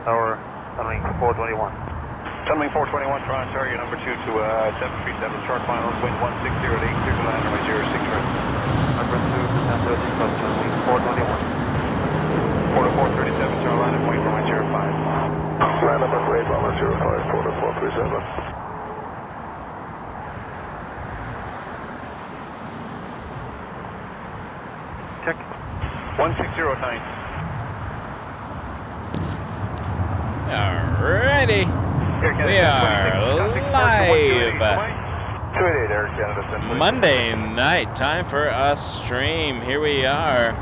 Tower, runway 421. Runway 421, Toronto, target number 2 to 737, short finals, wind 1608, clear to land runway 06 right. Number 2, Descent 30, cross runway 421. Port of 437, short line, and wait runway 05. Land number 8, runway 05, port of 437. Check. 1609. Alrighty. We are live. 288 Air Canada. Monday night, time for a stream. Here we are.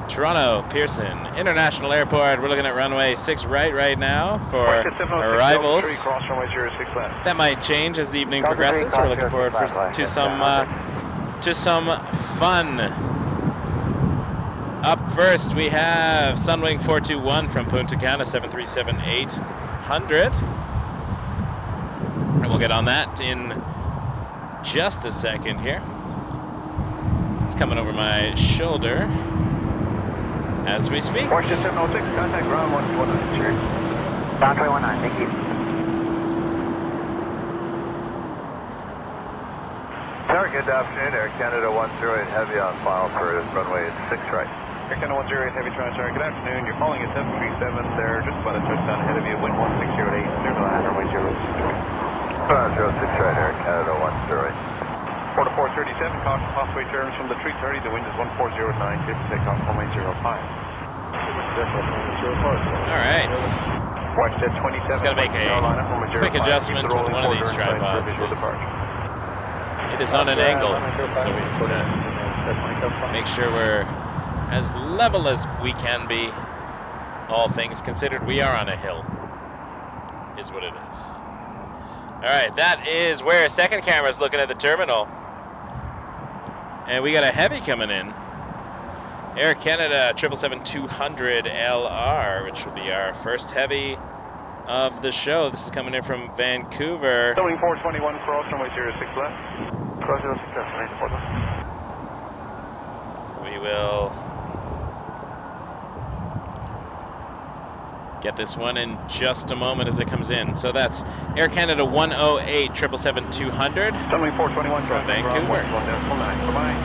Toronto Pearson International Airport. We're looking at runway 6 right now for arrivals. That might change as the evening progresses. We're looking forward to some fun. Up first, we have Sunwing 421 from Punta, Cana 737-800. And we'll get on that in just a second here. It's coming over my shoulder as we speak. Washington 706, contact ground 119. Ground 319, thank you. Tower, good afternoon. Air Canada 108 Heavy on file for runway 6 right. Air Canada 108 Heavy Transat, good afternoon. You're calling at 737 there, just about a touchdown ahead of you, wind 1608, clear to land, runway 06 right. 06 right, Air Canada 108. Port of 437, caution possibly turns from the 330, the wind is 1409, clear to take off runway 05. Alright. WestJet 27. Just gotta make a quick adjustment with one of these tripods. It is on an angle, so we have to make sure we're as level as we can be. All things considered, we are on a hill, is what it is. Alright, that is where second camera is looking at the terminal. And we got a heavy coming in. Air Canada 777-200LR, which will be our first heavy of the show. This is coming in from Vancouver. Boeing 421, cross runway 06 left. Cross 06 left, we will get this one in just a moment as it comes in. So that's Air Canada 108 777-200 Boeing 421 from Vancouver.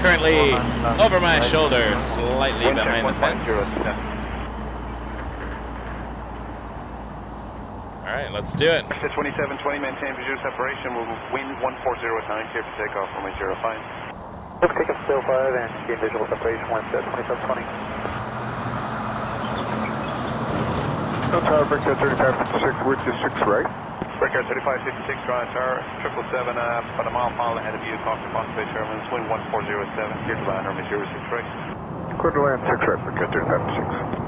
Currently over my shoulder, slightly behind the fence. Alright, let's do it. 2720, maintain visual separation. We'll wind 1409, clear for takeoff, runway 05. Let's take up still 5 and gain visual separation, wind 2720. Tower, Breakout 3556, we're just 6 right. Breakout 3556, Toronto Tower, 777, about a mile ahead of you, caution possibly terminals, wind 1407, clear to land, runway 06 right. Clear to land 6 right, Breakout 3556.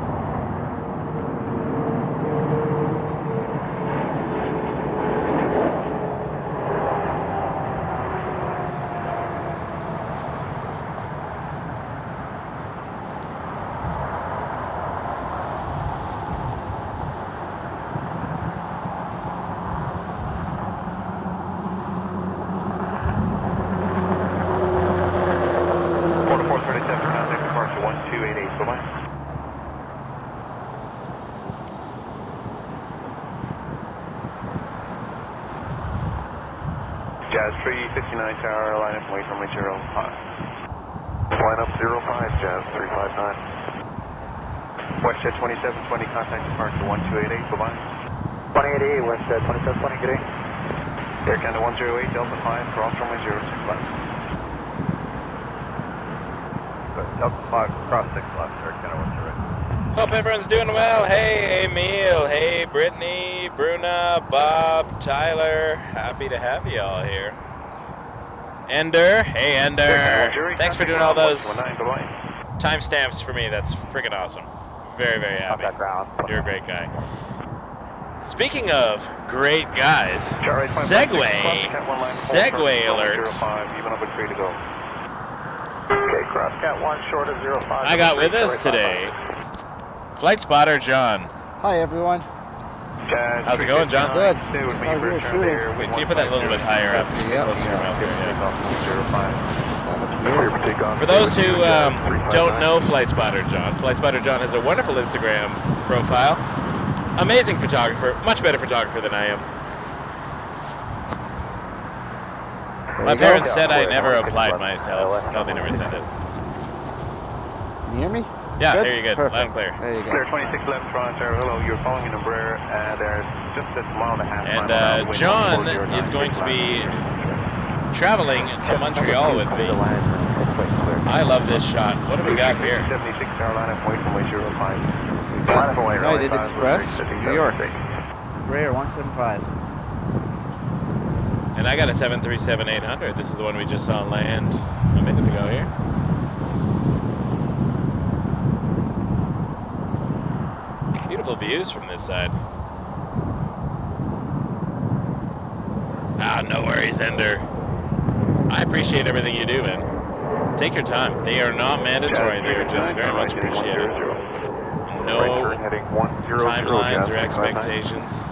Jazz 359 Tower, line up and wait for runway 05. Line up 05, Jazz 359. WestJet 2720, contact departure 1288, bye-bye. 188, WestJet 2720, good day. Air Canada 108, Delta 5, cross runway 06 left. Delta 5, cross 6 left, Air Canada 108. Hope everyone's doing well. Hey, Emil. Hey, Brittany, Bruna, Bob, Tyler. Happy to have you all here. Ender. Hey, Ender. Thanks for doing all those timestamps for me. That's freaking awesome. Very, very happy. You're a great guy. Speaking of great guys, Segway alert. Okay, crosscat 1 short of 05. I got with us today FlightSpotter John. Hi everyone. How's it going, John? Good. Wait, can you put that a little bit higher up? Closer to your mouth here, yeah. For those who don't know FlightSpotter John has a wonderful Instagram profile Amazing photographer, much better photographer than I am. My parents said I never applied myself. No, they never said it. Can you hear me? Yeah, Good? there you go. Perfect. Loud and clear. There you go. Clear 26 left, Toronto. Hello, you're following an Embraer. There's just a mile and a half. And John is going to be traveling to Montreal with me. I love this shot. What do we got here? 76 Carolina, point from 105. United Express, New York. Rare 175. And I got a 737-800. This is the one we just saw land a minute ago here. Beautiful views from this side. Ah, no worries, Ender. I appreciate everything you do, man. Take your time. They are not mandatory. They are just very much appreciated. No timelines or expectations.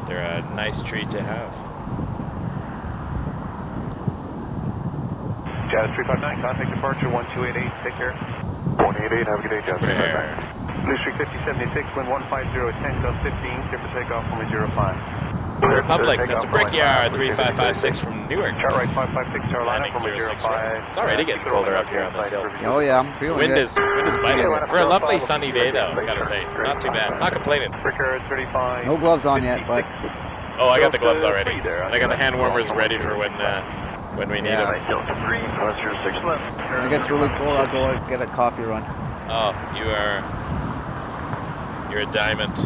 They're a nice treat to have. Jazz 359, contact departure 1288, take care. 188, have a good day, Jazz 359. Blue Street 5076, wind 150, 10 gust 15, clear for takeoff from 05. Republic, that's a Brickyard 3556 from Newark. Chart right 556 Carolina from 05. It's already getting colder up here on this hill. Oh yeah, I'm feeling Wind it. is biting. For a lovely sunny day though, I gotta say. Not too bad. Not complaining. Brickyard 35. No gloves on yet, but Oh, I got the gloves already. And I got the hand warmers ready for when we need them. when it gets really cold, I'll go and get a coffee run. Oh, you're a diamond.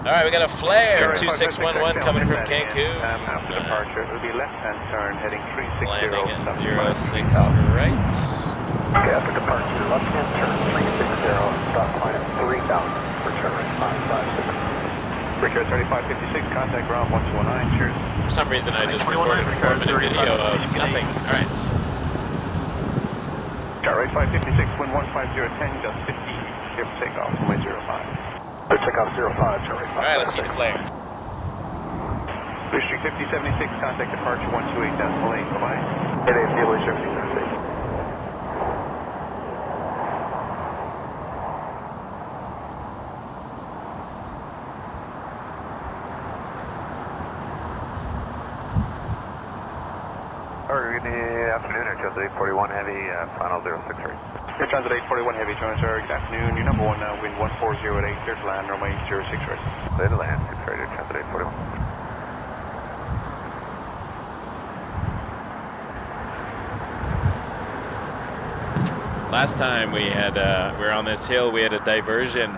All right, we got a flare 2611 coming from Cancun. After departure, it will be left-hand turn heading 360. Landing at 06 right. Okay, after departure, left-hand turn 360, stop line at 3000 for turn right 556. Brickyard 3556, contact ground 1219, cheers. For some reason, I just recorded a 4-minute video of nothing. All right. Chart right 556, wind 150, 10 gust 15, clear for takeoff from 05. Takeoff 05, chart right 5. All right, let's see the flare. Blue Street 5076, contact departure 128, decimal 8, bye-bye. It is Blue Street 5076. Good afternoon, Air Transat 841 Heavy, final 063. Air Transat 841 Heavy, Toronto, good afternoon. Your number one now, wind 140 at 8, clear to land, runway 06 right. Clear to land, 6 right, Air Transat 841. Last time we were on this hill, we had a diversion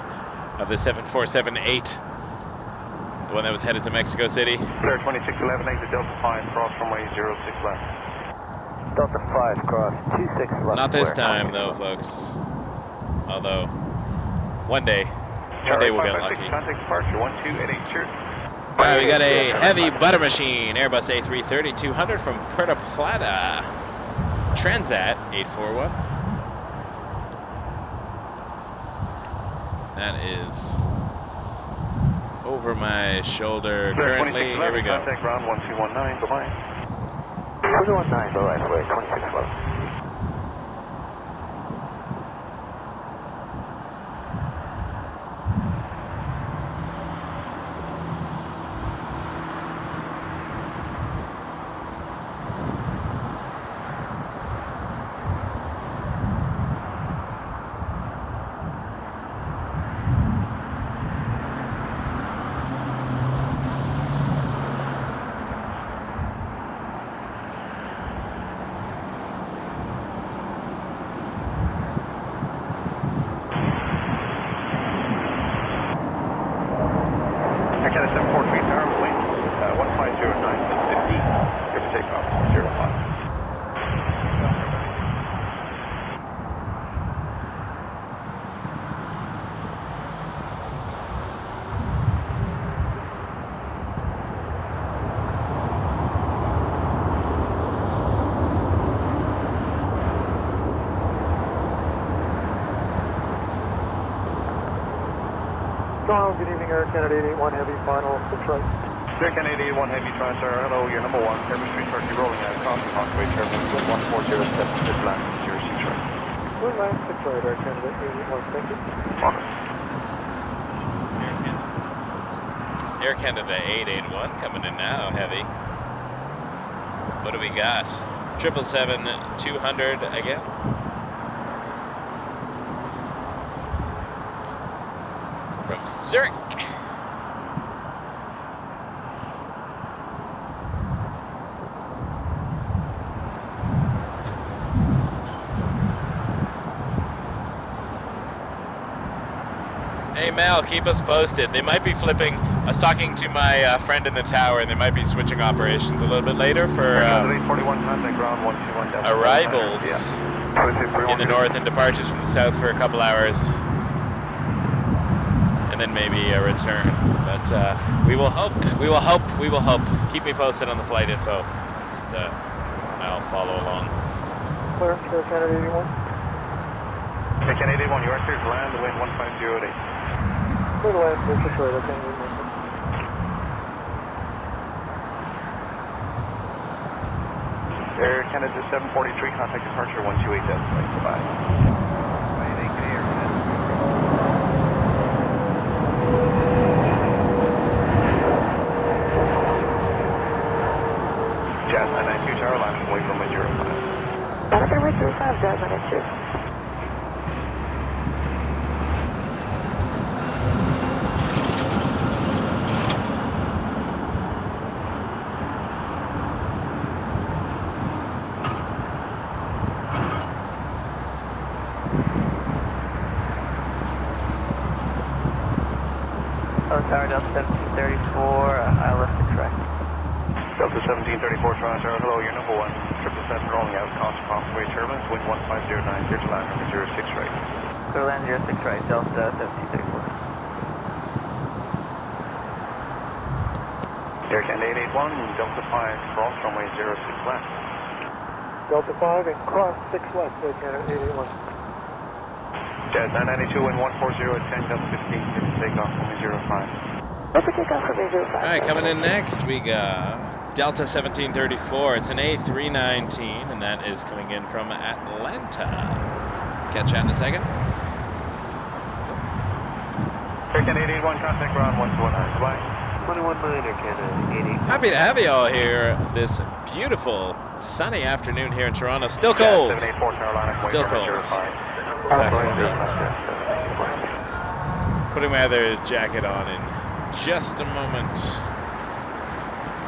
of the 747-8, the one that was headed to Mexico City. Clear 2611, exit Delta 5, cross runway 06 left. Delta 5, cross 26 left. Not this time, though, folks. Although, one day we'll get lucky. Contact departure 1288, cheers. All right, we got a heavy butter machine, Airbus A330-200 from Puerto Plata, Transat 841. That is over my shoulder currently. Here we go. Contact ground 1219, bye-bye. 219, go right away, 26 left. Canada 743 tower, wind 1509, 15, clear for takeoff 05. Toronto, good evening, Air Canada 81 Heavy, final 6 right. Air Canada 81 Heavy, Toronto, hello, you're number one, Fairmont Street, Turkey, rolling out, crossing Parkway, Terminal, 140, 76 land, 06 right. Good line, 6 right, Air Canada 81, thank you. Honest. Air Canada 881 coming in now, heavy. What do we got? 777-200 again. From Zurich. Hey Mel, keep us posted. They might be flipping. I was talking to my friend in the tower, and they might be switching operations a little bit later for arrivals in the north and departures from the south for a couple hours, and then maybe a return. But we will hope. We will hope. We will hope. Keep me posted on the flight info. Just I'll follow along. Clear, Air Canada 81. Air Canada 81, you are clear to land, the wind 1508. Clear to land, clear to shore, Air Canada 81. Air Canada 743, contact departure 128, goodbye. Jazz 992 tower, landing away from 05. Runway 05, Jazz 992. Tower Delta 1734, I left the track. Delta 1734, Toronto, hello, you're number 1. 777 rolling out, crossway turbulence, wind 1509, clear to land number 06 right. Clear land 06 right, Delta 1734. Air Canada 881, Delta 5, cross runway 06 left. Delta 5 and cross 6 left, Air Canada 881. Jazz 992, wind 140 at 10, Delta 15, take off runway 05. Delta take off runway 05. All right, coming in next, we got Delta 1734. It's an A319, and that is coming in from Atlanta. Catch that in a second. Air Canada 81, contact ground 129, goodbye. 219 Air Canada 88. Happy to have you all here this beautiful sunny afternoon here in Toronto. Still cold. 784 Carolina, Still cold. Putting my other jacket on in just a moment.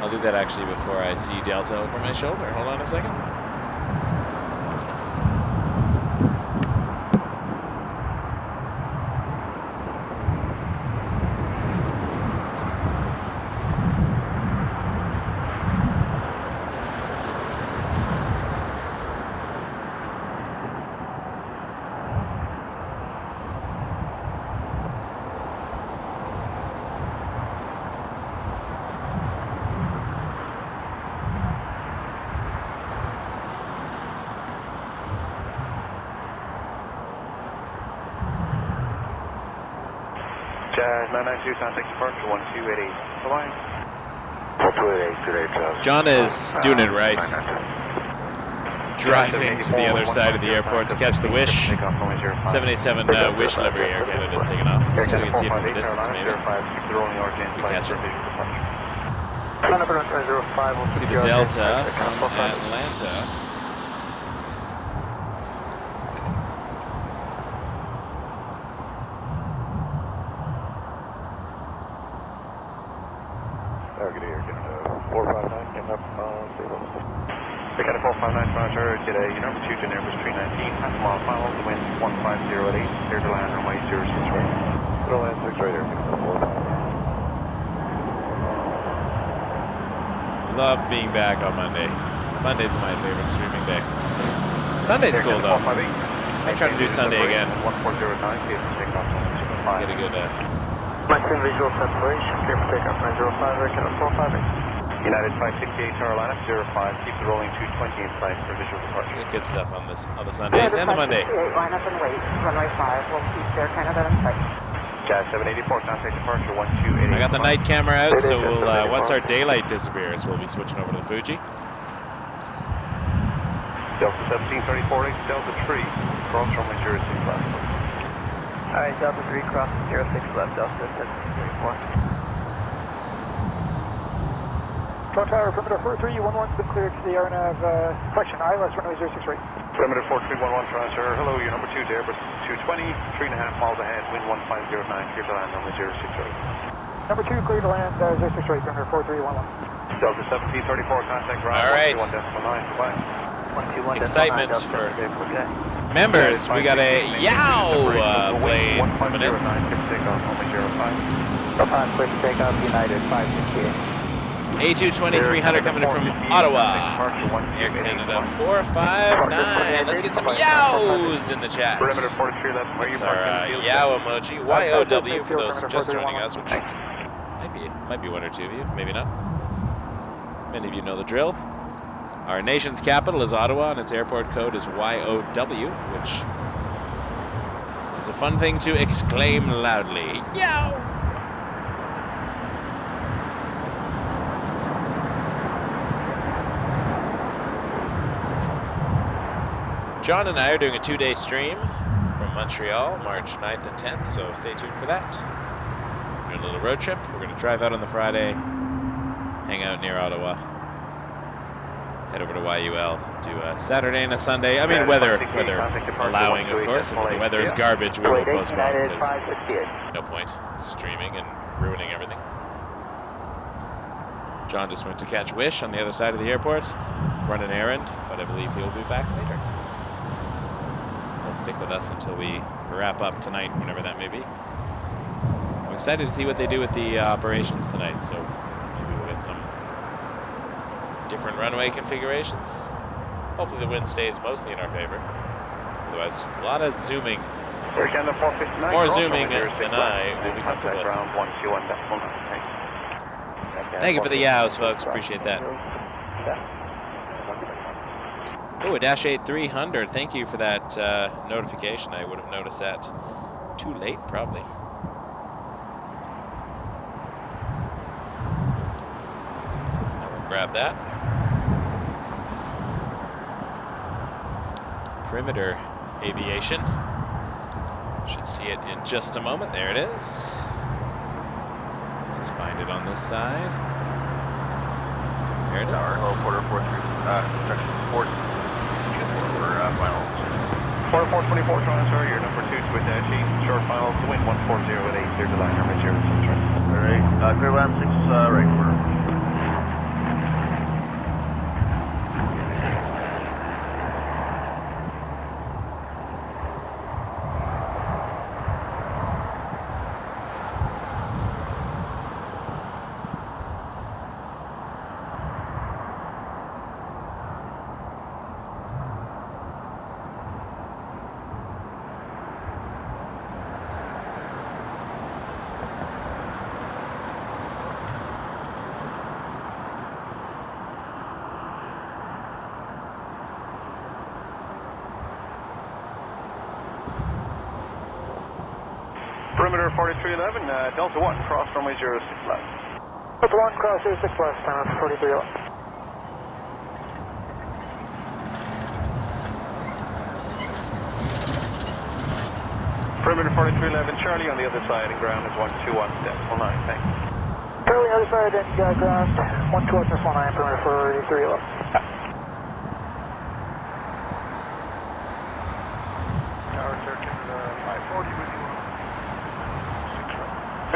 I'll do that actually before I see Delta over my shoulder. Hold on a second. Jazz 992, contact departure 1288. Bye-bye. 1288, today, Jazz. John is doing it right. Driving to the other side of the airport to catch the Wish. 787 Wish Livery Air Canada is taking off. See if we can see it from a distance, maybe. We catch it. See the Delta from Atlanta. Canada 459, Roger, today, your number 2 to Airbus 319, half a mile final, the wind 1508, clear to land runway 06 right. Clear to land 6 right here, Love being back on Monday. Monday's my favorite streaming day. Sunday's cool though. I'm trying to do Sunday again. 1409, Get a good Maximum visual separation, clear for takeoff 905, Air Canada 458. United 568 Carolina 05, keep the rolling 220 inside for visual departure. good stuff on the Sundays and the Monday. Line up and wait, runway 5, we'll keep Air Canada in sight. Jazz 784, contact departure 1288. I got the night camera out, so we'll once our daylight disappears, we'll be switching over to the Fuji. Delta 1734, Delta 3, cross runway 06 left. Alright, Delta 3, cross 06 left, Delta 1734. Toronto Tower, perimeter 4311 has been cleared to the RNAV collection, ILS runway 06 right. Perimeter 4311 transfer. Hello, your number 2 to Airbus 220, 3.5 miles ahead, wind 1509, clear to land runway 06 right. Number 2, clear to land 06 right, perimeter 4311. Delta 1734, contact ground. All right. 121.9, goodbye. Excitement for members. We got a YOW plane coming in. Upon quick takeoff, United 568. A220-300 coming in from Ottawa. Air Canada 459. Let's get some YOWs in the chat. Perimeter 43 left. It's our YOW emoji. YOW for those just joining us, which might be one or two of you, maybe not. Many of you know the drill. Our nation's capital is Ottawa, and its airport code is YOW, which is a fun thing to exclaim loudly. YOW! John and I are doing a 2-day stream from Montreal, March 9th and 10th, so stay tuned for that. Doing a little road trip. We're going to drive out on the Friday, hang out near Ottawa, head over to YUL, do a Saturday and a Sunday. I mean, weather allowing, of course. If the weather is garbage, we will postpone because no point streaming and ruining everything. John just went to catch Wish on the other side of the airport, run an errand, but I believe he'll be back later. Stick with us until we wrap up tonight, whenever that may be. I'm excited to see what they do with the operations tonight, so maybe we'll get some different runway configurations. Hopefully the wind stays mostly in our favor. Otherwise, a lot of zooming. More zooming than I will be comfortable with. Thank you for the yows, folks. Appreciate that. Oh, a Dash 8-300. Thank you for that notification. I would have noticed that too late, probably. I'll grab that. Perimeter Aviation. Should see it in just a moment. There it is. Let's find it on this side. There it is. Hello, Porter 43, section 4. Final. 4424 transfer, your number 2 to Dashi, short final to wind 140 at 8, clear to line, runway 06 right. Alright, clear land 6 right quarter. Perimeter 4311, Delta 1, cross runway 06 left. Delta 1, cross 06 left, time 4311. Perimeter 4311, Charlie on the other side, and ground is 121.9, thanks. Charlie, other side, and ground 121.9, perimeter 4311.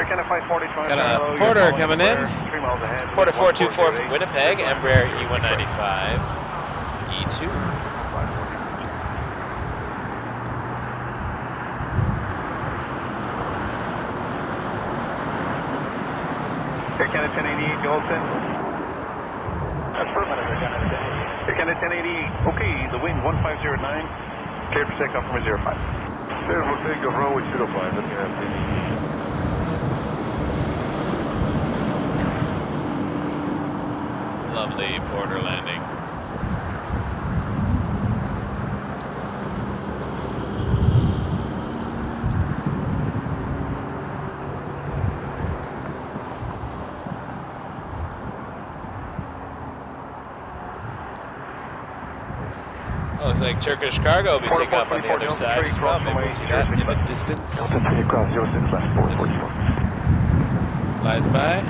Got a Porter coming in. Porter 424 from Winnipeg, Embraer E195, E2. Air Canada 1088, Jolson. Affirmative, Air Canada 1088. Air Canada 1088, okay, the wind 1509, cleared for takeoff from a 05. Clear for takeoff runway 05, let me have this. Lovely Porter landing. Oh, looks like Turkish Cargo will be taking off on the other side as well. Maybe we'll see that in the distance. Flies by.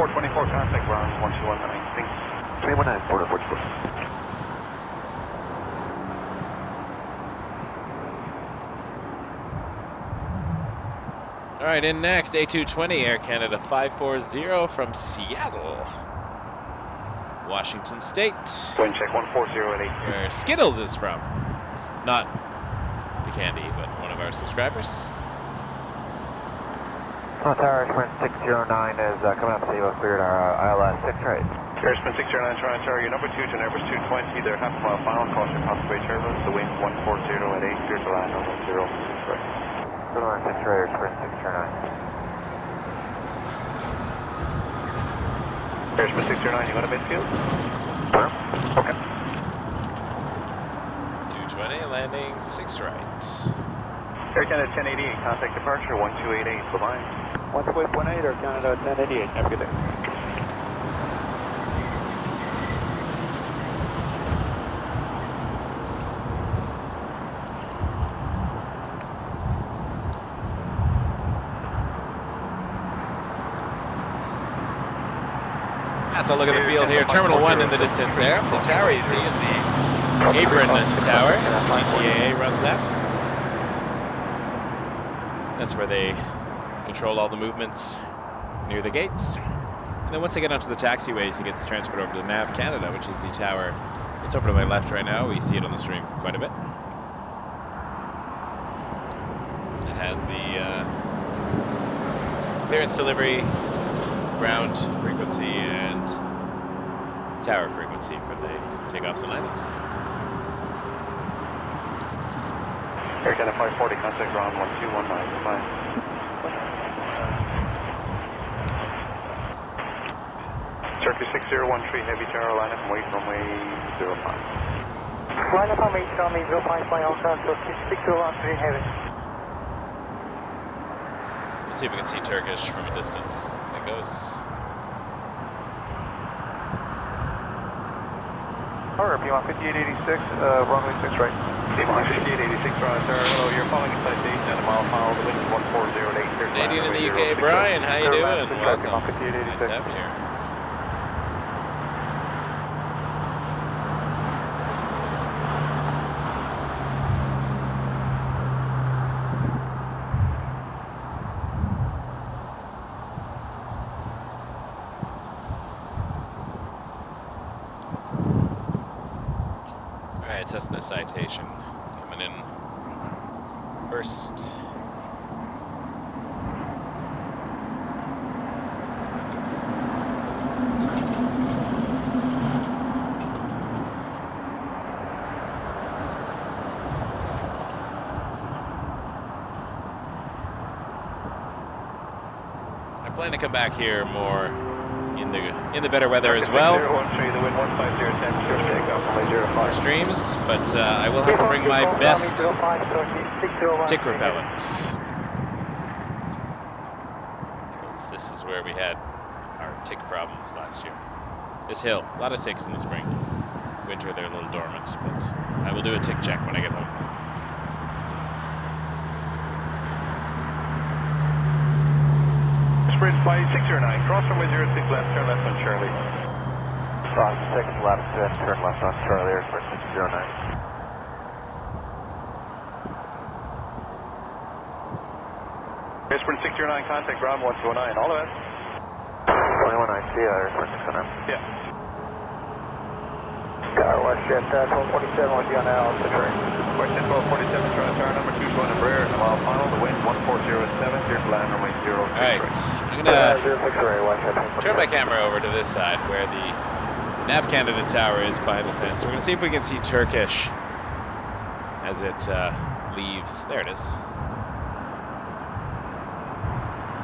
424, contact ground 1219. Thanks. 319, 444. All right, in next, A220 Air Canada 540 from Seattle, Washington State. Wind check 140 at 8. Where Skittles is from. Not the candy, but one of our subscribers. Tower Sprint 609 is coming up to you. Cleared our ILS 6 right. Airspan 609, Toronto Tower, your number 2 to Airbus 220. They're half mile final, caution possibly turbulence. The wind 140 at 8, clear to land on 10 right. 6 right, Sprint 609. Airspan 609, you going to midfield? Okay. 220, landing 6 right. Air Canada 1088, contact departure 1288, bye-bye. 1218, Air Canada 1088, have a good day. That's a look at the field here. Terminal 1 in the distance there. The tower you see is the apron tower. GTAA runs that. That's where they control all the movements near the gates. And then once they get onto the taxiways, it gets transferred over to Nav Canada, which is the tower that's over to my left right now. We see it on the stream quite a bit. It has the clearance delivery, ground frequency, and tower frequency for the takeoffs and landings. Air Canada 540, contact ground 1219, bye. Turkish 6013, heavy tower, line up and wait runway 05. Line up on me, runway 05, flying outside, Turkish 6013, heavy. Let's see if we can see Turkish from a distance. There it goes. Or P1 5886, runway 6 right. P1 5886, Toronto Tower, hello, you're following a citation at a mile final, the wind is 140 at 8. Canadian in the UK, Brian, how you doing? Welcome. Nice to have you here. Cessna citation coming in first. I plan to come back here more in the better weather as well. Streams, but I will have to bring my best tick repellent. This is where we had our tick problems last year. This hill, a lot of ticks in the spring. Winter, they're a little dormant, but I will do a tick check when I get home. Sprint flight 609, cross runway 06 left, turn left on Charlie. Cross 6 left, turn left on Charlie, Air Sprint 609. Air Sprint 609, contact ground 1209, all of it. 21I see, Air Sprint 609. Yeah. WestJet 1247 with you on Alpha train. WestJet 1247, Toronto Tower, number 2 going to Brer, and the mile final, the wind 1407, clear to land runway 06. Alright, I'm gonna turn my camera over to this side where the Nav Canada tower is behind the fence. We're gonna see if we can see Turkish as it leaves. There it is.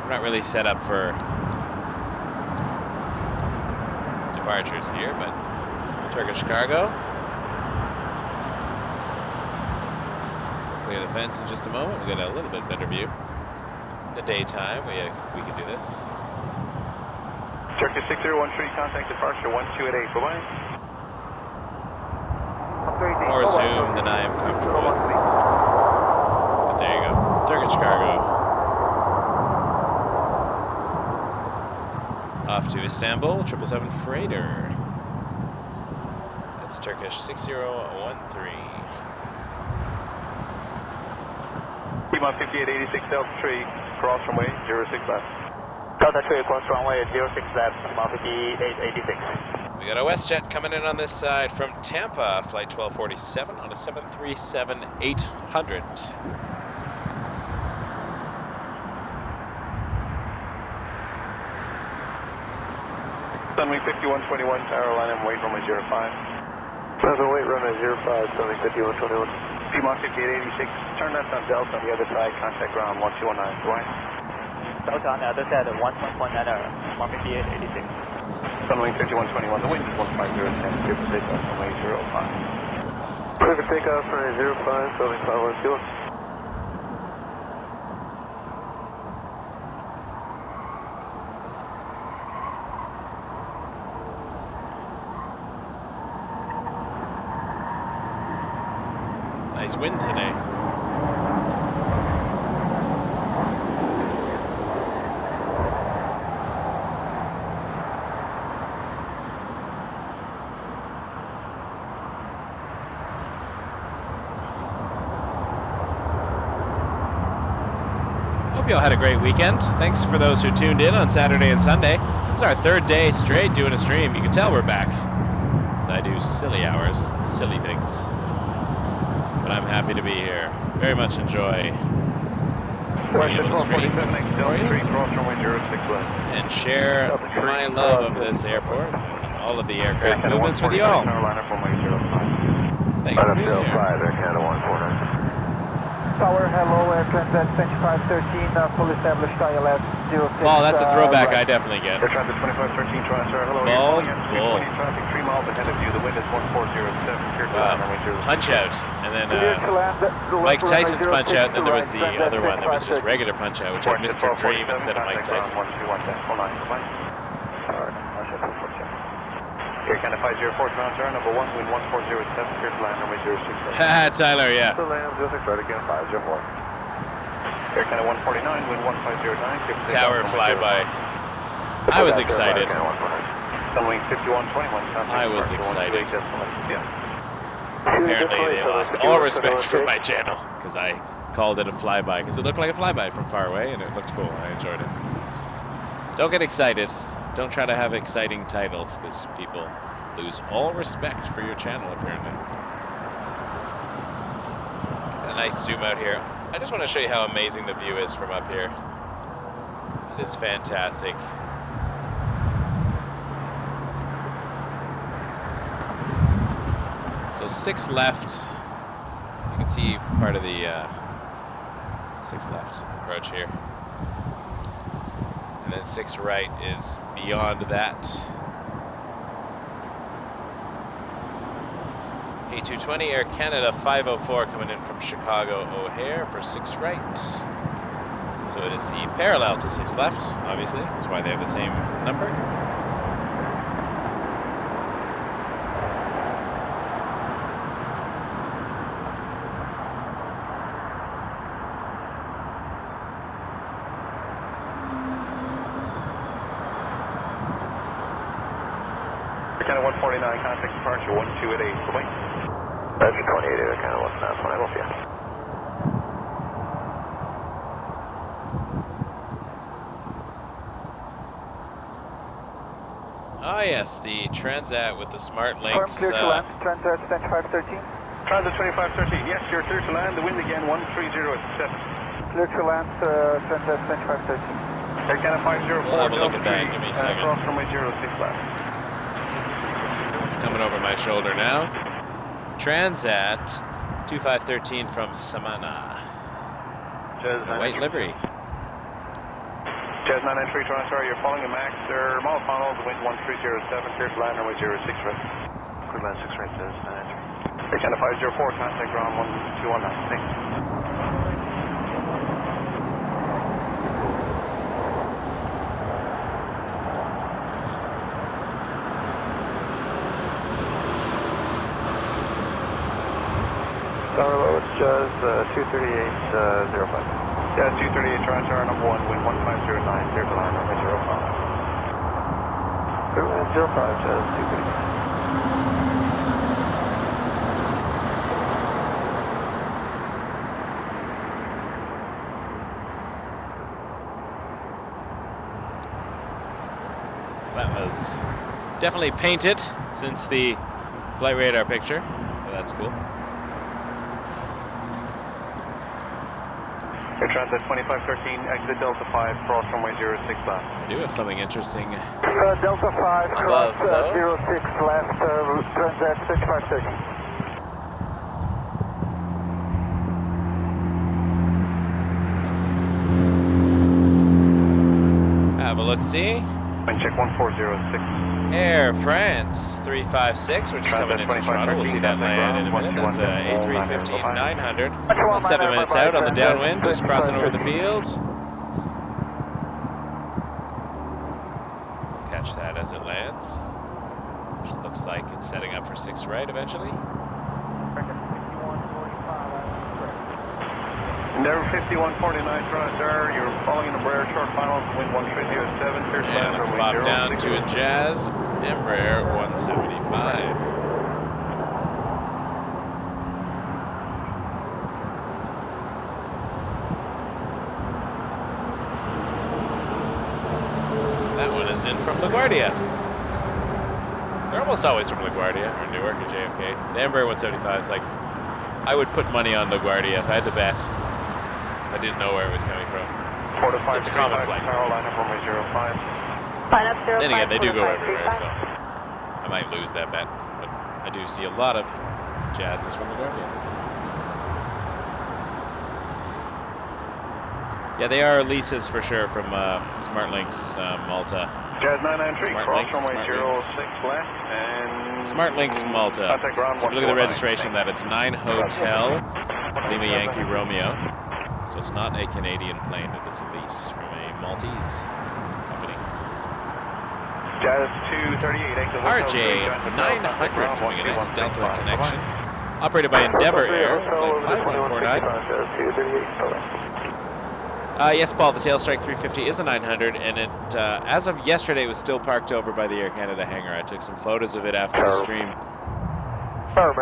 We're not really set up for departures here, but Turkish Cargo. Clear the fence in just a moment. We'll get a little bit better view. In the daytime, we can do this. Turkish 6013, contact departure 1288, bye-bye. More zoom than I am comfortable with. But there you go. Turkish Cargo. Off to Istanbul, 777 freighter. That's Turkish 6013. Lima 5886 Delta 3, cross runway 06 left. Delta 3, cross runway 06 left, Lima 5886. We got a WestJet coming in on this side from Tampa, flight 1247 on a 737-800. Sunwing 5121, tower line and weight runway 05. Present weight runway 05, Sunwing 5121. Lima 5886, turn left on Delta on the other side, contact ground 1219, right. Delta on the other side, 1.19, Lima 5886. Sunwing 5121, the wind is 150, and clear for takeoff runway 05. Clear for takeoff runway 05, Sunwing 512. Nice wind today. Hope you all had a great weekend. Thanks for those who tuned in on Saturday and Sunday. This is our third day straight doing a stream. You can tell we're back. So I do silly hours, silly things. But I'm happy to be here. Very much enjoy being able to stream and share my love of this airport, all of the aircraft movements with you all. Thank you for being here. Tower, hello, Transat 2513, full established ILS 06. Paul, that's a throwback I definitely get. Transat 2513, Transat, hello. Bull. Traffic 3 miles ahead of you, the wind is 1407, clear to land, runway 06. Punch out, and then Mike Tyson's punch out, and then there was the other one that was just regular punch out, which had Mr. Dream instead of Mike Tyson. Air Canada 504, Toronto, number 1, wind 1407, clear to land, runway 06. Ha, Tyler, yeah. To land, 06 right again, 504. Air Canada 149, wind 1509, Tower flyby. I was excited. Sunwing 5121, I was excited. Yeah. Apparently they lost all respect for my channel, because I called it a flyby, because it looked like a flyby from far away, and it looked cool. I enjoyed it. Don't get excited. Don't try to have exciting titles, because people lose all respect for your channel, apparently. A nice zoom out here. I just want to show you how amazing the view is from up here. It is fantastic. So 6 left. You can see part of the 6 left approach here. And then 6 right is beyond that. A220 Air Canada 504 coming in from Chicago O'Hare for 6 right. So it is the parallel to 6 left, obviously. That's why they have the same number. Canada 149, contact departure 1288, bye-bye. That's 28, Canada 195, we'll see you. Ah yes, the Transat with the smart Firm links. clear to land, Transat 2513. Transat 2513, yes, you're clear to land, the wind again 130 at 7. Clear to land, Transat 2513. Air Canada 504, We'll have a look at that, give me a second. Cross runway 06 left. It's coming over my shoulder now. Transat 2513 from Samana. White livery. Jazz 993, Toronto, you're following a MAX, or Molotov, the wind 1307, clear to land, runway 06 right. Clear land 6 right, Jazz 993. Air Canada 504, contact ground 1219, thanks. Hello, it's Jazz 23805. Yeah, 238 Toronto, number 1, wind 1509, clear to land, runway 05. 05, Jazz 239. That was definitely painted since the flight radar picture. So that's cool. Air Transat 2513, exit Delta 5, cross runway 06 left. I do have something interesting. Delta 5, Above, cross though. 06 left, Transat 2513. Have a look-see. Wind check 1406. Air France 356, which is coming into Toronto. We'll see that land in a minute. That's a A359-900. About 7 minutes out on the downwind, just crossing over the field. Catch that as it lands. Which looks like it's setting up for 6 right eventually. Endeavour 5149, Toronto Air, you're following the Embraer short final, wind 1307, clear to land, And let's runway pop 06. down to a Jazz Embraer 175. That one is in from LaGuardia. They're almost always from LaGuardia or Newark or JFK. The Embraer 175 is like, I would put money on LaGuardia if I had to bet. If I didn't know where it was coming from. It's a common flight. Carolina runway 05. Then again, they do go everywhere, so I might lose that bet. But I do see a lot of Jazzes from LaGuardia. Yeah, they are leases for sure from SmartLynx Malta. Jazz 993, cross runway SmartLynx. 06 left, and... SmartLynx Malta. Contact ground So if you look at the 149. registration, that it's 9 Hotel Lima Yankee Romeo. So it's not a Canadian plane, it is a lease from a Maltese company. Jazz 238, exit RJ 900 coming in as Delta Connection. Operated by Endeavour Air, flight 5149. Yes, Paul, the Tailstrike 350 is a 900, and it, as of yesterday, it was still parked over by the Air Canada hangar. I took some photos of it after the stream.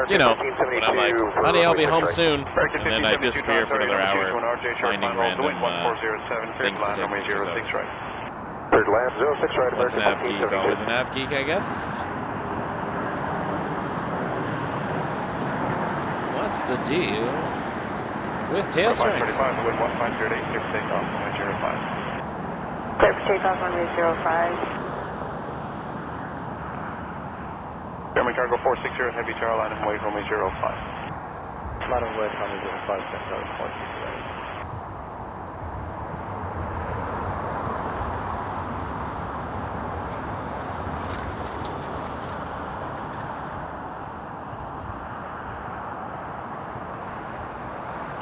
You know, when I'm like, honey, I'll be home soon, and then I disappear for another hour finding random things to take pictures of. Third land, 06 right, What's an av geek? Always an av geek, I guess. What's the deal with tail strikes? 535, wind 1508, clear for takeoff, runway 05. Clear for takeoff, runway 05. German Cargo 460, heavy Carolina, wait runway 05. Line of way, runway 05, Central, 467.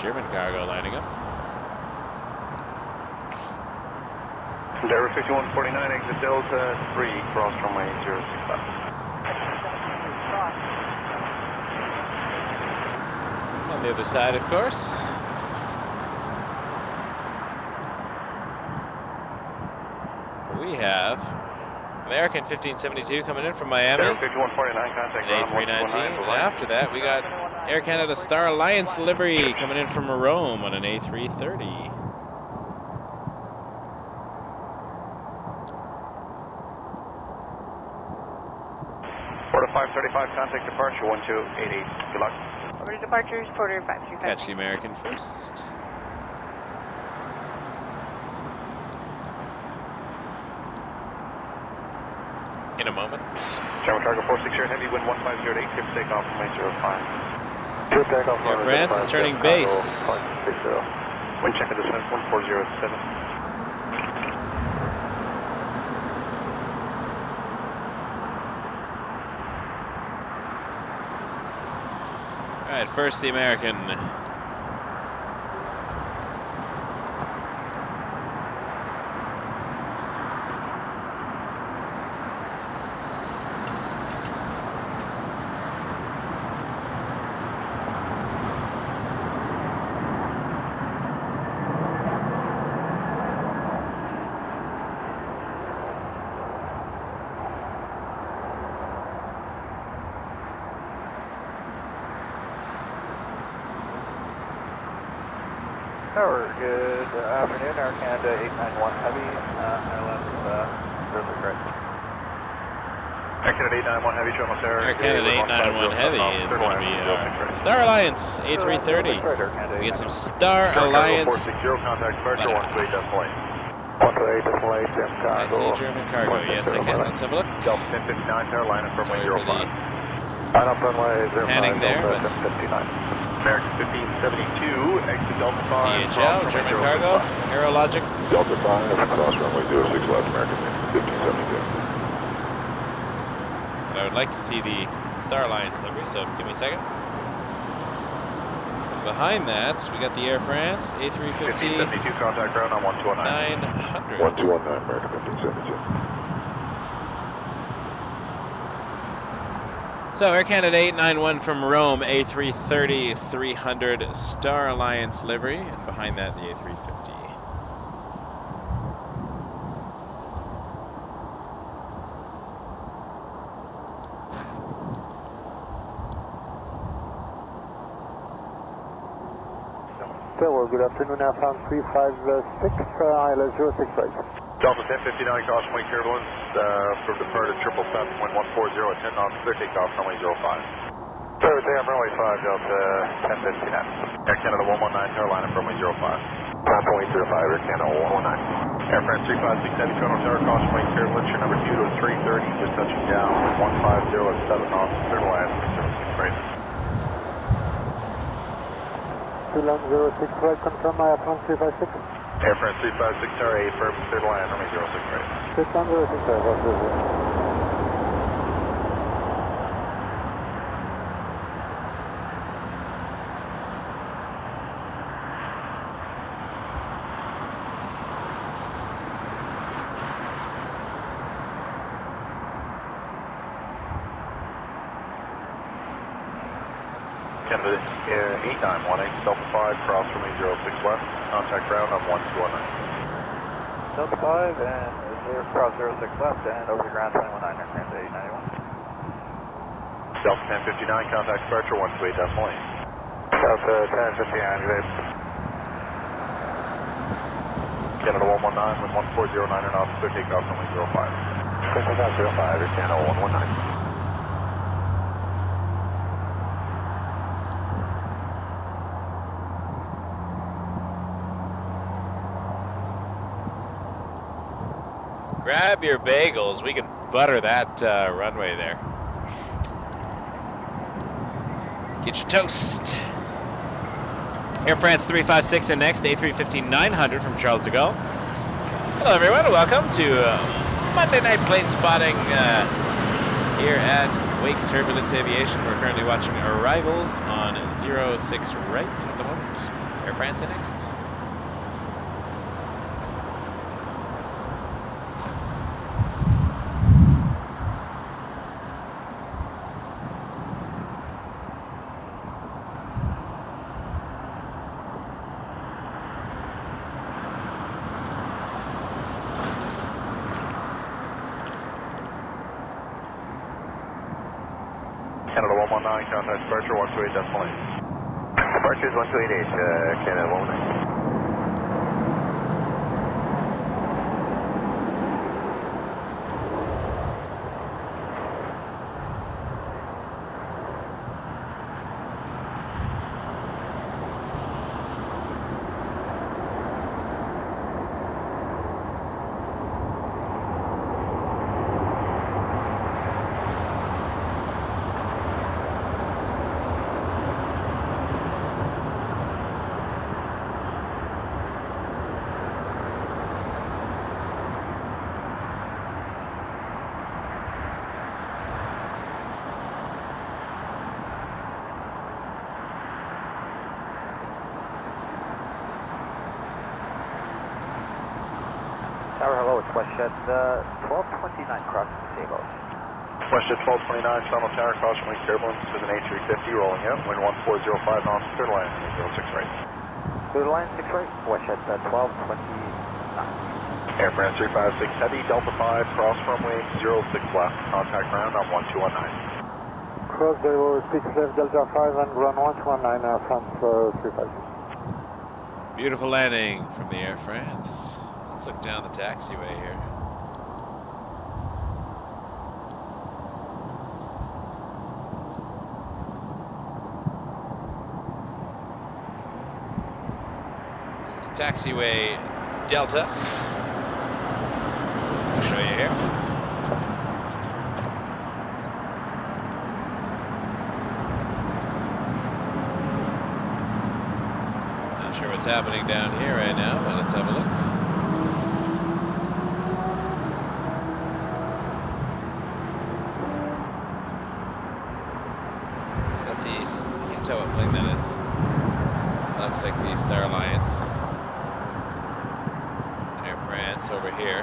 German Cargo lining up. Endeavour 5149, exit Delta 3, cross runway 06 left. On the other side, of course. We have American 1572 coming in from Miami. Endeavour 5149, contact An ground A319. 129. And after that, we got Air Canada Star Alliance Livery coming in from Rome on an A330. Porter 535, contact departure 1288. Good luck. Over to departures, Porter 535. Catch the American first. In a moment. German Cargo 460, heavy wind 1508, clear for takeoff, runway 05. Clear takeoff, Air France is turning base. Wind check at descent 1407. All right, first the American. Tower, good afternoon, Air Canada 891 Heavy, ILS 06 right. Air Canada 891 Heavy, Travel Air. Air Canada 891 Heavy is going to be Star Alliance A330. We get some Star Alliance. 460, contact departure, 128 decimal 8. 128 decimal 8, I see German cargo. Yes, I can. Let's have a look. Delta 1059, Carolina, from Sorry 105. for the panning there, but American 1572, exit Delta 5. DHL, German cargo, Aerologics. Delta 5, cross runway 06 left, American 1572. But I would like to see the Star Alliance livery, so give me a second. And behind that, we got the Air France A350 1572, contact ground on 1219. 900. 1219, American 1572. So Air Canada 891 from Rome, A330 300 Star Alliance livery, and behind that the A350. Hello, good afternoon, Air France 356, ILS 06 right. Delta 1059, cross wind turbulence, from departed 777, wind 140 at 10 knots, clear takeoff, runway 05. Service Air, runway 5, Delta 1059. Air Canada 119, Carolina, runway 05. Runway 05, Air Canada 119. Air France 356, Heavy, Toronto Tower, cross wind turbulence, your number 2 to 330, just touching down, 150 at 7 knots, clear to land, 06 right. 06 right, confirm Air France 356. Air France 356, Tower 8, firm, clear to land, runway 06 right. 06 right, what's this? Canada 8918, Delta 5, cross runway 06 left, contact ground on 1219. Delta 5 and 0 cross 06 left and over the ground 219, Air Canada 891. Delta 1059, contact departure 128 decimal 8. Delta 1059, good. Canada 119 with 1409 knots, clear takeoff runway 05. 05, Air Canada 119. Grab your bagels. We can butter that runway there. Get your toast. Air France 356 and next, A350-900 from Charles de Gaulle. Hello everyone, welcome to Monday Night Plane Spotting here at Wake Turbulence Aviation. We're currently watching arrivals on 06 right at the moment. Air France and next. Canada 119, contact departure 128 decimal 8. Departure is 128, Canada 119. Tower, hello, it's WestJet 1229 crossing Seoul. WestJet 1229, Toronto Tower, cross runway turbulence with an A350 rolling in, wind 1405 knots, clear to land, 06 right. Clear to line 6 right, WestJet 1229. Air France 356 Heavy, Delta 5, cross runway 06 left, contact ground on 1219. Cross 06 left, Delta 5 and ground 119, Air France 356. Beautiful landing from the Air France. Let's look down the taxiway here. This is taxiway Delta. I'll show you here. Not sure what's happening down here right now, but let's have a look. Is that these? I can't tell what plane that is. That looks like the Star Alliance. Air France over here.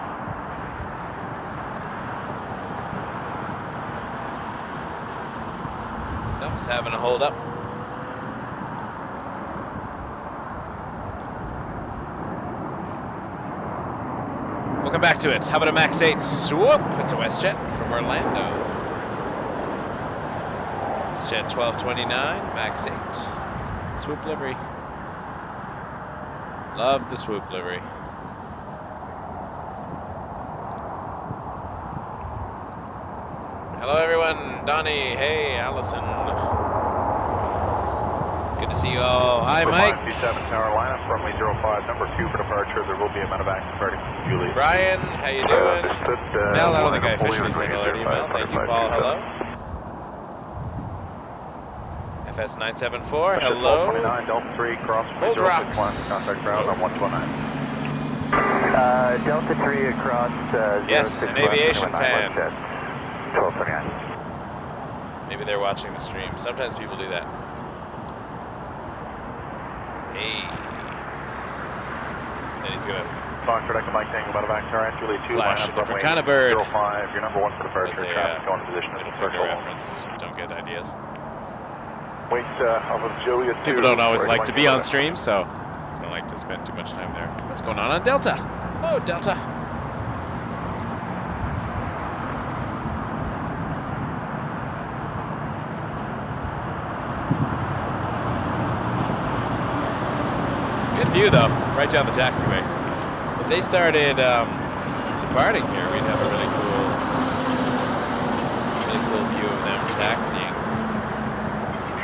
Someone's having a hold up. Welcome back to it. How about a Max 8 swoop? It's a WestJet from Orlando. WestJet 1229, Max 8. Swoop livery. Love the swoop livery. Hello everyone, Donnie, hey, Allison. Good to see you all. Hi, Mike. 527 Tower line, runway 05, number 2 for departure. There will be a medevac departing from Julie. Brian, how you doing? Mel, I don't think I officially said hello to you, Mel. Thank you, Paul, hello. FS 974, hello. 29, Delta 3, cross Full rocks. Contact ground on 129. Delta 3 across. Yes, an aviation fan. 1229. Maybe they're watching the stream. Sometimes people do that. Hey. Then he's gonna Foxtrot, Echo Mike Tango, medevac turn, Julie 2, flash a line up different runway kind of bird. 05, your number 1 for departure. As a, Traffic going to position at little the further threshold. reference. Don't get ideas. Wait, off of Julia 2. People don't always like to be on stream, so I don't like to spend too much time there. What's going on Delta? Oh, Delta. Good view though, right down the taxiway. If they started departing here, we'd have a really cool view of them taxiing.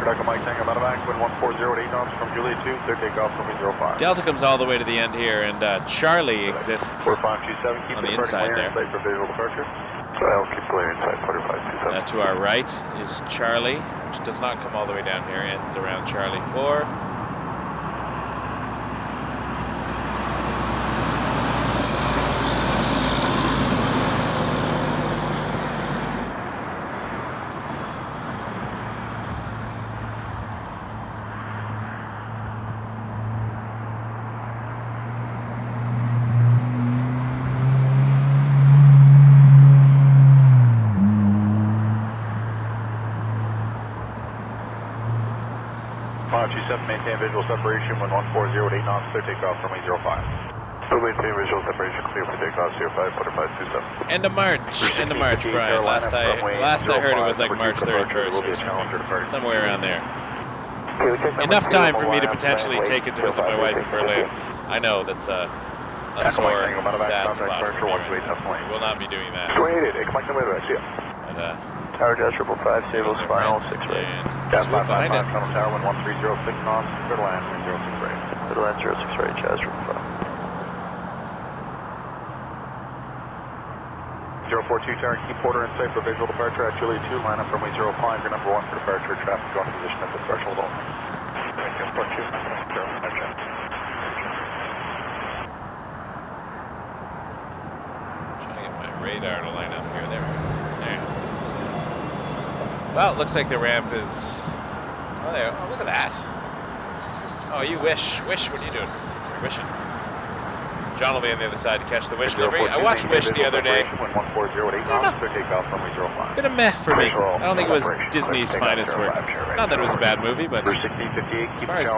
Echo Mike Tango, medevac, wind 140 at 8 knots from Julia 2, clear takeoff from 05. Delta comes all the way to the end here, and Charlie exists 4527, keep on the departing inside layer there. inside for visual departure. So I'll keep clear inside 4527. To our right is Charlie, which does not come all the way down here, ends around Charlie 4. Maintain visual separation when 140 at 8 knots, clear takeoff from 805. So maintain visual separation, clear for takeoff, 05, 4527. End of March, Brian. Last I heard it was like March 31st or something. Somewhere around there. Enough time for me to potentially take it to visit my wife in Berlin. I know that's a sore, sad spot for me. We'll not be doing that. But, Tower Dash 555, Sable Spinal, 6 right. Gas Swoop behind it. 555, Tunnel Tower, 1306 knots, clear to land, 06 right. Clear to land 06 right, Jazz 042 Tower, keep Porter in sight for visual departure at Julie 2, line up runway 05, your number 1 for departure, traffic going to position at the threshold only. trying to get my radar to line up here. There. Well, it looks like the ramp is... Oh, there. Oh, look at that. Oh, you wish. Wish, what are you doing? You're wishing. John will be on the other side to catch the Wish livery. I watched Wish the other day. Bit of meh for me. I don't think it was Disney's finest work. Not that it was a bad movie, but as far as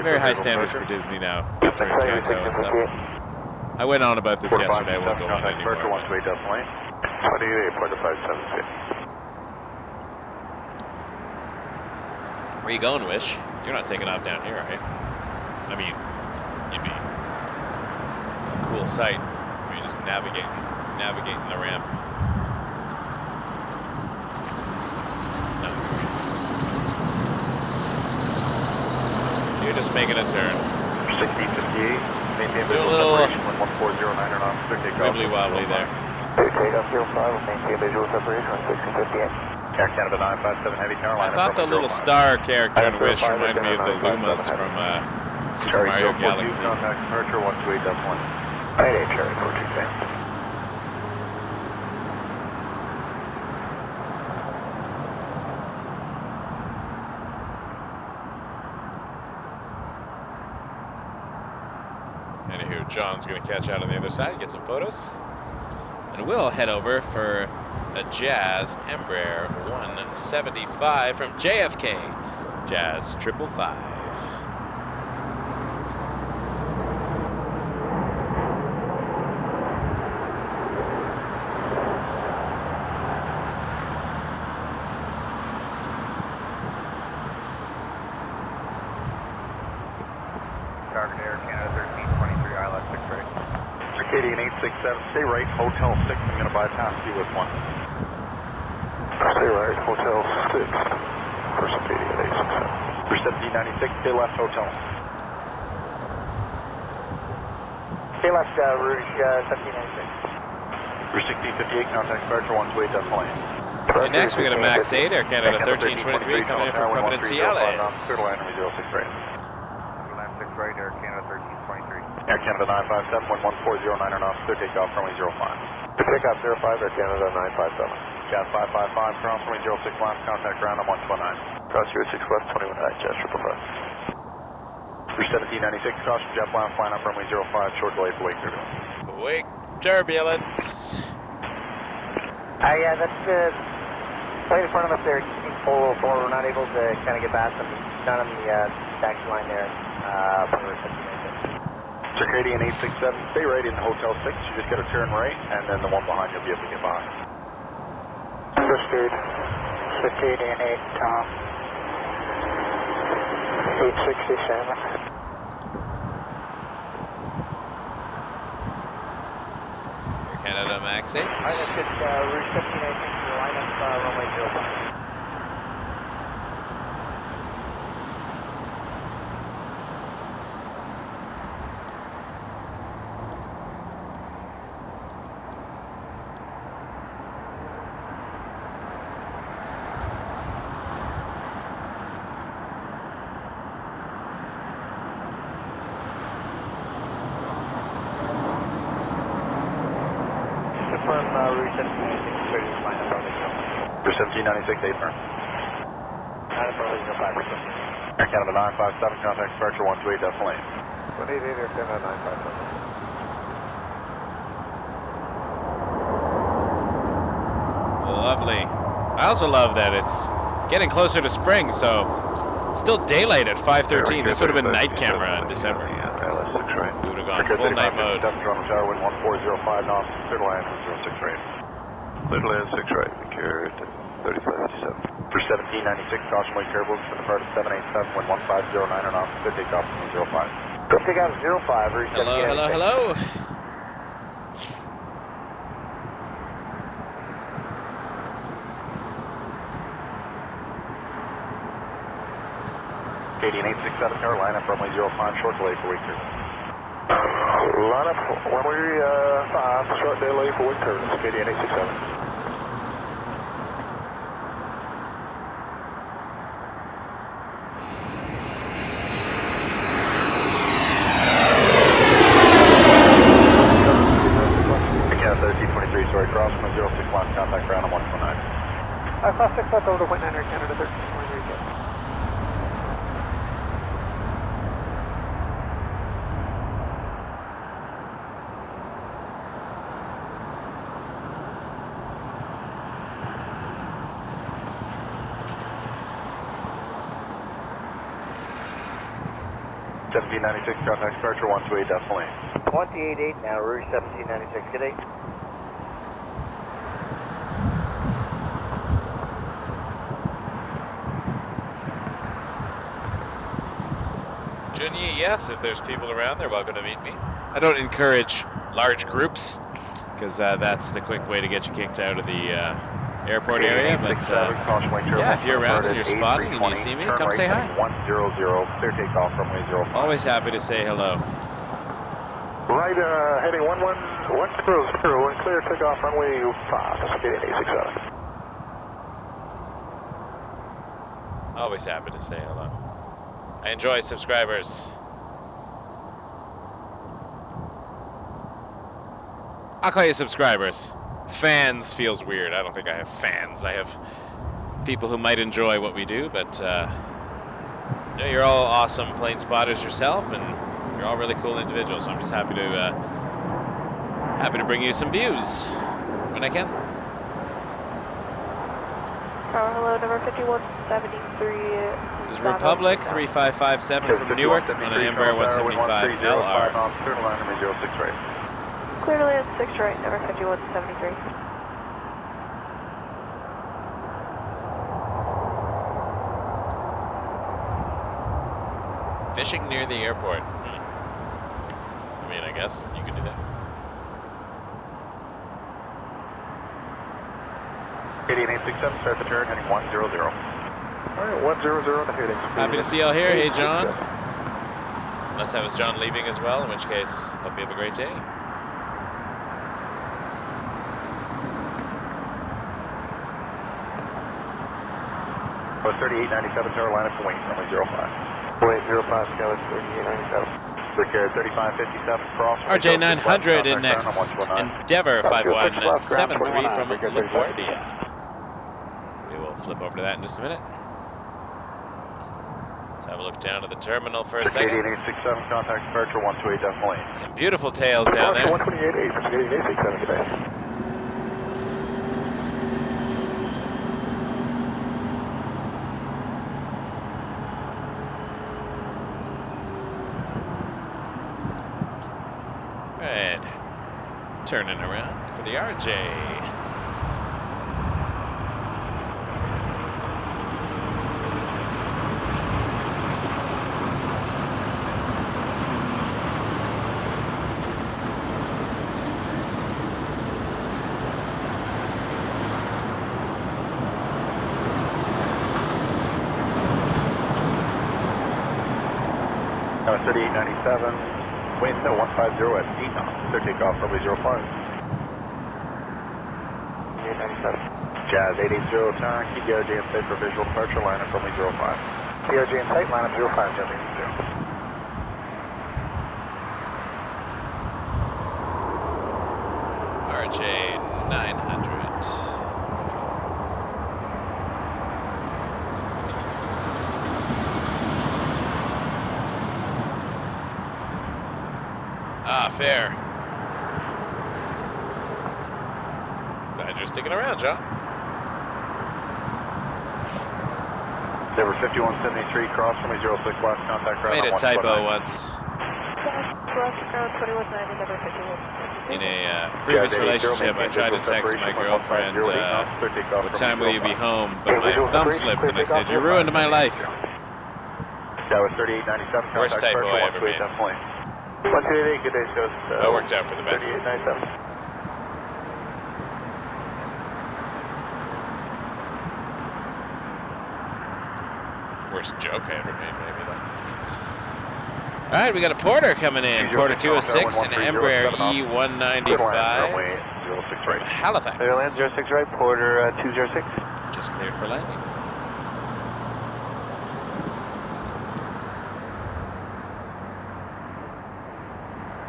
very high standards for Disney now, after Encanto and stuff. I went on about this yesterday. I won't go on anymore. Where you going, Wish? You're not taking off down here, are you? I mean, you'd be a cool sight where you're just navigating the ramp. No. You're just making a turn. 1658, maintain Do a visual little separation when 1409 or not, clear takeoff. wibbly wobbly there. Takeoff 05, maintain visual separation, 1658. Air Canada 957 Heavy Carolina. I thought the little star character in Wish reminded me of the Lumas from Super Mario Galaxy. Contact departure 128.1. 98 Cherry 426. Anywho, John's going to catch out on the other side, get some photos. And we'll head over for a Jazz Embraer 175 from JFK. Jazz 555. Target Air Canada 1323, ILS 6 right. Circadian 867, stay right, Hotel 6, I'm going to bypass you with 1. Stay right, Hotel 6. For Circadian 867. For 1796, stay left, Hotel. Stay left, Rouge 1796. For 1658, contact departure 128.8. And next we got a Max 8, Air Canada 1323 coming in from Providence, Seattle. Clear line, 06 right. Line 6 right, Air Canada 1323. Air Canada 957, 1409 or not, clear takeoff, runway 05. Takeoff 05, Air Canada 957. Jazz 555, cross runway 06 left, contact ground on 129. Cross 06 left, 21 right, Jazz 555. For 1796, cross from jet line, flying up runway 05, short delay for wake turbulence. Wake turbulence. Yeah, that's right in front of us there. Full 04, we're not able to kind of get past them. Not on the taxi line there. For 1796. Circadian 867, stay right in Hotel 6, you just got to turn right, and then the one behind you'll be able to get by. Proceed. Circadian 8, Tom. 867. Air Canada Max 8. Alright, that's good. Rouge 1796, line up runway 05. Confirm Rouge 1796, ready to line up runway 05. For 1796, 8 firm. Line up runway 05. Air Canada 957, contact departure 128.8. 188, Air Canada 957. Lovely. I also love that it's getting closer to spring, so it's still daylight at 5:13. This would have been night camera in December. ILS 6 right. We would have gone full night mode. Toronto Tower, wind 1405 knots, clear line, 06 right. Little Air 6 right, Victor 3557. For 1796, caution wake turbulence from the part of 787, wind 1509 or knots, clear takeoff from 05. Go takeoff 05, Rouge 1796. Hello. Canadian 867, Carolina, runway 05, short delay for wake turbulence. Line up, runway 5, short delay for wake turbulence, Canadian 867. Canada 1323, sorry, cross runway 06 left, contact ground on 129. Cross 6 left over to Point 9, Air Canada 1323. $1796, contact departure 128.8. 128.8 now, Rouge 1796. Good day. Junyi, yes, if there's people around, they're welcome to meet me. I don't encourage large groups, because that's the quick way to get you kicked out of the airport area, but yeah, if you're around and you're spotting and you see me, come say hi. 100, clear takeoff from runway 05. Always happy to say hello. Right, heading 110, clear takeoff runway 5, skating 867. Always happy to say hello. I enjoy subscribers. I'll call you subscribers. Fans feels weird. I don't think I have fans. I have people who might enjoy what we do, but you know, you're all awesome plane spotters yourself, and you're all really cool individuals. So I'm just happy to bring you some views when I can. Hello, number 5173. This is Republic 3557 from Newark on an Embraer 175LR. Clear to land 6 right, number 5173. Fishing near the airport. I mean, I guess you could do that. 88867, start the turn, heading 100. Alright, 100 the heading. Happy to see y'all here. Hey, John. Unless that was John leaving as well, in which case, hope you have a great day. 3897, Carolina from wing, runway 05. Wait, 05, Skyline 3897. Brickyard 3557, cross. RJ 900 in next. Endeavor 5173 from LaGuardia. We will flip over to that in just a minute. Let's have a look down to the terminal for a second. 8867, contact departure 128.8. Some beautiful tails down there. 128.8 from 8867 today. Right. Turning around for the RJ. Now 3897. Wind 150 at 8 knots. Clear takeoff, runway 05. 897. Jazz 880, turn. Keep the RJ in sight for visual departure. Line up runway 05. The RJ in sight, line up 05, Jazz 880. RJ 900. Ah, fair. Glad you're sticking around, John. Endeavor 5173, cross from 06, last contact ground. Made a typo once. In a previous relationship, I tried to text my girlfriend, what time will you be home? But my thumb slipped and I said, you ruined my life. That was 3897. Worst typo I ever made. 128, good day, shows. That worked out for the best. 3897. Worst joke I ever made, maybe. All right, we got a Porter coming in. Porter 206 and Embraer E195 from Halifax. Land 06 right, Porter 206. Just cleared for landing.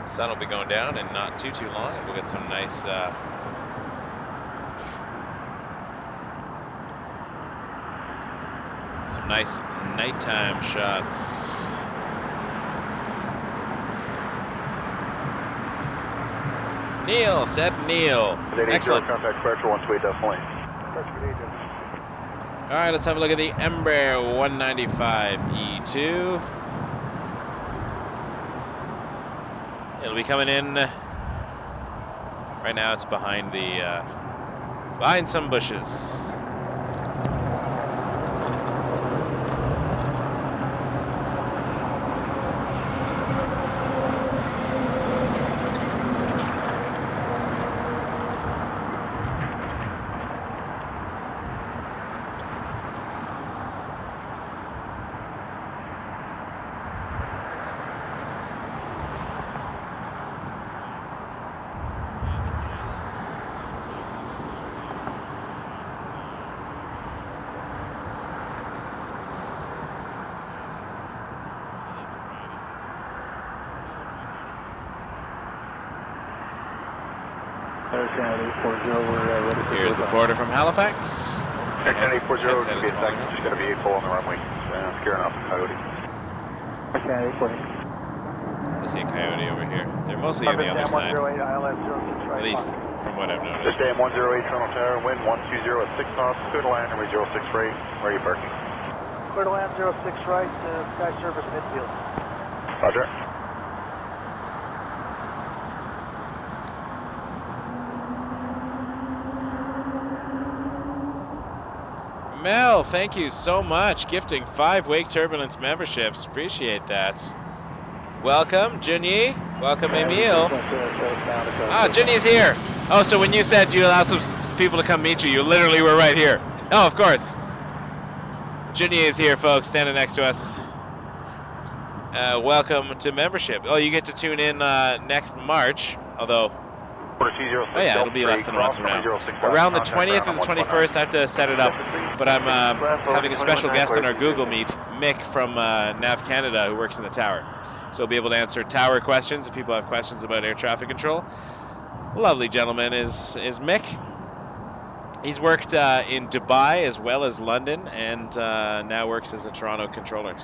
Sun will be going down in not too long, and we'll get some nice nighttime shots. Neil said Neil. Excellent. Contact departure 128.8. All right, let's have a look at the Embraer 195 E2. It'll be coming in. Right now, it's behind some bushes. Here's the porter from Halifax. Air Canada 840, Headset to be is a falling second, off. just got to be 8 full on the runway. Scaring off the coyote. I see a coyote over here. They're mostly on the other side. At least from what I've noticed. This AM 108 Toronto Tower, wind 120 at 6 knots, clear to land, runway 06 right. Where are you parking? Clear to land 06 right, sky service midfield. Roger. Mel, thank you so much. Gifting 5 Wake Turbulence memberships. Appreciate that. Welcome, Junyi. Welcome, Emil. Ah, Junyi's here. Oh, so when you said you allowed some people to come meet you, you literally were right here. Oh, of course. Junyi is here, folks, standing next to us. Welcome to membership. Oh, you get to tune in next March, although... Oh yeah, it'll be less than a month from now. Around the 20th or the 21st, I have to set it up. But I'm having a special guest on our Google Meet, Mick from Nav Canada, who works in the tower. So we'll be able to answer tower questions if people have questions about air traffic control. Lovely gentleman is Mick. He's worked in Dubai as well as London, and now works as a Toronto controller.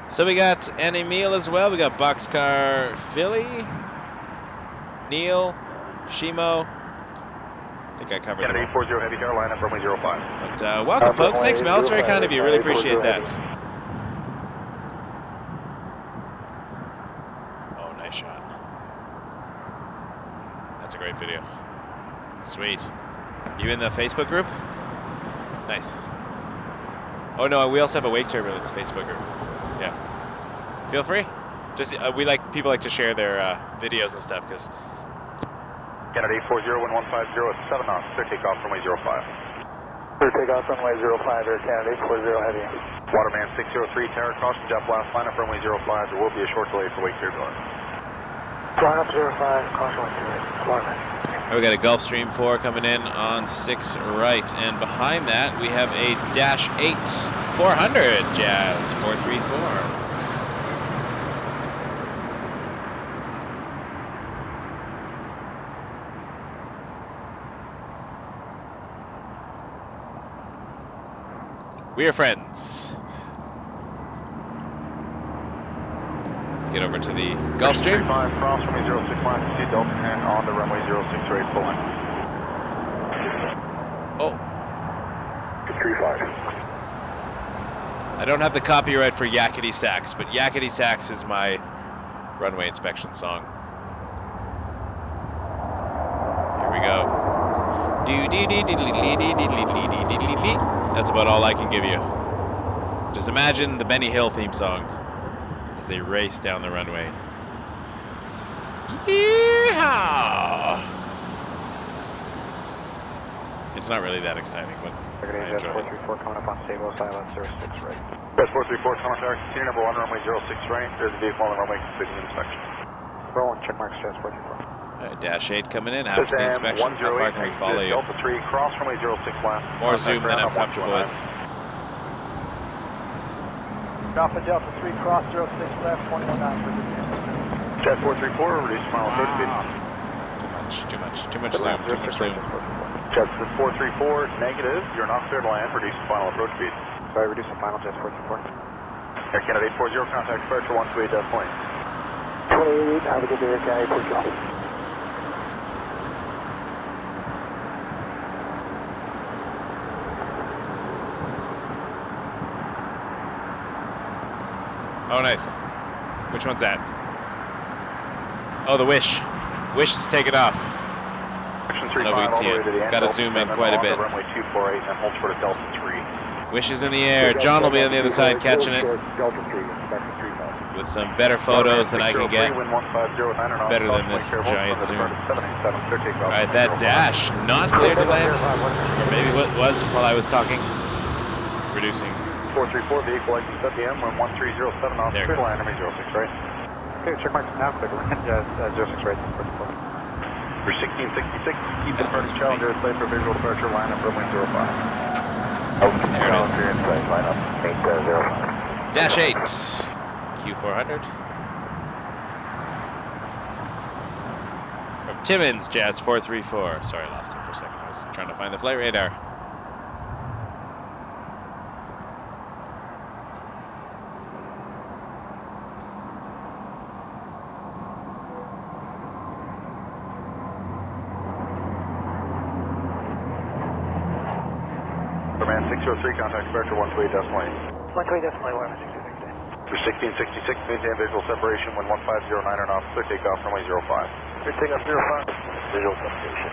So we got an Emil as well. We got Boxcar Philly, Neil, Shimo. I think I covered them all. 840 heavy car, line up runway 05. But welcome, folks. Thanks, Mel. It's very kind of you. Really appreciate that. Oh, nice shot. That's a great video. Sweet. You in the Facebook group? Nice. Oh no, we also have a Wake Turbulence Facebook group. Yeah. Feel free. Just people like to share their videos and stuff because. Canada 840 1150 at 7 knots. Clear takeoff runway 05. Clear takeoff runway 05. Air Canada 840 heavy. Waterman 603 tower caution jet blast. Line up runway 05. There will be a short delay for Wake Turbulence. Line up 05. Caution Wake Waterman. We got a Gulfstream 4 coming in on 6 right, and behind that we have a Dash 8 400 Jazz 434. We are friends. Let's get over to the Gulfstream. 35 cross runway 06 line to see Delta 10 on the runway 06 right full line. Oh. 35. I don't have the copyright for Yakety Sax, but Yakety Sax is my runway inspection song. Here we go. That's about all I can give you. Just imagine the Benny Hill theme song as they race down the runway. Yeehaw! It's not really that exciting, but I enjoy it. 434 coming up on stable silent 06 right. That's 434 contact, senior number 1 runway 06 right. There's a vehicle on the runway completing inspection. Rolling, check marks, 434. Dash 8 coming in after the inspection. How far can we follow you? Delta 3, cross runway 06 left. More zoom than I'm comfortable with. Alpha Delta 3, cross 06 left, 21 knots for the Jet 434, reduce final approach speed. Too much zoom, too much zoom. Jet 434, negative, you're not clear to land, reduce final approach speed. Sorry, reduce the final, Jet 434. Air Canada 840, contact departure 128 point. 28, have a good day, Air Canada 840. Oh, nice. Which one's that? Oh, the Wish. Wish is taking off. No, we can see it. Got to zoom in quite a bit. Runway 248 and hold short of Delta 3. Wish is in the air. John will be on the other side catching it with some better photos than I can get. Better than this giant zoom. All right, that dash not cleared to land. Or maybe what was while I was talking. Reducing. 434, vehicle exit at the M, 1307 knots, clear to land, runway 06 right. Okay, check marks now, clear to land, 06 right, 434. For 1666, keep departure Challenger, play for visual departure, line up runway 05. There it is. Line up, 805. Dash 8, Q400. Timmins, Jazz 434. Sorry, I lost him for a second. I was trying to find the flight radar. Command 603, contact departure 128.8. 128.8. For 1666, maintain visual separation when 1509 and officer, takeoff runway 05. Clear takeoff 05. Visual separation.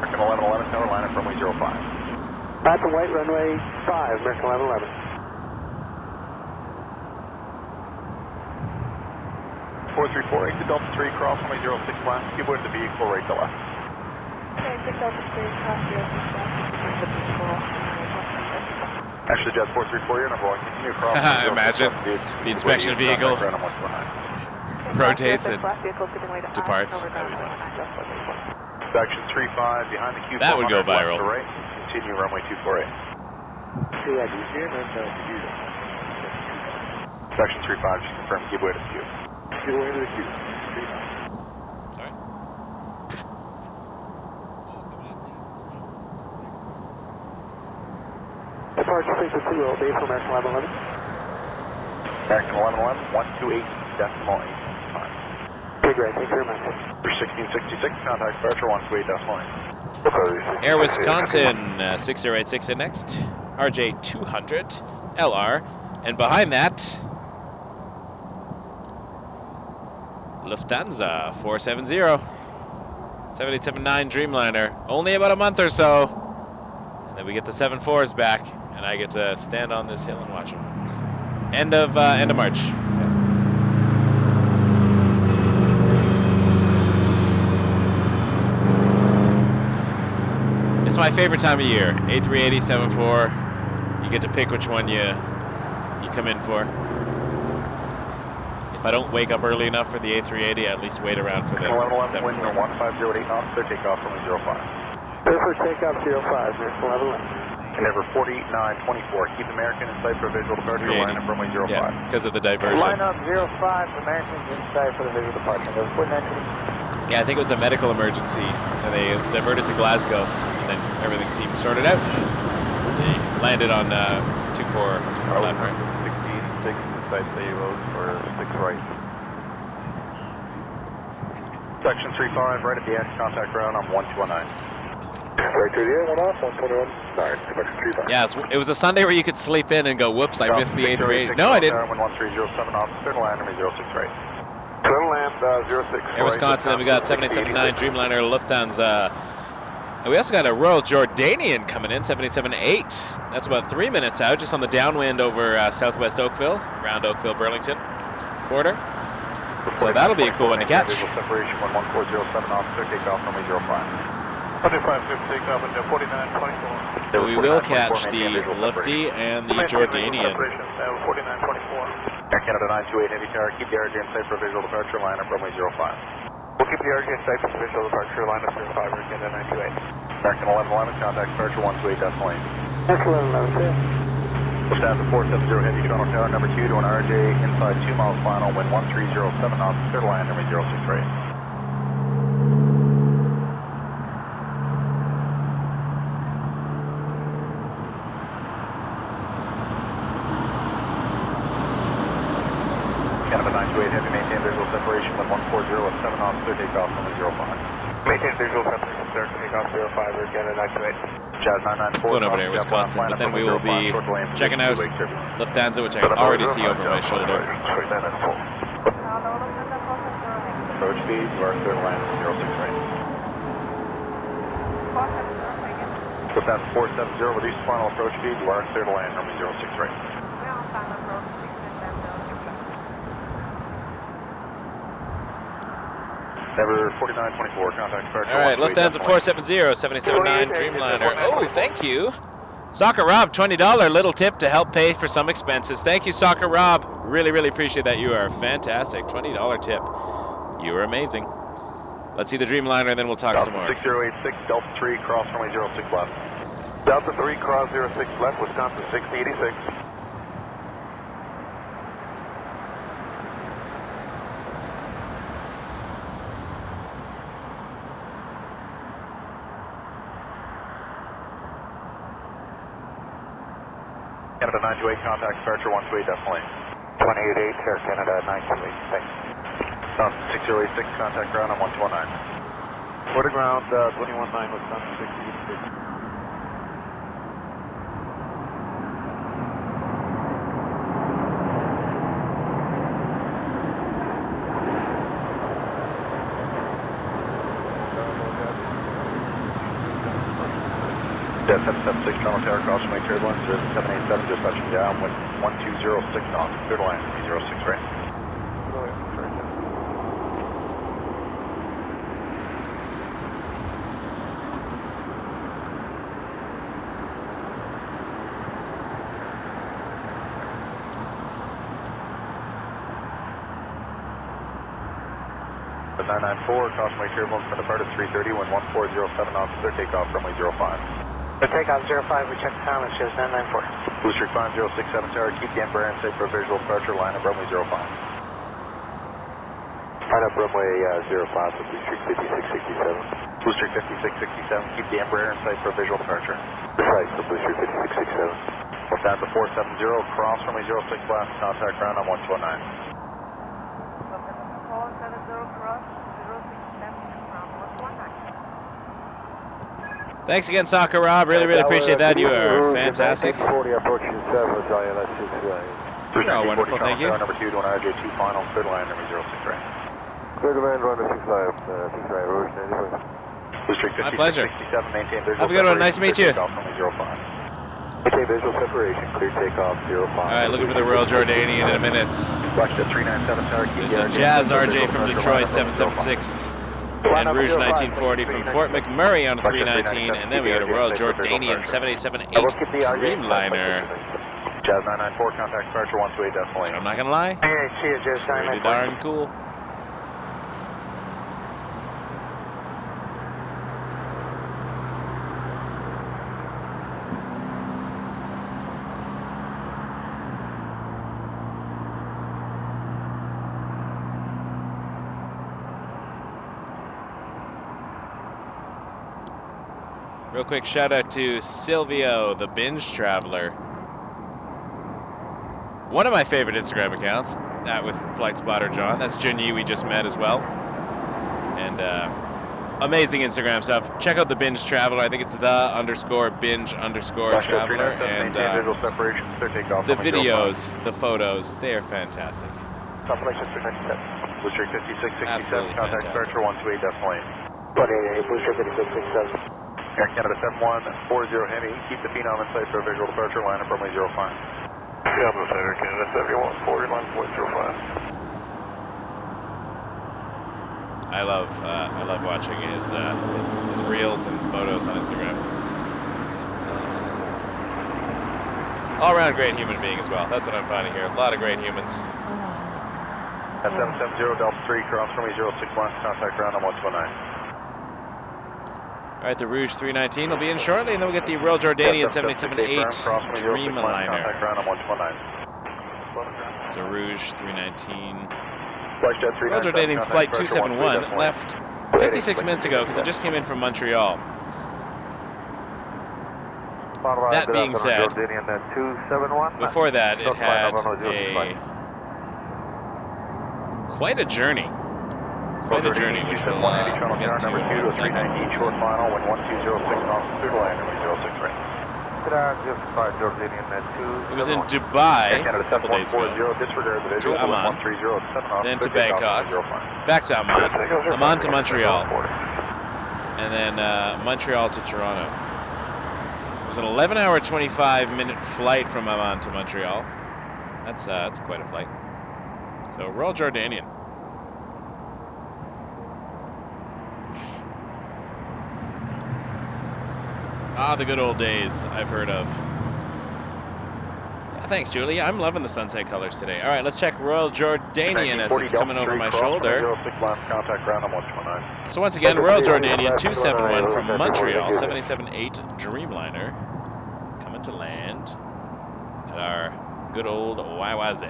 American 1111, Carolina, runway 05. Back to white, runway 5, American 1111. 4348 to Delta 3, cross runway 06 left, keep with the vehicle right to left. Okay, 6 Delta 3, cross 06 left. Actually, Jazz 434, number 1, continue across. Imagine the inspection vehicle rotates and departs. That'd be funny. Section 35, behind the Q4. That would go viral. Right, continue runway 248. Section 35, just confirm, give way to the Q. Give way to the Q. Sorry? Departure 602 will be from American 1111. American 1111, 128.8. Okay, great. Thank you very much. For 1666, contact departure 128.8. Air Wisconsin 6086 in next. RJ 200LR. And behind that, Lufthansa 470 787-9 Dreamliner. Only about a month or so. And then we get the 74s back, and I get to stand on this hill and watch them. End of March. It's my favorite time of year. A380, 74. You get to pick which one you come in for. If I don't wake up early enough for the A380, I at least wait around for the 1111, wind 1508 knots, clear takeoff from 05. Clear for takeoff 05, American 1111. And number 4924, keep American in sight for visual departure, line up runway 05. Yeah, because of the diversion. Line up 05, Americans in sight for the visual departure. Number 4924. Yeah, I think it was a medical emergency, and they diverted to Glasgow, and then everything seemed sorted out. They landed on 24 left, right? 16, 6 inside the road for 6 right. Section 35, right at the end, contact ground on 1219. Right to the end, 1 off, 121. Sorry, section 35. Yeah, it was a Sunday where you could sleep in and go, whoops, I missed the A380. No, I didn't. 1307 off, turn land, number 06 right. Turn land, 06 Air Wisconsin, then we got 7879 Dreamliner, Lufthansa. And we also got a Royal Jordanian coming in, 787-8. That's about 3 minutes out, just on the downwind over southwest Oakville, around Oakville, Burlington border. So that'll be a cool one to catch. Separation 11407 off, clear takeoff runway 05. 25 takeoff and 4924. We will catch the Lufty and the Jordanian. 4924. Air Canada 928 Heavy Tower, keep the RJ in sight for visual departure, line up runway 05. We'll keep the RJ in sight for visual departure, line up 05, Air Canada 928. American 1111, contact departure 128.8. American 1111, Lufthansa 470 Heavy Toronto Tower, number 2 to an RJ inside 2 miles final, wind 1307 knots, clear to land, number 06 right. Canada 928 Heavy, maintain visual separation with 1407 knots, clear takeoff from 05. Maintain visual separation, sir, takeoff 05, Air Canada 928. Jazz 994. Going over to Air Wisconsin, but then we will be checking out Lufthansa, which I can already see over my shoulder. Approach speed, you are clear to land 06 right. Lufthansa 470, reduce final approach speed, you are clear to land number 06 right. Number 4924, contact departure. All right, Lufthansa 470, 787-9 Dreamliner. Oh, thank you. Soccer Rob, $20 little tip to help pay for some expenses. Thank you, Soccer Rob. Really, really appreciate that. You are fantastic. $20 tip. You are amazing. Let's see the Dreamliner, and then we'll talk some more. 6086, Delta 3, cross runway 06 left. Delta 3, cross 06 left, Wisconsin 6086. Canada 928, contact departure 128, definitely. 288, Air Canada 928, thanks. 6086, contact ground on 129. For the ground, 219 Wisconsin 6086. Jet 776, Toronto Tower, cross from turbulence, 787, just touching down with 1206 knots, clear to line, 306 right. The 994, cross from turbulence, from the part of 330, wind 1407 knots, clear takeoff, runway 05. For takeoff 05, we check the time, it shows 994. Booster climb 067 tower, keep the Embraer in sight for visual departure, line up runway 05. Line up runway 05 for booster 5667. Booster 5667, keep the Embraer in sight for visual departure. Precise for booster 5667. Lufthansa 470, cross runway 06 left, contact ground on 1209. Lufthansa 470 cross 06 left, ground 119. Thanks again, Soccer Rob. Really appreciate that. You are fantastic. 40 approaching 7, ILS 6. Oh, wonderful. Thank you. Number 2 to an RJ2 final, clear to land, number 06 right. Clear to land, runner 6 right, Rouge 95. My pleasure. 67, maintain visual Have a good one. Nice to meet you. Maintain visual separation, clear takeoff 05. All right, looking for the Royal Jordanian in a minute. WestJet 397 tower, keep There's a Jazz RJ from Detroit 776. And Rouge 1940 from Fort McMurray on 319, and then we got a Royal Jordanian 787-8 Dreamliner. Jazz 994, contact departure 128, definitely. So I'm not gonna lie, Hey, see you, Jazz pretty 994. darn cool. Real quick shout out to Silvio, the Binge Traveler. One of my favorite Instagram accounts, that with FlightSpotterJon. John. That's Junyi we just met as well. And amazing Instagram stuff. Check out the Binge Traveler. I think it's the_binge_traveler. And the videos, the photos, they are fantastic. Booster 5667, Absolutely contact fantastic. departure 128, definitely. 28, Booster 5667. Air Canada 7140 Hemi, keep the Phenom in sight for a visual departure, line up runway 05. Yeah, I'm inside Air Canada 7140, line point 05. I love watching his reels and photos on Instagram. All around great human being as well. That's what I'm finding here. A lot of great humans. At 770 Delta 3, cross runway 06 left, contact ground on 129. All right, the Rouge 319 will be in shortly, and then we'll get the Royal Jordanian 787-8 Dreamliner. So Rouge 319. Royal Jordanian's flight 271 left 56 minutes ago because it just came in from Montreal. That being said, before that it had quite a journey. Quite a journey, which we'll get to in a second. Short final, wind 1206 knots, clear to land, runway 06 right. It was in Dubai a couple days ago, to Amman, then to Bangkok, back to Amman, Amman to Montreal, and then Montreal to Toronto. It was an 11-hour, 25-minute flight from Amman to Montreal. That's quite a flight. So Royal Jordanian. Ah, the good old days I've heard of. Yeah, thanks, Julie. I'm loving the sunset colors today. All right, let's check Royal Jordanian as it's coming over my shoulder. So once again, Royal Jordanian 271 from Montreal, 787-8 Dreamliner. moment to land at our good old YYZ.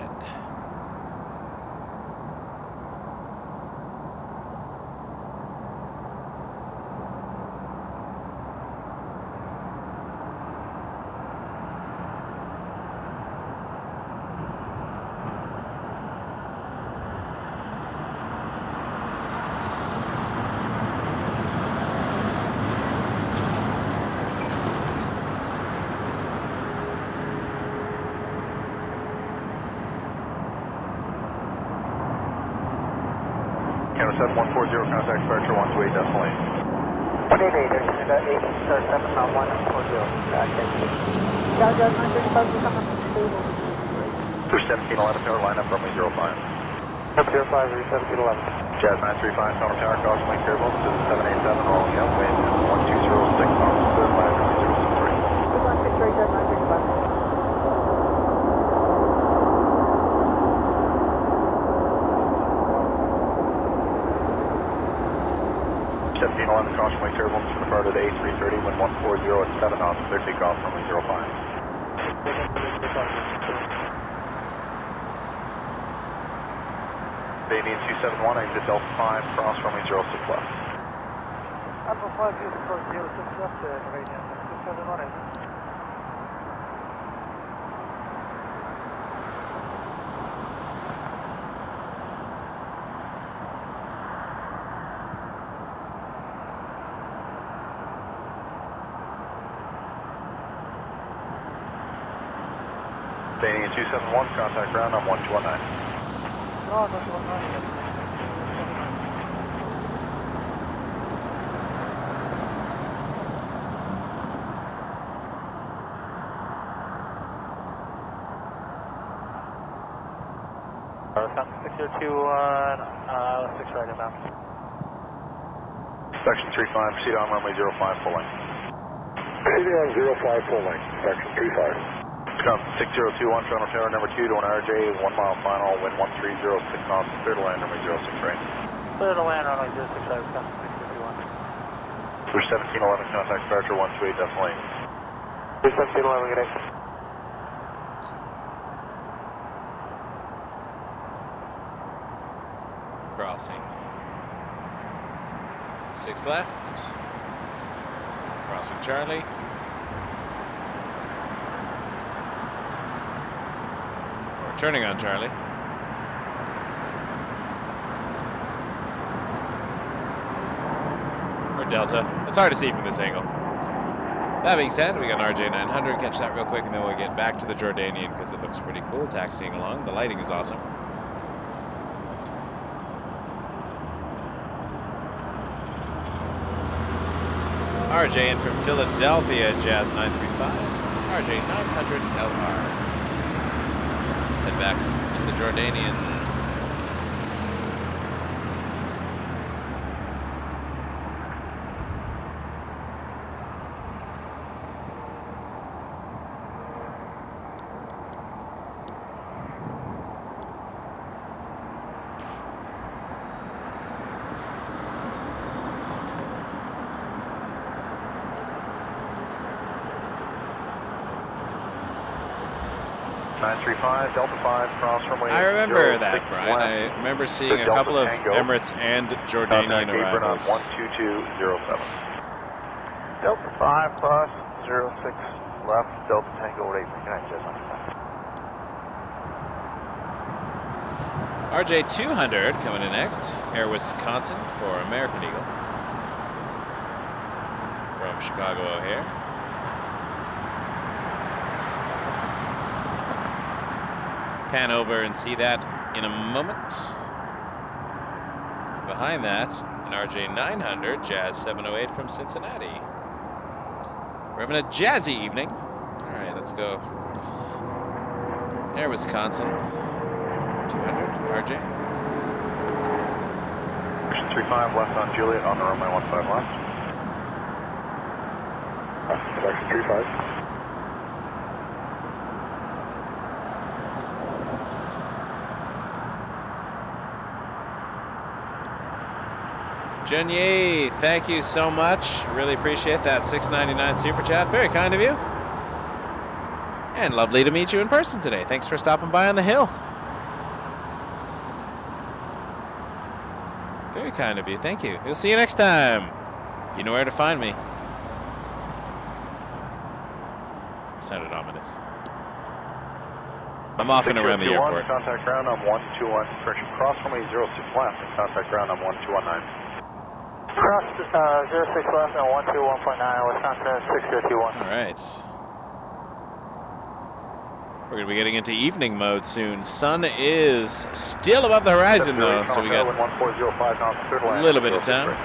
Canada 7140, contact departure 128 decimal 8. 188, there's Canada 8, 791, Jazz 935, we come up stable. For 1711 tower, line up runway 05. 05, 1711. Jazz 935, Tower Tower, cross link turbulence to the 787, rolling out, wind 1206 knots, clear by 063. Good 163, Jazz 935. 1711, caution wing turbulence to the part of the A330, wind 140 at 7 knots, clear takeoff runway 05. Canadian 271, exit Delta 5, cross runway 06 left. Alpha 5, use for 06 left, Canadian 271, exit. Canadian 271, contact ground on 1219. No, 1219. Lufthansa 602 on 6 right inbound. Section 35, proceed on runway 05, full length. Proceed on 05, full length, section 35. Come 6021, Toronto Tower number 2 to an RJ, 1 mile final, wind 1306 knots, clear to land runway 06 right. Clear to land runway 06 right, Wisconsin 651. For 1711, contact departure 128 decimal 8. 1711, good day. Crossing. 6 left. Crossing Charlie. Or turning on Charlie. Or Delta. It's hard to see from this angle. That being said, we got an RJ900. Catch that real quick and then we'll get back to the Jordanian because it looks pretty cool taxiing along. The lighting is awesome. RJ in from Philadelphia, Jazz 935, RJ 900LR. Let's head back to the Jordanian. Delta 5, cross runway. I remember that, Brian. I remember seeing a couple of Emirates and Jordanian arrivals. 12207. Delta 5, cross 06 left, Delta Tango 839, Jazz 935. RJ 200 coming in next. Air Wisconsin for American Eagle. From Chicago O'Hare. Pan over and see that in a moment. Behind that, an RJ 900, Jazz 708 from Cincinnati. We're having a jazzy evening. All right, let's go. Air Wisconsin, 200, RJ. Section 35, left on Juliet, on the runway 15 left. Section 35. Junier, thank you so much. Really appreciate that $6.99 super chat. Very kind of you. And lovely to meet you in person today. Thanks for stopping by on the hill. Very kind of you. Thank you. We'll see you next time. You know where to find me. Sounded ominous. I'm off and around the airport. Contact ground on 121. Correction, cross runway 06 left and contact ground on 1219. Cross 06 left on 121.9, Wisconsin 6021. All right. We're going to be getting into evening mode soon. Sun is still above the horizon, though, so we got a little bit of time.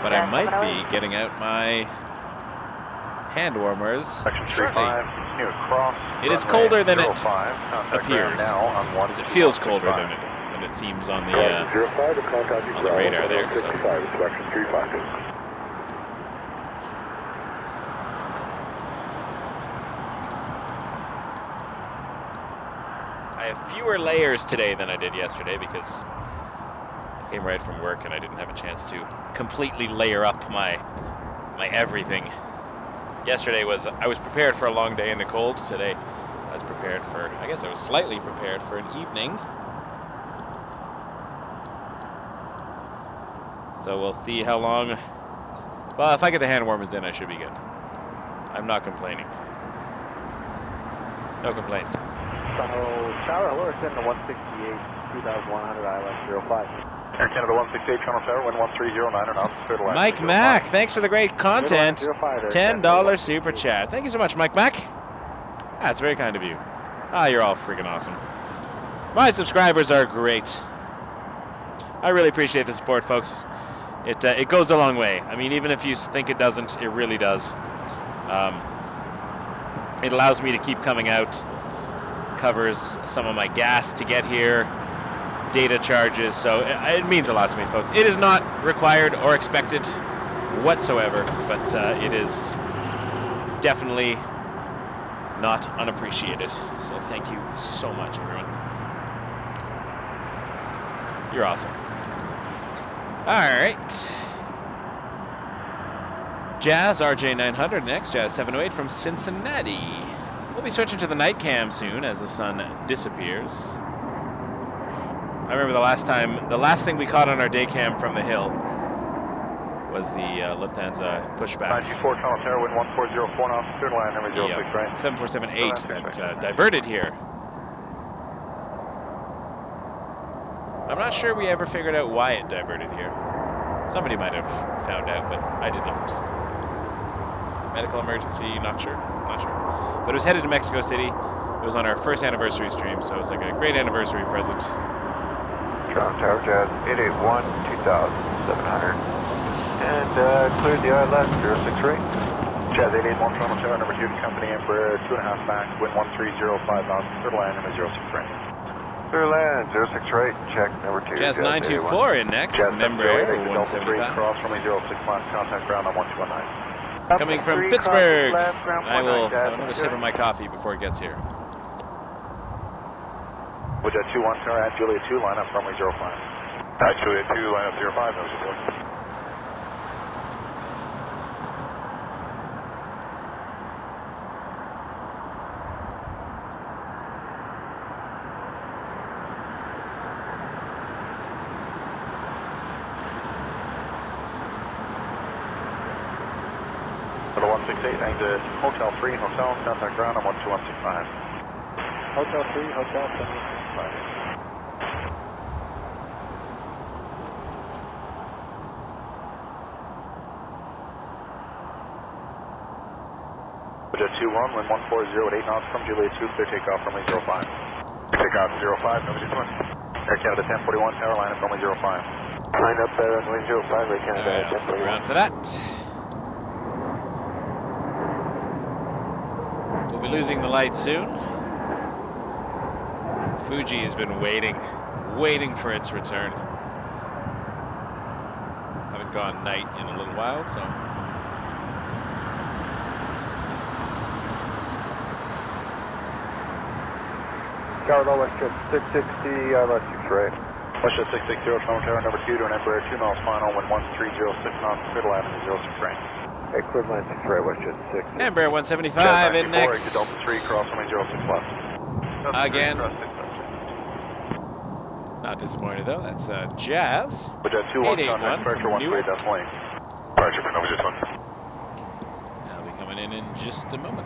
But I might be getting out my hand warmers shortly. It is colder than it appears. It feels colder than it seems on the radar there. So. I have fewer layers today than I did yesterday because I came right from work and I didn't have a chance to completely layer up my everything. Yesterday I was prepared for a long day in the cold. Today I was prepared for, I guess I was slightly prepared for an evening. So we'll see how long. Well, if I get the hand warmers in, I should be good. I'm not complaining. No complaints. So, Tower, hello, it's in the 168, 2100 ILS 05. Air Canada 168, Toronto Tower, wind 1309, and off the Mike Mack, thanks for the great content. $10 super chat. Thank you so much, Mike Mack. That's very kind of you. You're all freaking awesome. My subscribers are great. I really appreciate the support, folks. It goes a long way. I mean, even if you think it doesn't, it really does. It allows me to keep coming out. Covers some of my gas to get here, data charges, so it means a lot to me, folks. It is not required or expected whatsoever, but it is definitely not unappreciated. So thank you so much, everyone. You're awesome. All right. Jazz RJ900 next, Jazz 708 from Cincinnati. We'll be switching to the night cam soon as the sun disappears. I remember the last thing we caught on our day cam from the hill was the Lufthansa pushback. 94 Toronto Tower, wind 1404 knots, third line, number 06, right? 7478 that diverted here. I'm not sure we ever figured out why it diverted here. Somebody might have found out, but I did not. Medical emergency, not sure. But it was headed to Mexico City. It was on our first anniversary stream, so it was like a great anniversary present. Toronto Tower Jazz 881 2700. And cleared the ILS 063. Jazz 881 Toronto Tower, number 2 to company, Embraer 2.5 max, wind 1305 knots, third line, number 063. Third land 068, check number 2. Jazz 924 in next, Embraer 175. Cross runway 06 left, contact ground on 1219. Coming from Pittsburgh. I will have another sip of my coffee before it gets here. WestJet 21, Tower at Juliet 2, line up runway 05. Juliet 2, line up 05, that was your voice. Total 168, aimed at Hotel 3, Hotel, contact ground on 12165. Hotel 3, Hotel 765. WestJet 21, wind 1408 knots from Juliet 2, clear takeoff runway 05. Takeoff 05, number 21. Air Canada 1041, tower line up runway 05. Line up there runway 05, Air Canada 1041. Flip around for that. We'll be losing the light soon. Fuji has been waiting for its return. Haven't gone night in a little while, so. Tower WestJet 660, ILS 6 right. WestJet 660, Toronto Tower number 2 to an Embraer 2 miles final, wind 1306 knots, clear to land 06 right. Equipment 6 right, WestJet 6. Embraer 175 in next. Delta 3, cross runway 06 left. Again. Not disappointed though. That's Jazz. WestJet 21, contact departure 13 Newark. decimal 8. Departure for Nova Jet 1. I'll be coming in just a moment.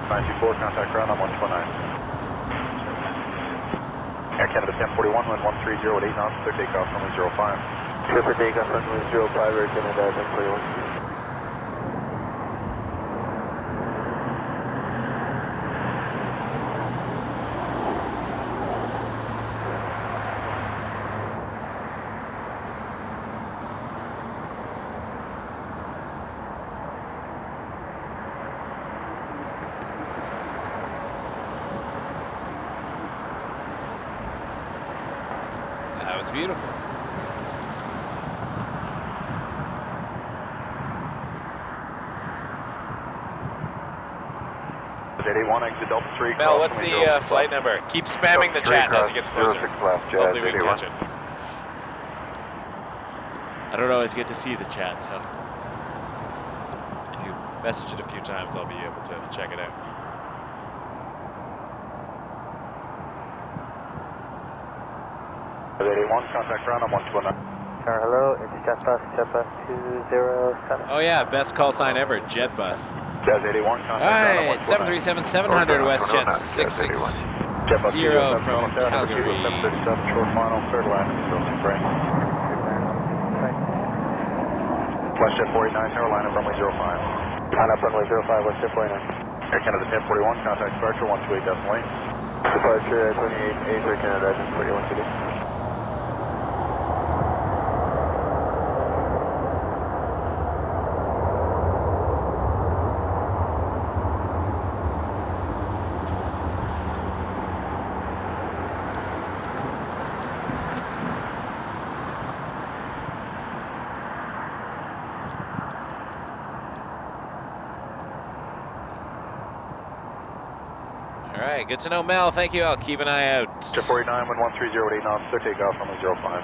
924, contact ground on 129. Air Canada 1041, wind 130 at 8 knots, clear takeoff runway 05. Clear for takeoff runway 05, Air Canada 1041. That was beautiful. Jet 81, exit Delta 3. Mel, what's the flight number? Keep spamming the chat as it gets closer. 06 left, Jazz Hopefully we can 81. catch it. I don't always get to see the chat, so if you message it a few times, I'll be able to check it out. Jet 81, contact ground on 129. Hello, it's JetBus 207. Oh yeah, best call sign ever, JetBus. Jazz 81, contact Alright, ground on 129. 737-700 WestJet 660 from Calgary. 737, short final, third line, 06 right. WestJet 49, airline runway 05. Line up runway 05, WestJet 49. Air Canada 1041, contact departure 128 decimal 8. Departure 28, Air Canada 1041 today. Alright, good to know, Mel. Thank you. I'll keep an eye out. Jet 49, wind 130 at 8 knots, clear takeoff runway 05.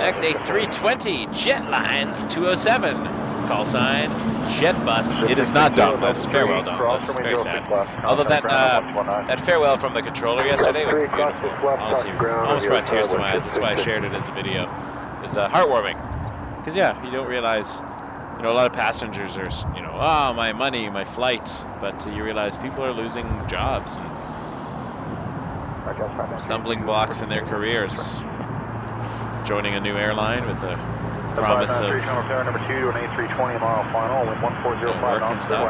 Next, A320 Jetlines 207. Call sign JetBus. It is not Dauntless. Farewell, Dauntless. Very sad. Although that farewell from the controller yesterday was beautiful. Honestly, almost brought tears to my eyes. That's why I shared it as a video. It was heartwarming. Because yeah, you don't realize, you know, a lot of passengers are, you know, oh, my money, my flight. But you realize people are losing jobs and stumbling blocks in their careers. Joining a new airline with a promise of number 2 to an A320 mile final, wind 1405 work and stuff.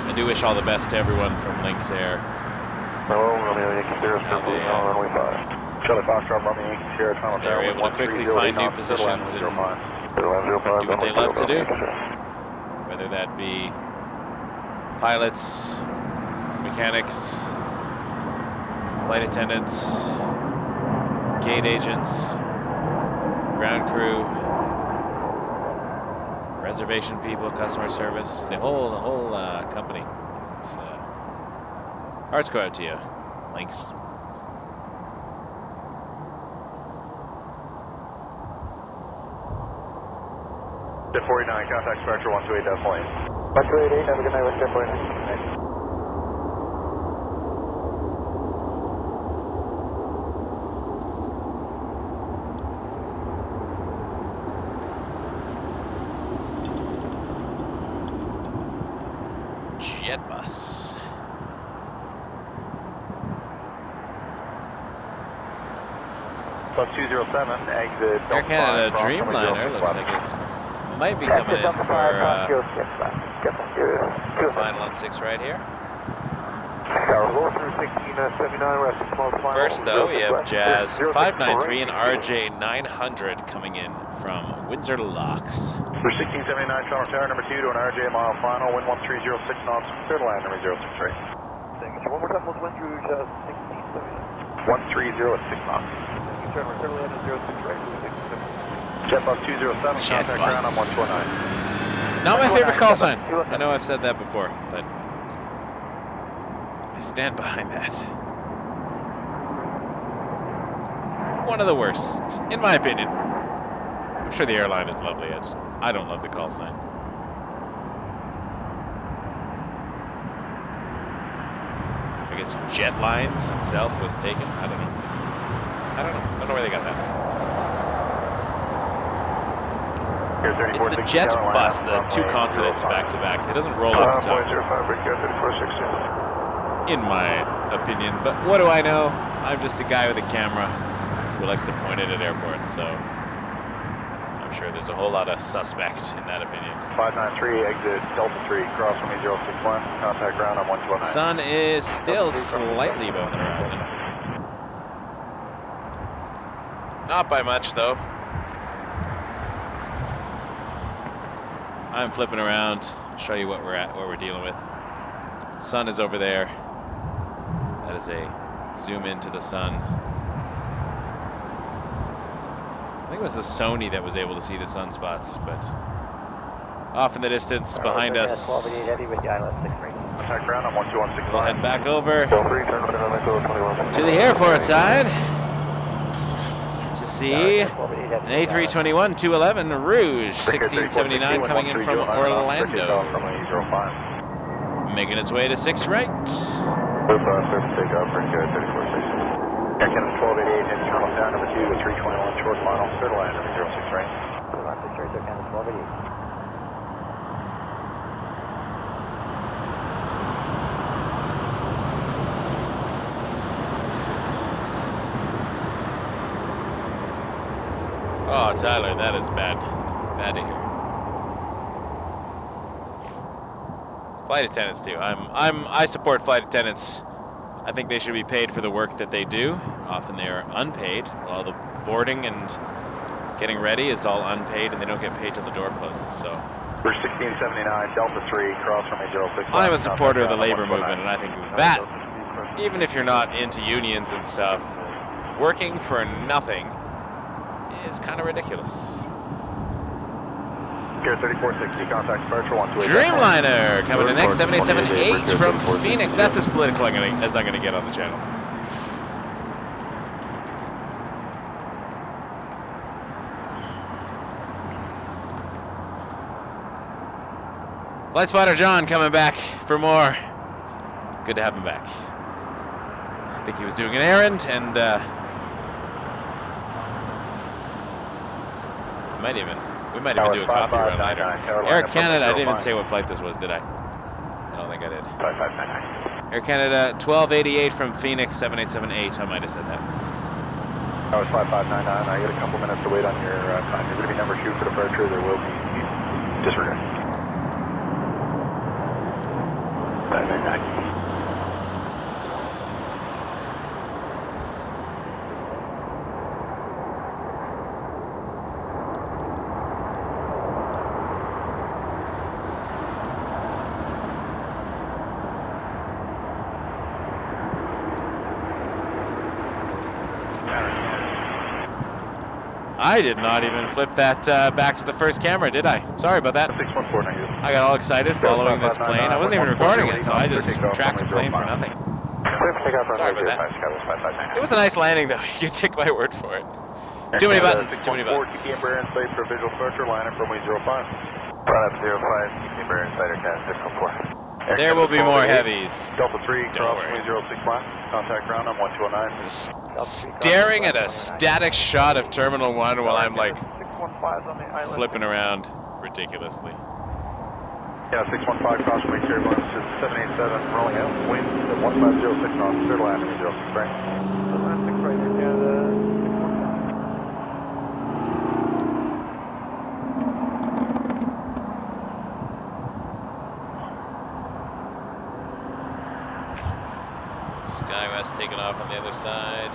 I do wish all the best to everyone from Lynx Air. Hello, Romeo Yankee Sierra, circle runway 5. Charlie Foxtrot, Romeo Yankee Sierra, Tunnel They're able to quickly find new positions and do what they love to do. Whether that be pilots, mechanics, flight attendants, gate agents, ground crew, reservation people, customer service, the whole company. It's, hearts go out to you. Thanks. Jet 49, contact departure 128 decimal 8. 128, have a good night, WestJet 49. JetBus. Bus 207, exit Air Canada Dreamliner looks like it's might be coming in for final on 6 right here. First though, we have Jazz 593 and RJ 900 coming in from Windsor Locks. For 1679, Toronto Tower, number 2 to an RJ mile final, wind 1306 knots, clear to land, number 063. One more time, we'll win through 1679. 1306 knots. Turn land at 063. JetBus 207, contact ground on 129. Not my favorite call sign. I know I've said that before, but I stand behind that. One of the worst, in my opinion. I'm sure the airline is lovely. I don't love the call sign. I guess Jet Lines itself was taken. I don't know. Don't know where they got that. It's the jet bus, the two consonants back to back. It doesn't roll off the top. In my opinion, but what do I know? I'm just a guy with a camera who likes to point it at airports, so I'm sure there's a whole lot of suspect in that opinion. 593, exit Delta 3, cross from 8061, contact ground on 1209. Sun is still slightly above the horizon. Not by much, though. I'm flipping around, show you what we're dealing with. Sun is over there. That is a zoom into the sun. I think it was the Sony that was able to see the sunspots, but off in the distance behind us. Contact ground on 1216. We'll head back over to the airport side to see an A321-200 Rouge 1679 coming in from Orlando, making its way to 6 right. Surface takeoff for Air Canada 1288, heading terminal down number 2 to 321 short final, clear to land number 06 right. Air Canada 1288. Oh, Tyler, that is bad. Bad to hear. Flight attendants too. I support flight attendants. I think they should be paid for the work that they do. Often they are unpaid. All the boarding and getting ready is all unpaid, and they don't get paid till the door closes. So. We're 1679, Delta 3, cross from 806. I'm a supporter of the labor movement, and I think that, even if you're not into unions and stuff, working for nothing is kind of ridiculous. Pier 3460, contact departure 128. Dreamliner coming in next, 787-8 from Phoenix. That's as political as I'm going to get on the channel. FlightSpotter John coming back for more. Good to have him back. I think he was doing an errand, and we might even do a coffee run later. Air Canada, I didn't even say what flight this was, did I? I don't think I did. 5599. Air Canada 1288 from Phoenix, 787-8. I might have said that. That was 5599. I got a couple minutes to wait on your time. You're going to be number 2 for departure. There will be disregard. 599. I did not even flip that back to the first camera, did I? Sorry about that. 614. I got all excited following this plane. I wasn't even recording it, so I just tracked the plane for nothing. Sorry about that. It was a nice landing, though. You can take my word for it. Too many buttons. Too many buttons. Keep Embraer in sight for visual departure. Liner from 05. Run up 05. Keep Embraer in sight. Air Canada 614. There will be more heavies. Delta 3, Don't cross worry. 06 line. Contact ground on 1209. Just staring at a static shot of Terminal 1 while I'm like flipping around ridiculously. Yeah, 615 cross from 801 to 787, rolling out. Wind at 1506 knots, clear to land 06 right. Land 6 right, Air Canada 614. SkyWest taking off on the other side.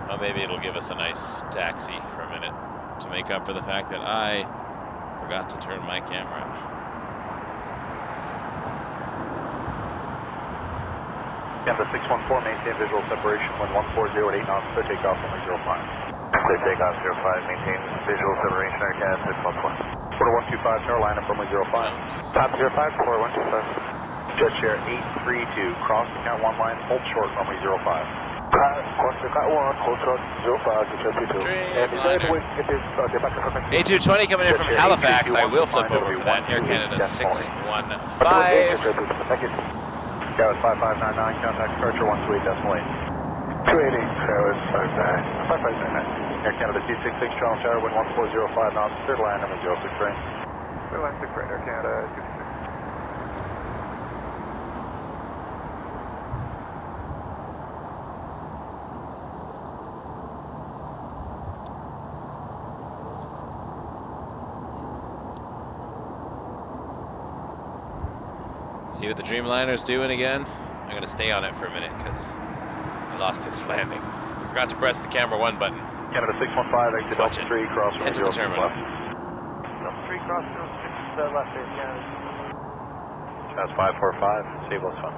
Well, maybe it'll give us a nice taxi for a minute to make up for the fact that I forgot to turn my camera on. Yeah, the 614 maintain visual separation when 1408 knots, clear takeoff on 05. Clear takeoff 05, maintain visual separation Air Canada 614. Quarter 125, Carolina, runway 05. Top 05, 4125. Jet share 832, cross the count 1 line, hold short, runway 05. Cross the count 1, hold short, 05 to Jet 2. And is there any way to get this departure from A220 coming in from Halifax. I will flip over for that. Air Canada 615. Thank you. Carolina 5599, contact departure 128.8. 280, Paris 59. 5599. Air Canada 266, Toronto Tower, wind 1405 knots, clear to land, number 063. Clear line 6 right, Air Canada 266. See what the Dreamliner's doing again? I'm going to stay on it for a minute because I lost its landing. Forgot to press the camera 1 button. Canada 615, exit Watch Delta it. 3, cross Head to the terminal. left. Delta 3 cross 06 left Air Canada. That's 545, stable is fun.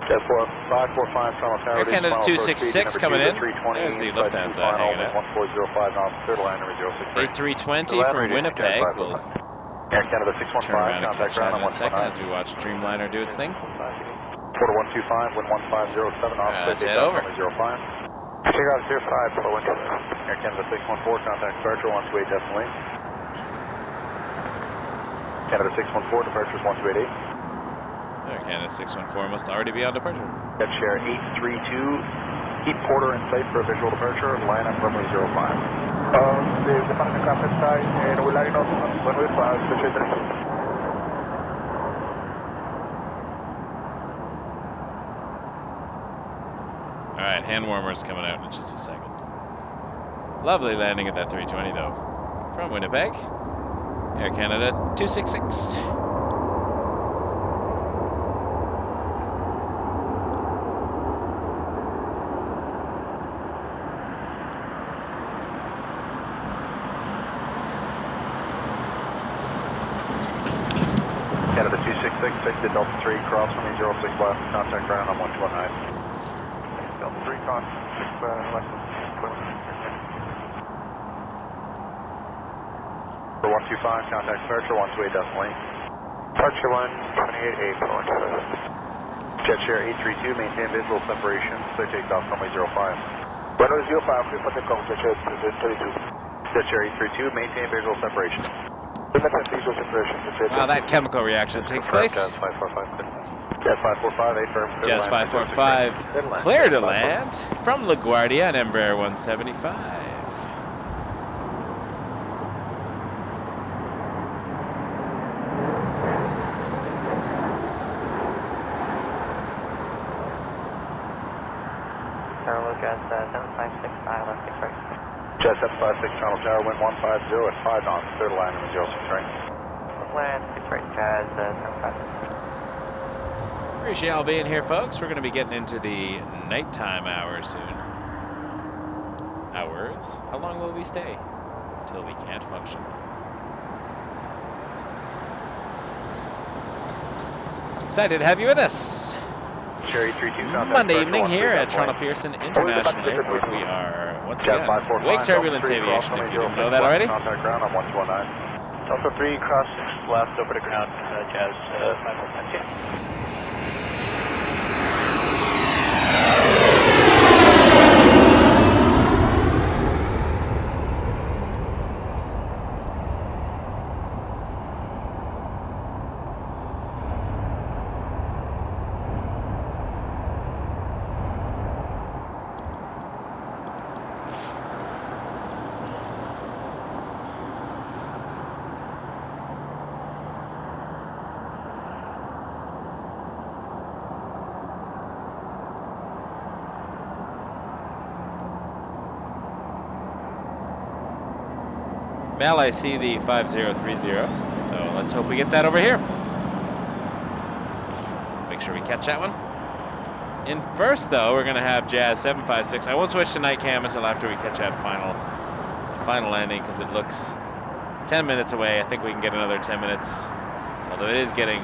Jet 545, Toronto Tower. Air Canada 266 coming in. There's the Lufthansa hanging out. 1405 knots, clear to land, number 063. A320 from Winnipeg. We'll Air Canada 615, turn around and contact catch that ground in on a second 119. as we watch Dreamliner do its thing. Quarter 125, wind 1507 knots, Let's head over. 05. Take off 05 for 125. Air Canada 614, contact departure 128 decimal 8. Canada 614, departure is 1288. Air Canada 614 must already be on departure. Jet share 832, keep Porter in sight for a visual departure, line up runway 05. The departure craft inside, and we're lining up runway 5 to Jet 2. Alright, hand warmers coming out in just a second. Lovely landing at that 320 though. From Winnipeg, Air Canada 266. Canada 266, exit Delta 3, cross runway 06 left, contact ground on 129. Delta 3 cross 6 left. For 125, contact departure 128 decimal 8. Departure 128A for 125. Jet share 832, maintain visual separation, clear takeoff runway 05. Runway 05, clear for takeoff to Jet 32. Jet share 832, maintain visual separation. Visual separation to Jet 2. Wow, that chemical reaction takes place. Jazz 545, Jazz 545, 8 firm. Jazz 545, clear to land from LaGuardia and Embraer 175. Tower Jazz 756, left 6 right. Jet 756, Toronto Tower, wind 150 at 5 knots, clear to land, number 063. Land 6 right, Jazz 756. Appreciate y'all being here, folks. We're going to be getting into the nighttime hours soon. Hours? How long will we stay? Until we can't function. Excited to have you with us. Cherry 32, Monday evening here at Toronto Pearson International Airport. We are, once again, Wake Turbulence Aviation, if you didn't know that already. Contact ground on 119. Delta 3 cross 6 left over to ground, Jazz 545. Well, I see the 5030, so let's hope we get that over here. Make sure we catch that one. In first, though, we're going to have Jazz 756. I won't switch to night cam until after we catch that final landing, because it looks 10 minutes away. I think we can get another 10 minutes, although it is getting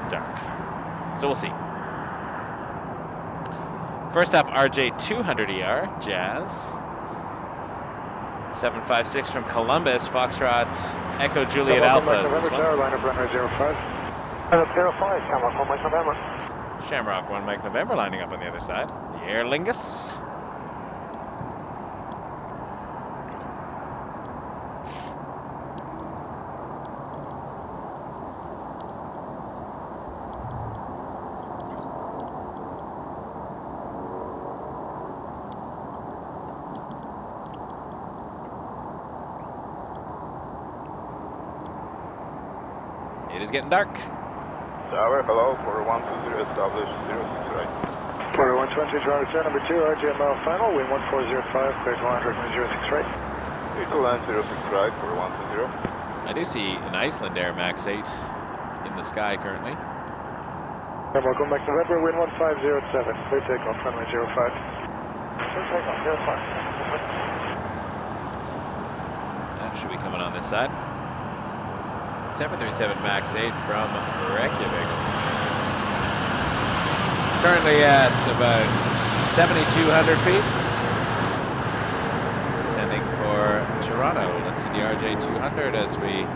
dark. So we'll see. First up, RJ 200ER, Jazz. 756 from Columbus, Foxtrot Echo Juliet Alpha. November Tower, line up runway 05. 05, Shamrock 1 Mike November. Shamrock 1 Mike November lining up on the other side. The Aer Lingus. It is getting dark. Tower, hello, 4120, establish 06 right. 4120, Toronto Pearson number 2, RGML final, wind 1405, clear 100, 06 right. Equal line 06 right, 4120. I do see an Iceland Air Max 8 in the sky currently. Welcome back to November, wind 1507, clear takeoff, runway 05. Clear takeoff, 05. That should be coming on this side. 737 MAX 8 from Reykjavik. Currently at about 7,200 feet. Descending for Toronto. Let's see the RJ200 as we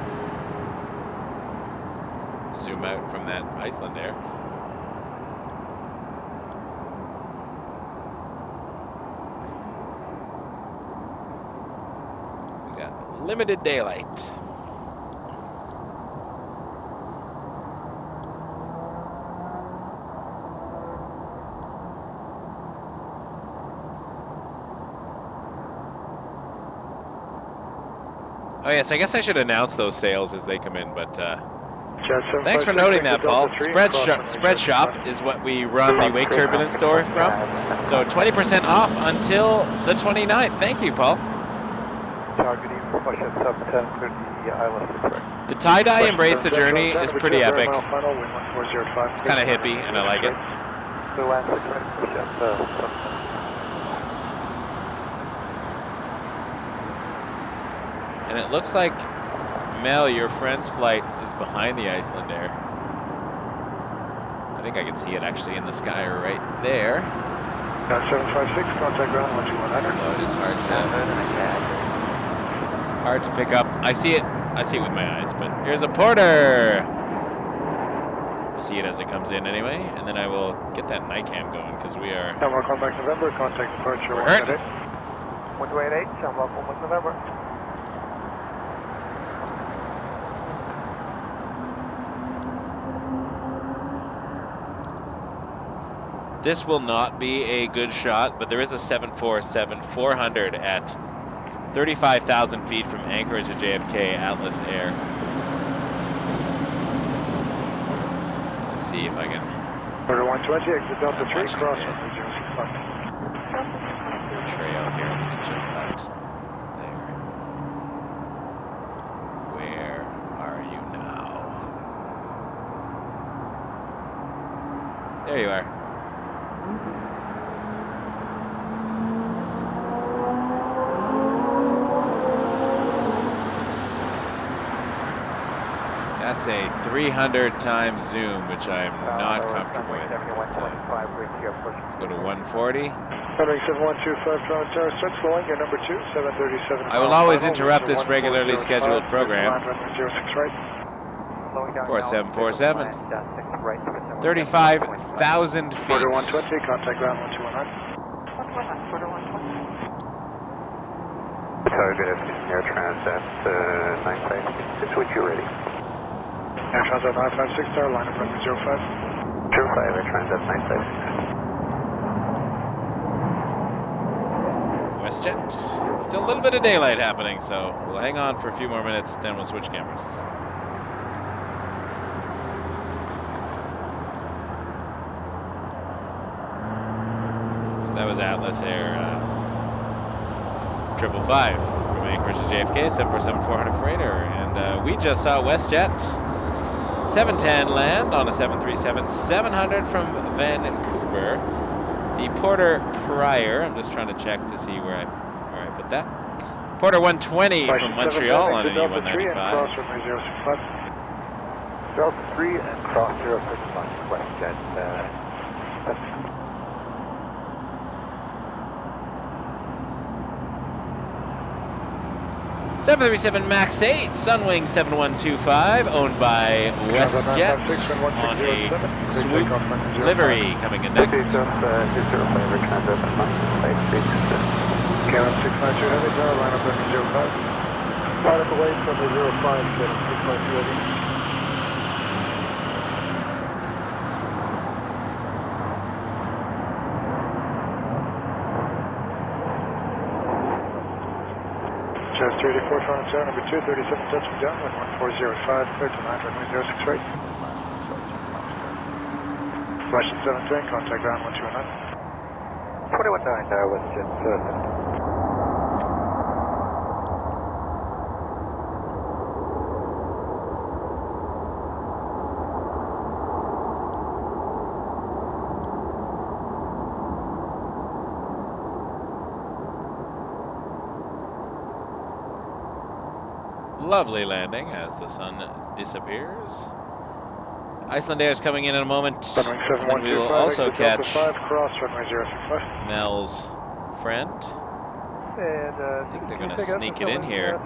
zoom out from that Iceland Air. We got limited daylight. Oh yes, I guess I should announce those sales as they come in, but thanks for noting that, Paul. Spread Shop is what we run the wake turbulence door from. So 20% off until the 29th. Thank you, Paul. The tie-dye Embrace the Journey is pretty epic. It's kind of hippie, and I like it. And it looks like, Mel, your friend's flight is behind the Iceland Air. I think I can see it actually in the sky right there. 756, contact ground 12100. Although it is hard to pick up. I see it with my eyes, but here's a Porter. We'll see it as it comes in anyway, and then I will get that night cam going because we are. Shamrock 1 back November, contact departure 128. 128, Shamrock 1 back November. This will not be a good shot, but there is a 747-400 at 35,000 feet from Anchorage to JFK, Atlas Air. Let's see if I can. Order 120, exit Delta 3, cross the trail here, I think it just left. There. Where are you now? There you are. That's a 300 times zoom, which I'm not comfortable with. Let's go to 140. I will always interrupt this regularly scheduled program. 4747. 35,000 feet. Order 120, contact ground 12100. Sorry, good afternoon, Air Transat 956, which you're ready. Air Transat 956, tower, line up runway 05. 05, Air Transat 956. WestJet. Still a little bit of daylight happening, so we'll hang on for a few more minutes, then we'll switch cameras. So that was Atlas Air 555 from Anchorage to JFK, 747-400 freighter, and we just saw WestJet 710 land on a 737-700 from Vancouver. The Porter Prior, I'm just trying to check to see where I put that. Porter 120 from Montreal on an E195. Delta 3 and cross 065 WestJet. 737 MAX 8, Sunwing 7125, owned by WestJet on a swoop livery coming in next. KLM 692 Heavy, Tower, line up in 05. Pilot away from the 05, KLM 692 Heavy. Just 384, Toronto, number 2, 37, touching down, 11405, clear to land, runway 06 right. Russian 7 train, contact ground 1219. 219, WestJet. Lovely landing as the sun disappears. Iceland Air is coming in a moment. And we will also catch Mel's friend. I think they're going to sneak it in here.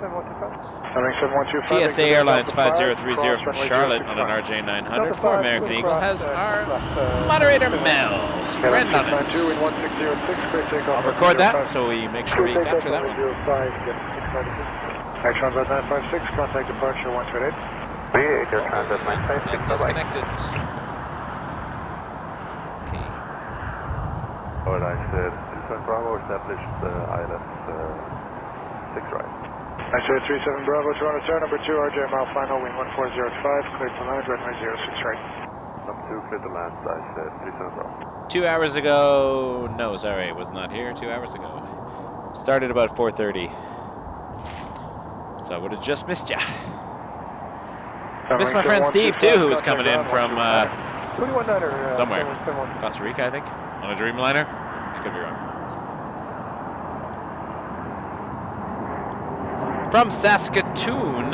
PSA Airlines 5030 from Charlotte on an RJ900 for American Eagle has our moderator Mel's friend on it. I'll record that so we make sure we capture that one. Transat 956, contact departure 128. Transat 956, disconnected. Okay. All right, Bravo established ILS 6 right. I said 37 Bravo, Toronto Tower, number 2, RJ mile final, wind 1405, clear to land, runway 06 right. Number 2, clear to land, I said 37 Bravo. 2 hours ago, no, sorry, it was not here 2 hours ago. Started about 4:30. So I would have just missed ya. Missed my friend Steve too, who was coming in from somewhere, Costa Rica, I think, on a Dreamliner. I could be wrong. From Saskatoon,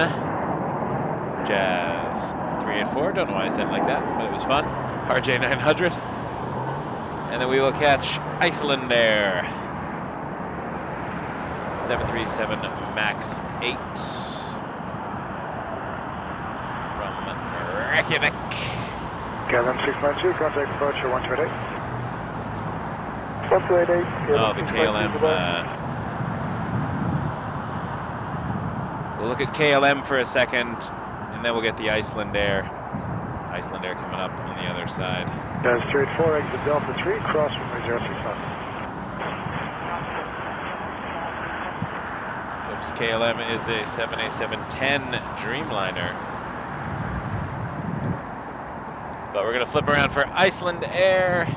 Jazz 384. Don't know why I said it like that, but it was fun. RJ 900, and then we will catch Iceland Air 737 MAX 8 from Reykjavik. KLM 692, contact departure 128. 1228. Oh, the KLM. We'll look at KLM for a second, and then we'll get the Iceland Air. Iceland Air coming up on the other side. That's 384, exit Delta 3, cross runway 065. KLM is a 787-10 Dreamliner. But we're going to flip around for Iceland Air.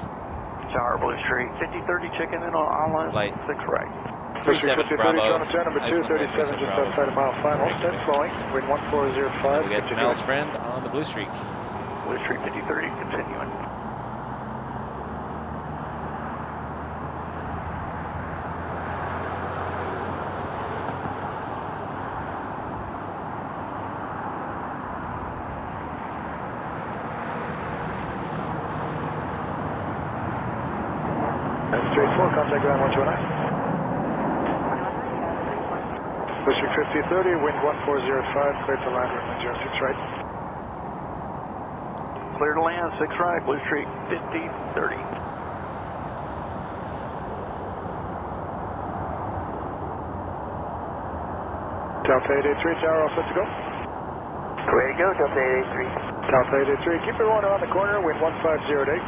Tower, Blue Street, 5030, chicken in on online, flight 6 right. 37 Bravo. Number 237, just outside of mile final, set flowing, wind 1405. We get Mel's friend on the Blue Streak. Blue Street 5030, continuing. Contact ground 129. District 5030, wind 1405, clear to land, runway 06 right. Clear to land, 6 right, Blue Street 5030. Delta 883, tower, all set to go. Way to go, Delta 883. Delta 883, keep it rolling around the corner, wind 1508,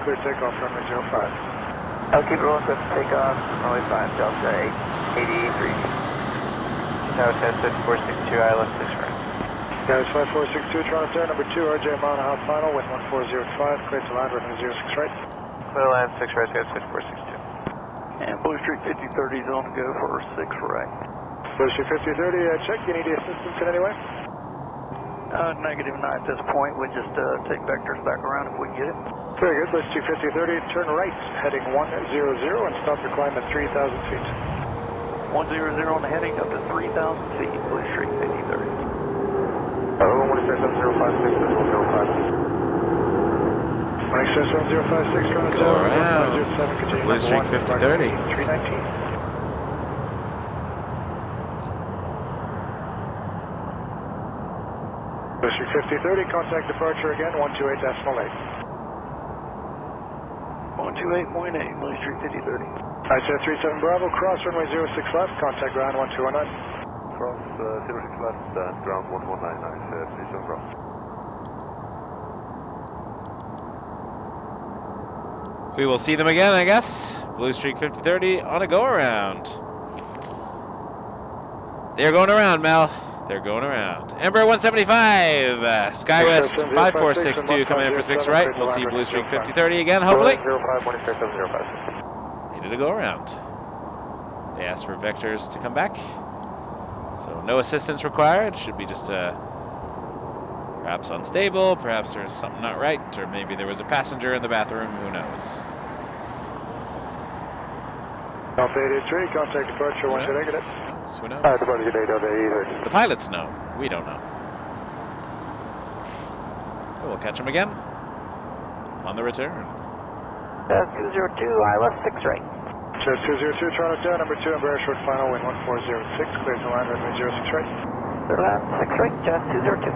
clear takeoff, runway 05. I'll keep rolling, so take off, runway 5, Delta 883. Now it's at 462, ILS 6 right. Guys, 5462, Toronto Tower, number 2, RJ mile and a half final, wind 1405, clear to land, runway 06 right. Clear to land, 6 right, guys, 5462. And Blue Street 5030 is on the go for 6 right. Blue Street 5030, check, you need assistance in any way? Negative, not at this point. We just take vectors back around if we can get it. Very good. Blue Street 5030, turn right, heading 100, and stop your climb at 3,000 feet. 100 on the heading up to 3,000 feet, Blue Street 5030. Oh, 167-056, visual 05. 167-056, go around. Blue Street 5030. 319. District 5030, contact departure again, 128.8. 128.8, Blue Street 5030. ICF 37 Bravo, cross runway 06 left, contact ground 1219. Cross 06 left and ground 119, ICF 37 Bravo. We will see them again, I guess. Blue Streak 5030 on a go-around. They're going around, Mel. They're going around. Embraer 175, SkyWest 5462 coming in for 6 right. We'll see Blue Streak 5030 again, hopefully. Needed to go around. They asked for vectors to come back. So no assistance required. Should be just perhaps unstable, perhaps there's something not right, or maybe there was a passenger in the bathroom, who knows. Alpha 883, contact departure 12 negative. Who knows? The pilots know. We don't know. So we'll catch them again on the return. 202, ILS 6 right. Just 202, Toronto Tower, number 2, Embraer short final, wind 1406, clear to land, runway 06 right. Clear land 6 right, just 202.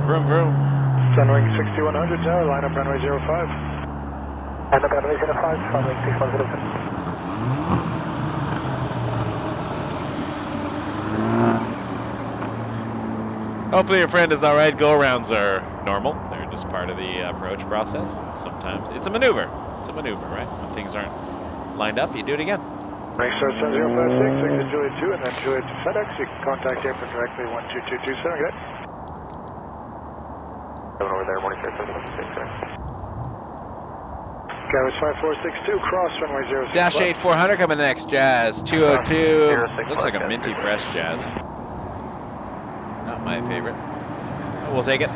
Vroom, vroom. Sunwing 6100 tower, line up runway 05. Line up runway 05, Sunwing 6100. Hopefully your friend is all right. Go-arounds are normal. They're just part of the approach process. Sometimes it's a maneuver. It's a maneuver, right? When things aren't lined up, you do it again. Range start 7056, exit Juliet 2, and then Juliet to FedEx. You can contact airport directly 12227, okay? Coming over there, morning sir, 716, sir. Skywest 5462, cross runway 06. Dash 8400 coming next, Jazz. 202. Looks like a minty fresh Jazz. Not my favorite. Oh, we'll take it.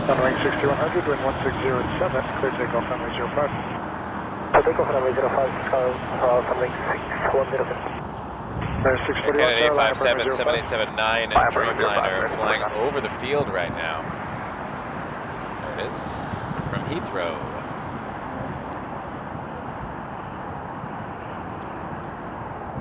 Sunwing 6100, wind 1607, clear takeoff runway 05. Takeoff runway 05, Sunwing 6107. Canada B777-200LR and Dreamliner flying over the field right now. There it is, from Heathrow.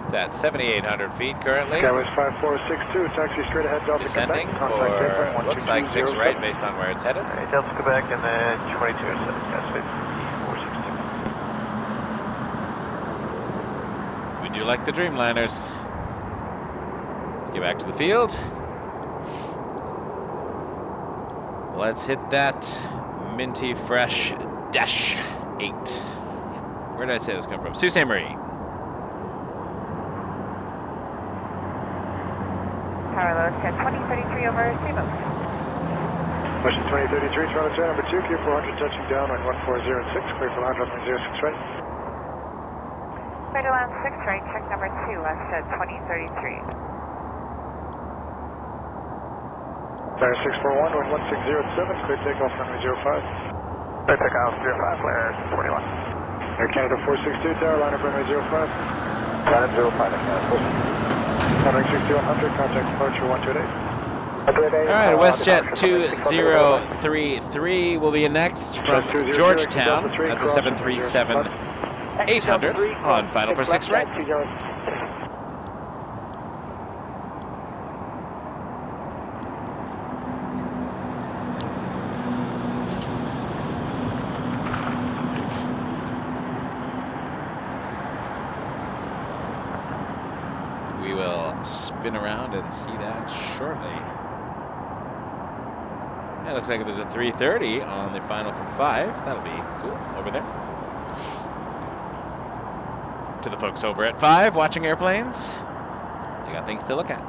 It's at 7,800 feet currently. Skywest 5462, taxi straight ahead, Delta descending Quebec. for, looks like 6 right based on where it's headed. Alright, Delta Quebec and then 2207, yes, 5462. We do like the Dreamliners. Let's get back to the field. Let's hit that minty fresh Dash 8. Where did I say this come from? Sault Ste. Marie. Tower low, 2033 over Seaboat. Motion 2033, Toronto Tower, number 2, Q400 touching down on 1406, clear for land runway 06 right. Clear to land 6 right, check number 2, left at 2033. Tower 641, wind 1607, clear takeoff runway 05. Clear takeoff 05, Lair 21. Air Canada 462, tower, line up runway 05. Line up 05, Sunwing 6100, contact departure 128. Alright, WestJet 2033 will be next from Georgetown. That's a 737-800 on final for 6 right. We will spin around and see that shortly. It looks like there's a 330 on the final for 5. That'll be cool over there. To the folks over at 5 watching airplanes, they got things to look at.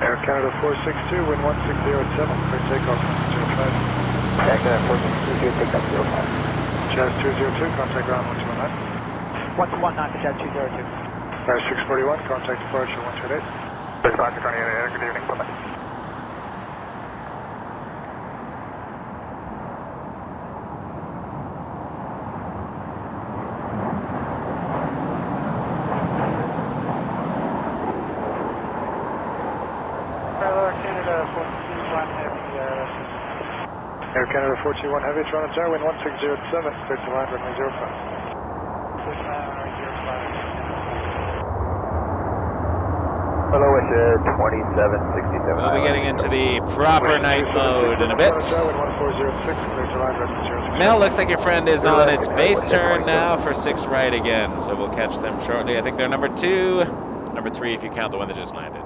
Air Canada 462, wind 1607, clear takeoff 05. Air Canada 462, takeoff 05. Jazz 202, contact ground 129. 1219 to Jet 202. Air 641, contact departure 128. Departure 28, good evening, bye-bye. Canada 421 Heavy, Toronto Tower, wind 1607, clear to land, runway 05. Hello, WestJet 2767. We'll be getting into the proper night mode in a bit. Mel, looks like your friend is on its base turn now for 6 right again, so we'll catch them shortly. I think they're number 2, number 3 if you count the one that just landed.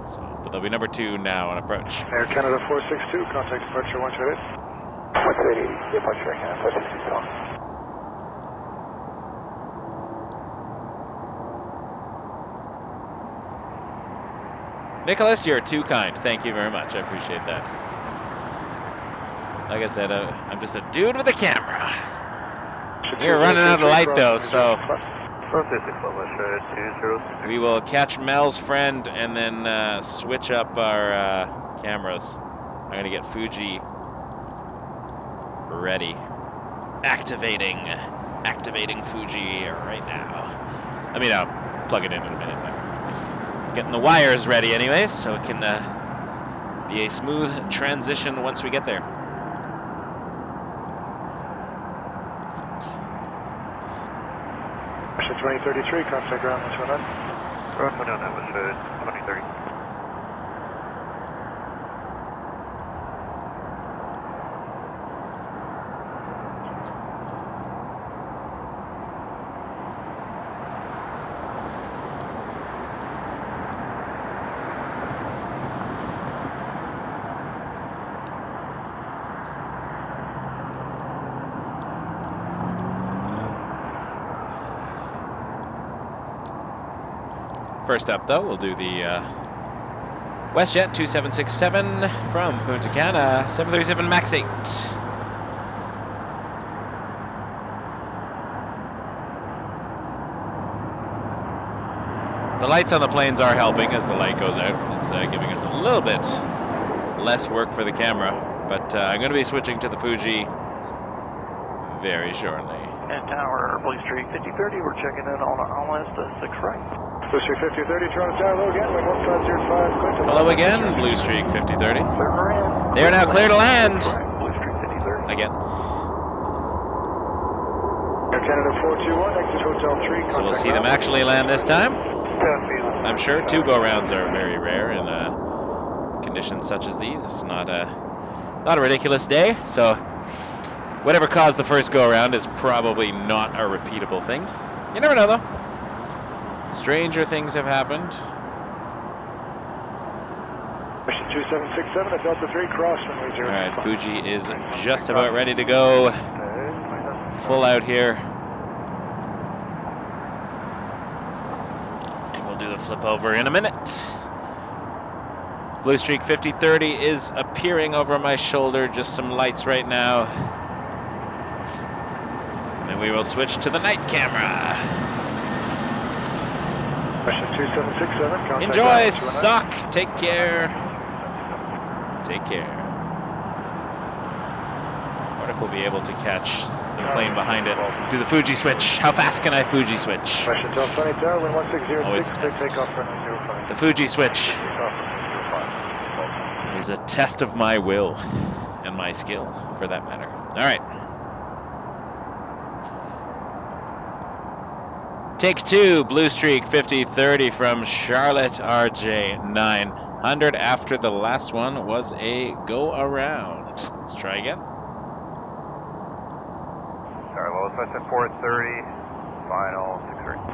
So, but they'll be number 2 now on approach. Air Canada 462, contact departure 128. 128, departure Canada 462. Nicholas, you're too kind. Thank you very much. I appreciate that. Like I said, I'm just a dude with a camera. You're running out of light though, so we will catch Mel's friend and then switch up our cameras. I'm gonna get Fuji ready. Activating Fuji right now. I mean, I'll plug it in a minute. Getting the wires ready anyways, so it can be a smooth transition once we get there. Russia 2033, contact ground 129. Ground 129 was 2030. First up, though, we'll do the WestJet 2767 from Punta Cana 737 MAX 8. The lights on the planes are helping as the light goes out. It's giving us a little bit less work for the camera, but I'm going to be switching to the Fuji very shortly. And Tower, Blue Streak 5030, we're checking in on almost 6 right. Blue Streak 5030, Toronto Tower, hello again, wind 1505, clear to land. Hello again, Blue Streak 5030. They are now clear to land. Blue Streak 5030. Again. Air Canada 421, exit Hotel 3. So we'll see them actually land this time. I'm sure 2 go-rounds are very rare in conditions such as these. It's not a ridiculous day, so whatever caused the first go-around is probably not a repeatable thing. You never know, though. Stranger things have happened. Mission 2767 at Delta 3, cross runway 05. All right, Fuji is just about ready to go. Full out here. And we'll do the flip over in a minute. Blue Streak 5030 is appearing over my shoulder. Just some lights right now. And we will switch to the night camera. Mission 2767, enjoy, suck, take care. Take care. What if we'll be able to catch the plane behind it? Do the Fuji switch. How fast can I Fuji switch? Mission Delta 20 Tower, wind 1606, Always take off runway 05. The Fuji switch is a test of my will and my skill, for that matter. All right. Take 2, Blue Streak 5030 from Charlotte RJ 900 after the last one was a go-around. Let's try again. Sorry, lowest Westjet 430, final 630.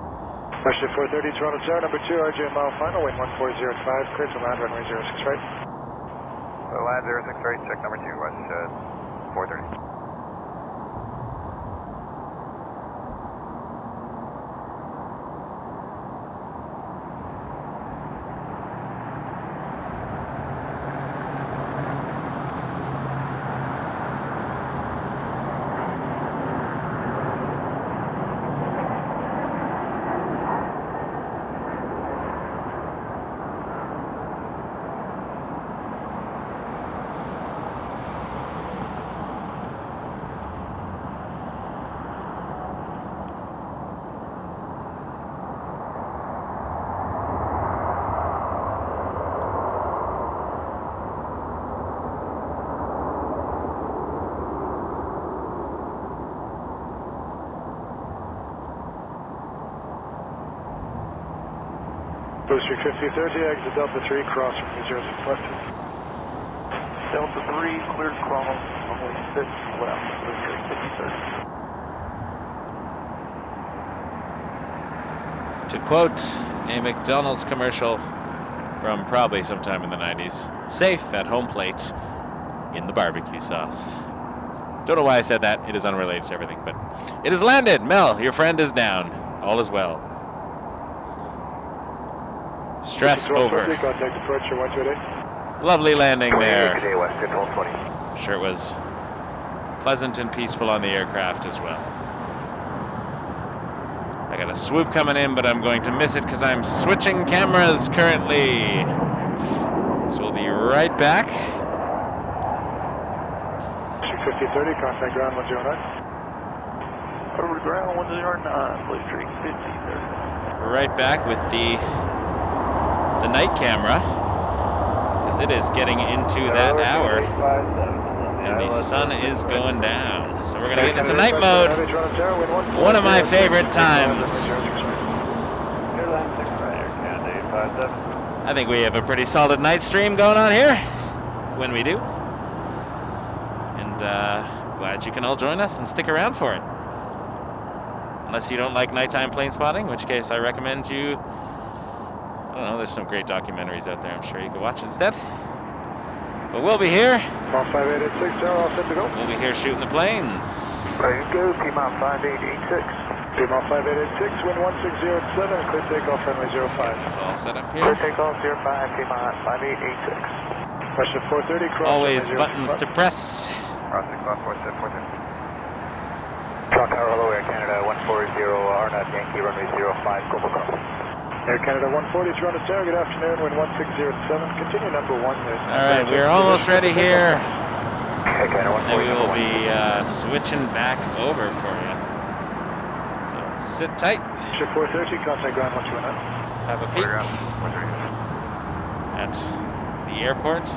Westjet 430, Toronto Tower, number 2, RJ mile final, wind 1405, clear to land, runway 06 right. Land 06 right, check number 2, Westjet 430. Booster 5030, exit Delta 3, cross from 06 left. Delta 3, cleared cross, runway 6 left, 5030. To quote a McDonald's commercial from probably sometime in the 90s, safe at home plate in the barbecue sauce. Don't know why I said that. It is unrelated to everything, but it has landed. Mel, your friend is down. All is well. Stress over. Contact departure 128. Lovely landing there. West, 1220. Sure it was pleasant and peaceful on the aircraft as well. I got a swoop coming in, but I'm going to miss it because I'm switching cameras currently. So we'll be right back. 5030, contact ground 109. Over ground 109, Blue Streak 5030. Right back with the night camera, because it is getting into that hour, and the sun is going down. So we're going to get into night mode. One of my favorite times. I think we have a pretty solid night stream going on here, when we do. And glad you can all join us and stick around for it. Unless you don't like nighttime plane spotting, in which case I recommend you, I don't know, there's some great documentaries out there I'm sure you could watch instead. But we'll be here. All 5886, all set to go. We'll be here shooting the planes. Ready to go, P-Mount 5886. P-Mount 5886, wind 1607, clear takeoff, runway 05. It's all set up here. Clear takeoff 05, P-Mount 5886. Question 430, cross. Always buttons to press. Crossing clock 474. Clock Tower, hello, Air Canada 140, RNAV Yankee, runway 05, global call. Air Canada 140, Toronto Tower, good afternoon, wind 1607, continue number 1. Alright, we're almost ready here. Air Canada 140, And we will be switching back over for you. So sit tight. Ship 430, contact ground 129. Have a peek at the airport.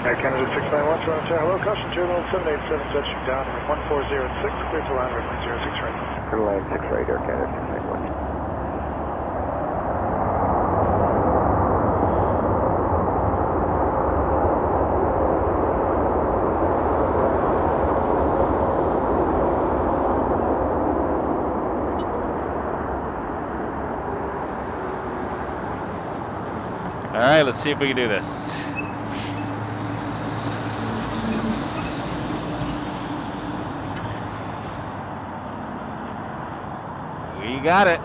Air Canada 691, Toronto Tower, hello, caution terminal 787, touching down, wind 1406, clear to land, runway 06 right. Clear line 6 right, Air Canada 691. Alright, let's see if we can do this. We got it.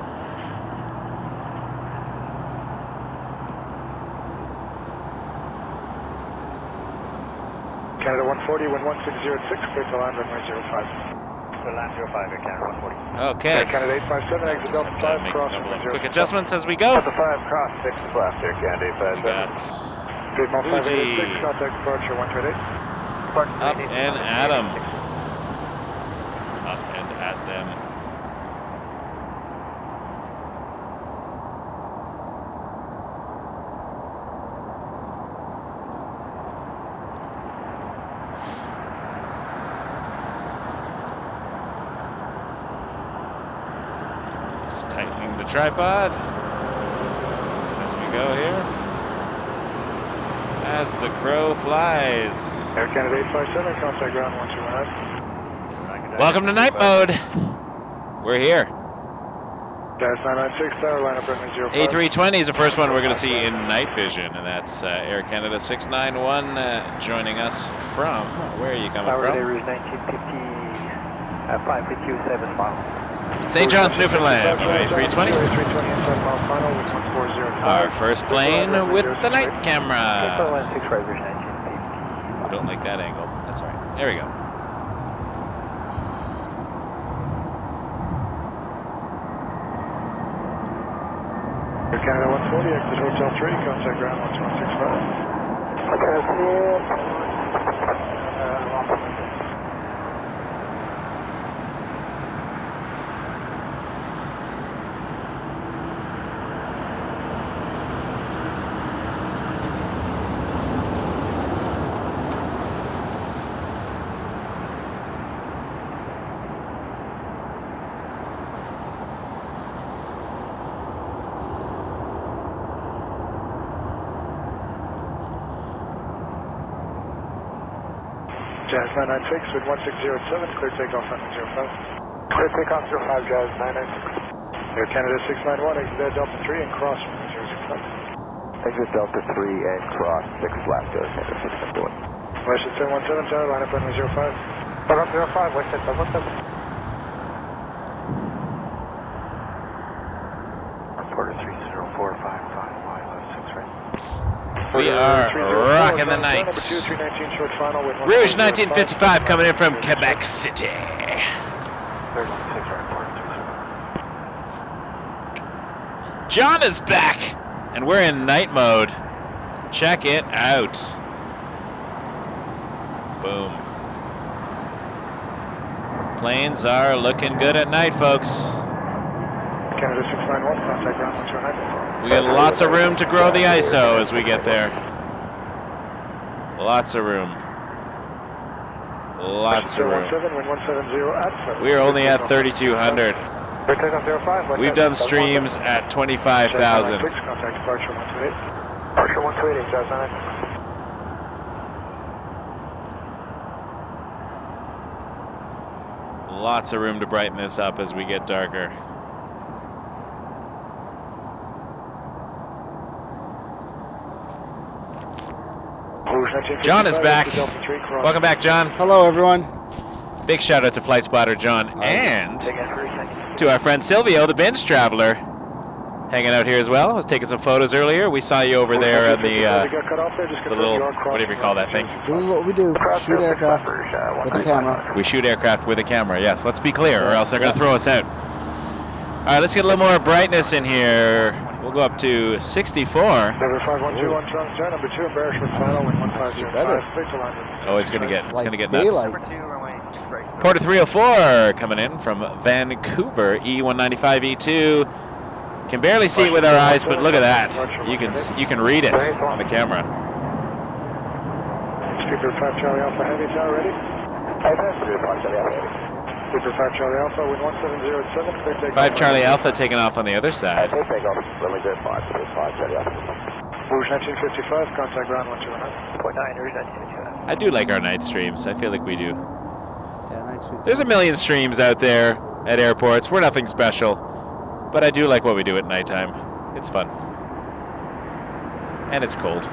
Canada 140, wind 1606, clear to land, runway 05. Clear land 05, Air Canada 140. Okay. Air Canada 857, exit Delta 5, cross, runway 05. Quick adjustments as we go. Delta 5, cross, 6 is left, Air Canada We 857. got Piedmont Fuji. 586, contact departure 128. Up and at 'em. Up and at them. Just tightening the tripod as we go here. As the crow flies. Air Canada 857, contact ground 129. Welcome to night mode. We're here. Gas 996, tower, line up runway 05. A320 is the first one we're going to see in night vision, and that's Air Canada 691 joining us from, where are you coming Tower from? Day Rouge 1950, 527 miles. St. John's, Newfoundland, A320. A320 inside mile final with 1405. Our first plane with the night Clear camera. line 6 right, Rouge 1950. I don't like that angle. That's all right. There we go. Air Canada 140, exit Hotel 3, contact ground 1265. Okay, Jazz 996 with 1607, clear takeoff runway 05. Clear takeoff 05, Jazz 996. Air Canada 691, exit Delta 3 and cross runway 065. Exit Delta 3 and cross 6 left, Air Canada 691. WestJet 717, tower, line up runway 05. Line up 05, WestJet 717. Reporter 304555, left 6 right. We are rocking the night. Rouge 1955 coming in from Quebec City. John is back, and we're in night mode. Check it out. Boom. Planes are looking good at night, folks. Canada 691, contact ground 129. We got lots of room to grow the ISO as we get there. Lots of room. Lots of room. We are only at 3,200. We've done streams at 25,000. Contact departure 128. Departure 128, Jazz 9. Lots of room to brighten this up as we get darker. John is back. Welcome back, John. Hello, everyone. Big shout out to FlightSpotter John and to our friend Silvio, the Binge Traveler, hanging out here as well. I was taking some photos earlier. We saw you over there in the little, whatever you call that thing. Doing what we do, shoot aircraft with a camera. We shoot aircraft with a camera, yes. Let's be clear, or else they're going to throw us out. All right, let's get a little more brightness in here. We'll go up to 64. Number 5121, Transat, number 2, embarrassment final, wind 1505, Oh, it's going to get nuts. Daylight. Porter 304 coming in from Vancouver, E195E2. Can barely see it with our eyes, but look at that. You can read it on the camera. Speaker 5 Charlie Alpha Heavy tower ready? 5 Charlie Alpha Heavy. Speaker 5 Charlie Alpha, wind 1707, clear takeoff. 5 Charlie Alpha taking off on the other side. Clear takeoff, runway 05, 5 Charlie Alpha. Rouge 1955, contact ground 129. 0.9, Rouge 1955. I do like our night streams. I feel like we do. Yeah, night streams. There's a million streams out there at airports. We're nothing special. But I do like what we do at nighttime. It's fun. And it's cold.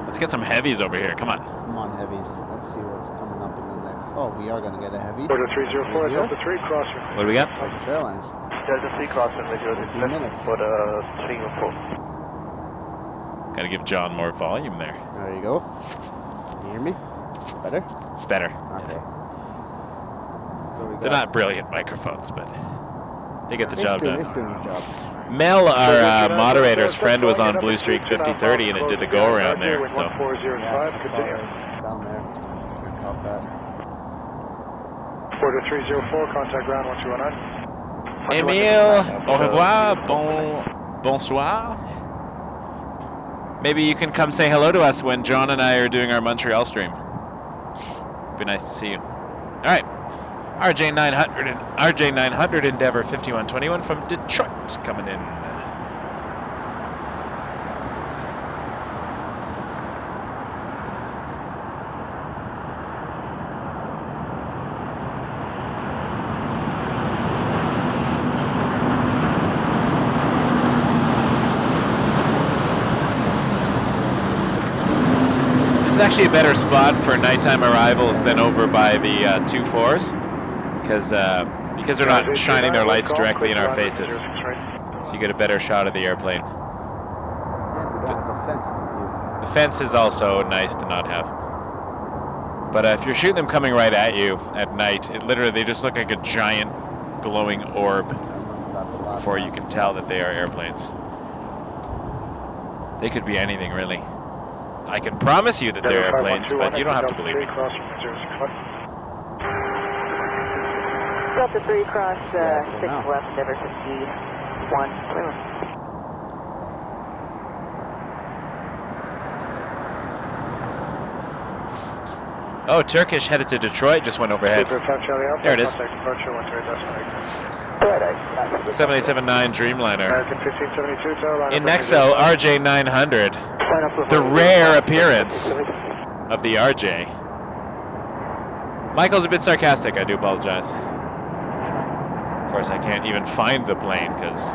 Let's get some heavies over here. Come on. Come on, heavies. Let's see what's coming up in the next. Oh, we are going to get a heavy. Order 304, Delta 3, crossing. What do we got? Turkish Airlines. Delta 3 crossing, 15 minutes. For the 304. Got to give John more volume there. There you go. Can you hear me? Better? Better. Okay. So we They're not brilliant microphones, but they get the job done. It's doing the job. Mel, our moderator's friend, was on Blue Streak 5030 and it did the go around there. So. Yeah, I saw it down there. Can't cop that. Order 304, contact ground 1219. Emile, au revoir, bonsoir. Maybe you can come say hello to us when John and I are doing our Montreal stream. It'd be nice to see you. All right. RJ900 Endeavor 5121 from Detroit coming in. This is actually a better spot for nighttime arrivals than over by the 2-4s. Because they're not shining their lights directly in our faces. So you get a better shot of the airplane. And we don't have a fence in view. The fence is also nice to not have. But if you're shooting them coming right at you at night, they just look like a giant glowing orb before you can tell that they are airplanes. They could be anything, really. I can promise you that they're airplanes, but you don't have to believe me. Delta 3 cross 6 left, Endeavor 51. Oh, Turkish headed to Detroit, just went overhead. There it is. 787-9 Dreamliner. In Nexo, RJ 900. The rare appearance of the RJ. Michael's a bit sarcastic, I do apologize. Of course, I can't even find the plane because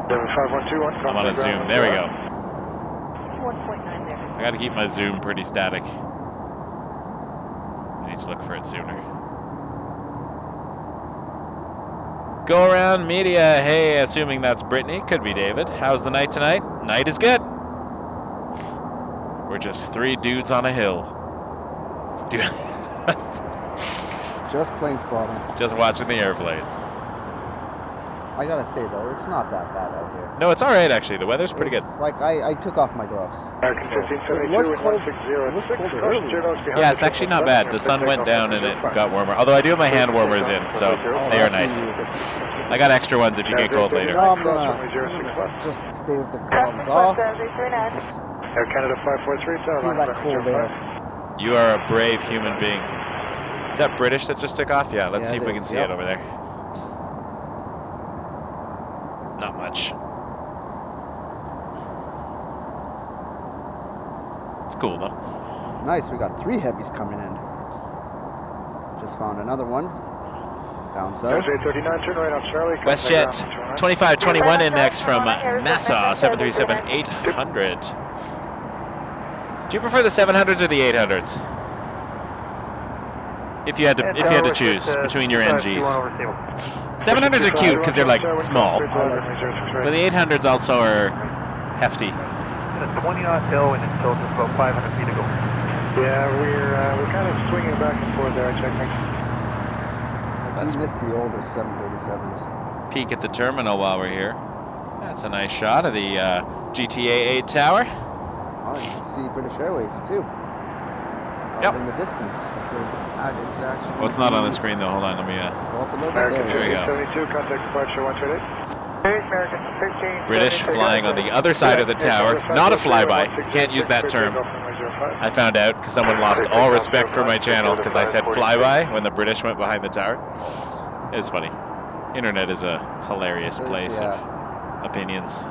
I'm on a zoom. There we go. 1.9 there. I gotta keep my zoom pretty static. I need to look for it sooner. Go around media. Hey, assuming that's Brittany. Could be David. How's the night tonight? Night is good. We're just 3 dudes on a hill. Dude. Just Planespotter. Just watching the airplanes. I gotta say though, it's not that bad out here. No, it's alright actually. The weather's pretty good. It's like I took off my gloves. So it was cold. It was colder earlier. Yeah, it's actually not bad. The sun went down and it got warmer. Although I do have my hand warmers in, so they are nice. I got extra ones if you get cold later. No, I'm gonna just stay with the gloves off. Just Air Canada 543. feel that cold air. You are a brave human being. Is that British that just took off? Yeah, let's see if we can see it over there. Not much. It's cool though. Nice, we got 3 heavies coming in. Just found another one. Down south. WestJet 2521 index from Nassau 737-800. Do you prefer the 700s or the 800s? If you had to choose between your NGs. 700s are cute because they're like small, but the 800s also are hefty. It's a 20-knot hill and it's still just about 500 feet to go. Yeah, we're kind of swinging back and forth there, I think. Let's miss the older 737s. Peek at the terminal while we're here. That's a nice shot of the GTA 8 tower. Oh, you can see British Airways too. Yep. In the distance. It's actually. Oh, it's not on the screen though. Hold on, let me. Go up a little bit. There we go. 72, contact departure 128. British flying on the other side of the tower. Not a flyby. Can't use that term. I found out because someone lost all respect for my channel because I said flyby when the British went behind the tower. It's funny. Internet is a hilarious place of opinions.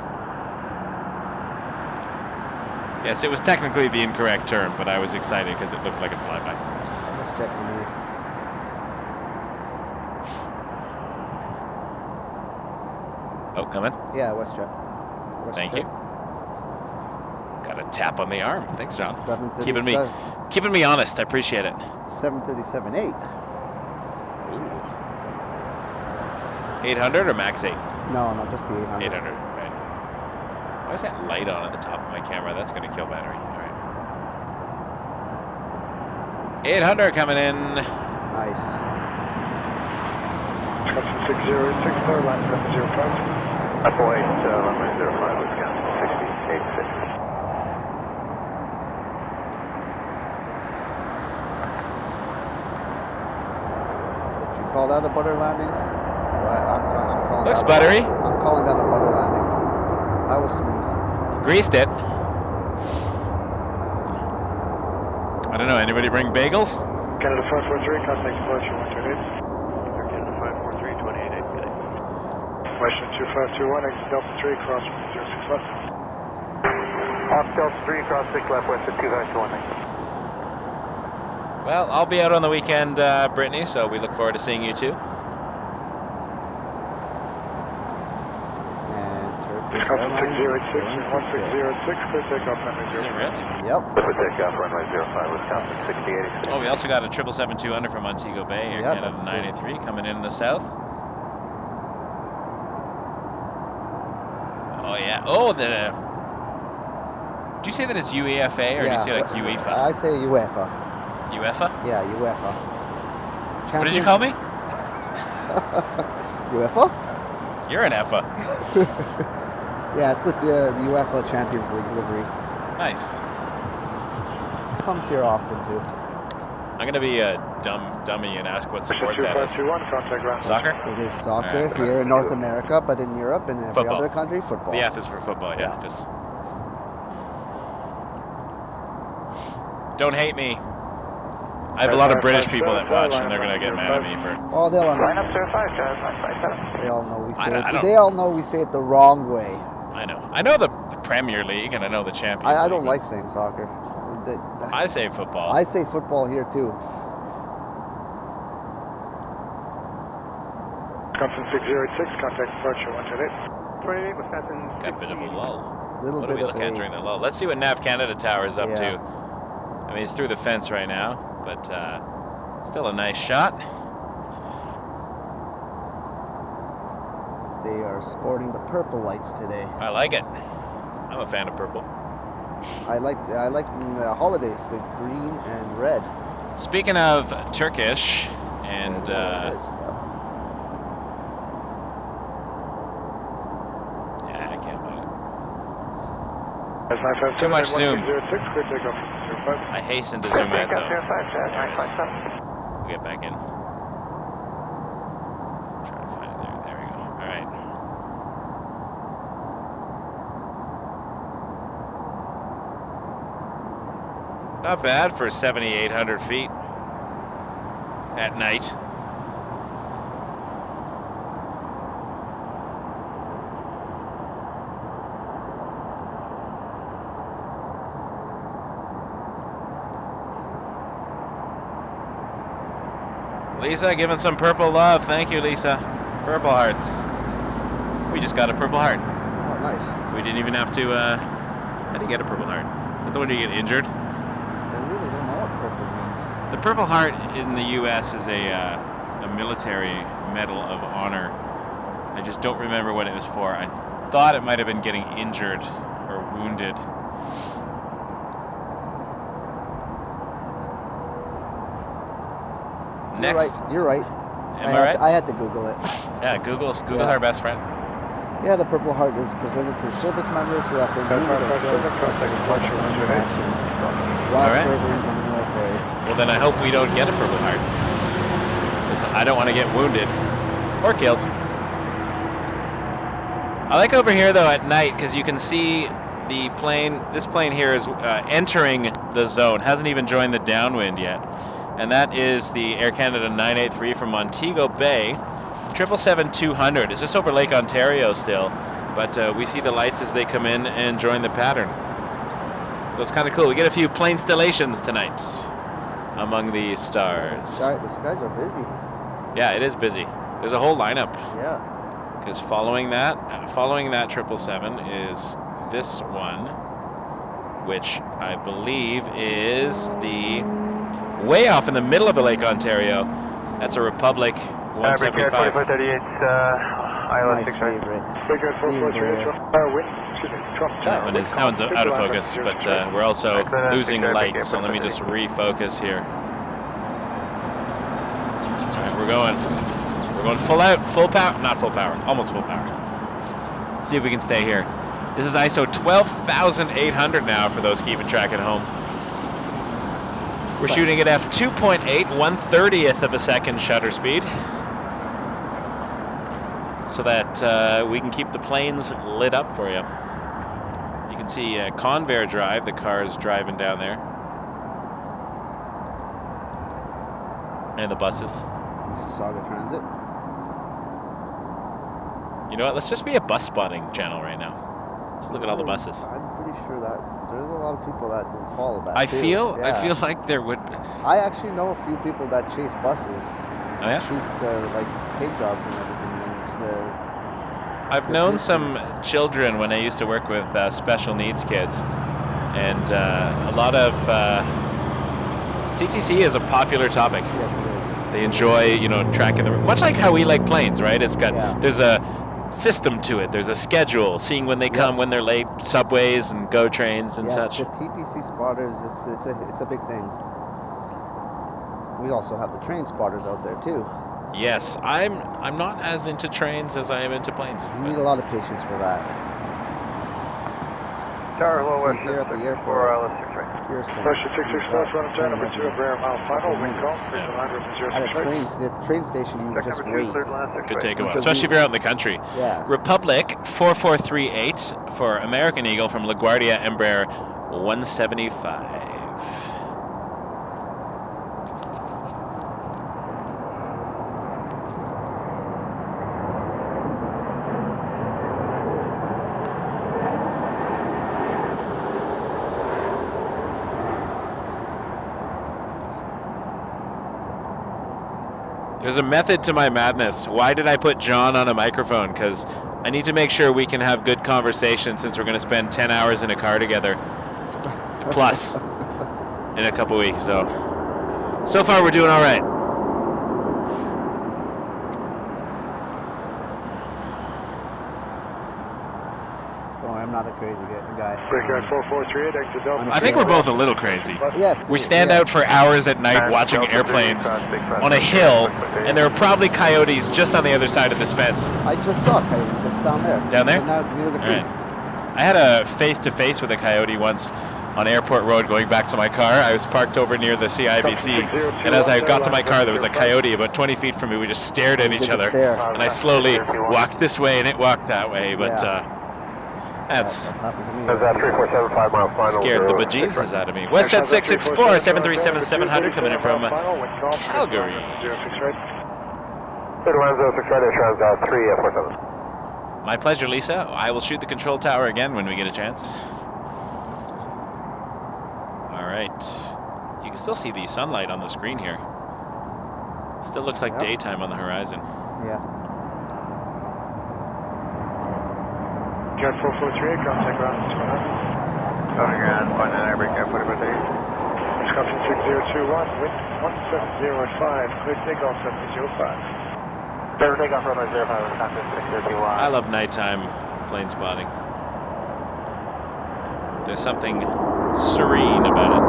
Yes, it was technically the incorrect term, but I was excited because it looked like a flyby. WestJet coming in. Oh, coming? Yeah, WestJet. Thank you. Got a tap on the arm. Thanks, John. 737. Keeping me honest. I appreciate it. 737-8. Ooh. 800 or max 8? No, just the 800. 800. Right. Why is that light on at the top of my camera? That's going to kill battery. All right. 800 coming in. Nice. Wisconsin 606, third line 705. Apple 8, runway 05, Wisconsin 686. Would you call that a butter landing? I'm calling Looks that buttery. I'm calling that a butter landing. That was smooth. Greased it. I don't know. Anybody bring bagels? Canada 543, contact departure 128. Canada 543, 28, good day. Western 2521, exit Delta 3, cross 06 left. Off Delta 3, cross 6 left, Western 2521. Well, I'll be out on the weekend, Brittany, so we look forward to seeing you too. Wisconsin 606, 1606, clear takeoff runway 05. Is it really? Yep. Clear takeoff runway 05, Wisconsin 6086. Oh, we also got a 777-200 from Montego Bay, Air Yeah, Canada 983 coming in the south. Oh yeah. Oh, the. Do you say that it's UEFA or do you say like UEFA? I say UEFA. UEFA? Yeah, UEFA. What did you call me? UEFA? You're an EFA. Yeah, it's the UEFA Champions League livery. Nice. Comes here often too. I'm gonna be a dummy and ask what sport that is. Soccer? It is soccer here in North America, but in Europe and every other country, football. The F is for football, yeah. Just Don't hate me. I have a lot of British people that watch, and they're gonna get mad at me for. Oh, they'll understand. They all know we say it. They all know we say it the wrong way. I know. I know the Premier League, and I know the Champions League. I don't like saying soccer. I say football. I say football here too. Wisconsin 606, contact departure 128. 28, Wisconsin. Got a bit of a lull. What are we looking at during the lull? Let's see what Nav Canada Tower is up to. I mean, it's through the fence right now, but still a nice shot. They are sporting the purple lights today. I like it. I'm a fan of purple. I like in the holidays the green and red. Speaking of Turkish and too much zoom. I hasten to zoom out though. We'll get back in. Try to find it there. There we go. All right. Not bad for 7,800 feet at night. Lisa giving some purple love. Thank you, Lisa. Purple hearts. We just got a purple heart. Oh, nice. We didn't even have to, how do you get a purple heart? Is that the one you get injured? I really don't know what purple means. The Purple Heart in the U.S. is a military medal of honor. I just don't remember what it was for. I thought it might have been getting injured or wounded. Next. You're right. Am I right? I had to Google it. Yeah, Google's our best friend. Yeah, the Purple Heart is presented to service members who have been wounded or killed because of such action while serving in the military. Well, then I hope we don't get a Purple Heart, because I don't want to get wounded or killed. I like over here though at night because you can see the plane. This plane here is entering the zone. Hasn't even joined the downwind yet. And that is the Air Canada 983 from Montego Bay, 777-200. It's just over Lake Ontario still, but we see the lights as they come in and join the pattern. So it's kind of cool. We get a few Planestations tonight among the stars. The skies are busy. Yeah, it is busy. There's a whole lineup. Yeah. Because following that 777 is this one, which I believe is the way off in the middle of the Lake Ontario. That's a Republic 175. 4438, ILS 6 right. That one's out of focus, but we're also losing light, so let me just refocus here. All right, we're going full power, not full power, almost full power. See if we can stay here. This is ISO 12,800 now for those keeping track at home. We're shooting at f2.8, 1/30th of a second shutter speed, so that we can keep the planes lit up for you. You can see Convair Drive, the car is driving down there, and the buses. Mississauga Transit. You know what? Let's just be a bus spotting channel right now. Just look at all the buses. I'm pretty sure that there's a lot of people that will follow that. I feel like there would be. I actually know a few people that chase buses. Oh yeah. Shoot their paint jobs and everything. I've known some children when I used to work with special needs kids, and a lot of TTC is a popular topic. Yes, it is. They enjoy, tracking them, much like how we like planes, right? It's got there's a system to it. There's a schedule, seeing when they come, when they're late, subways and GO trains and such. The TTC spotters, it's a big thing. We also have the train spotters out there too. Yes, I'm not as into trains as I am into planes. You need a lot of patience for that. Tower, hello, See, here at the airport, Pearson. number 2, Embraer mile final, wind calm, at the train station, you just wait. Could take a while, especially if you're out in the country. Yeah. Republic 4438 for American Eagle from LaGuardia Embraer 175. There's a method to my madness. Why did I put John on a microphone? Because I need to make sure we can have good conversation since we're going to spend 10 hours in a car together. Plus, in a couple weeks. So far we're doing all right. I'm not a crazy guy. Breakout 4438, exit Delta. I think we're both a little crazy. Yes. We stand out for hours at night watching airplanes on a hill, and there are probably coyotes just on the other side of this fence. I just saw a coyote just down there. Down there? Near the creek. I had a face-to-face with a coyote once on Airport Road going back to my car. I was parked over near the CYYZ, and as I got to my car, there was a coyote about 20 feet from me. We just stared at each other, and I slowly walked this way, and it walked that way, but that's scared the bejesus out of me. WestJet 664, 737-700 coming in from Calgary. My pleasure, Lisa. I will shoot the control tower again when we get a chance. All right. You can still see the sunlight on the screen here. Still looks like daytime on the horizon. Yeah. Jet 4438, contact ground 200. Going ground, 19, breakout 4438. Wisconsin 6021, wind 170 at 5, clear takeoff 7005. Clear takeoff runway 05, Wisconsin 6021. I love nighttime plane spotting. There's something serene about it.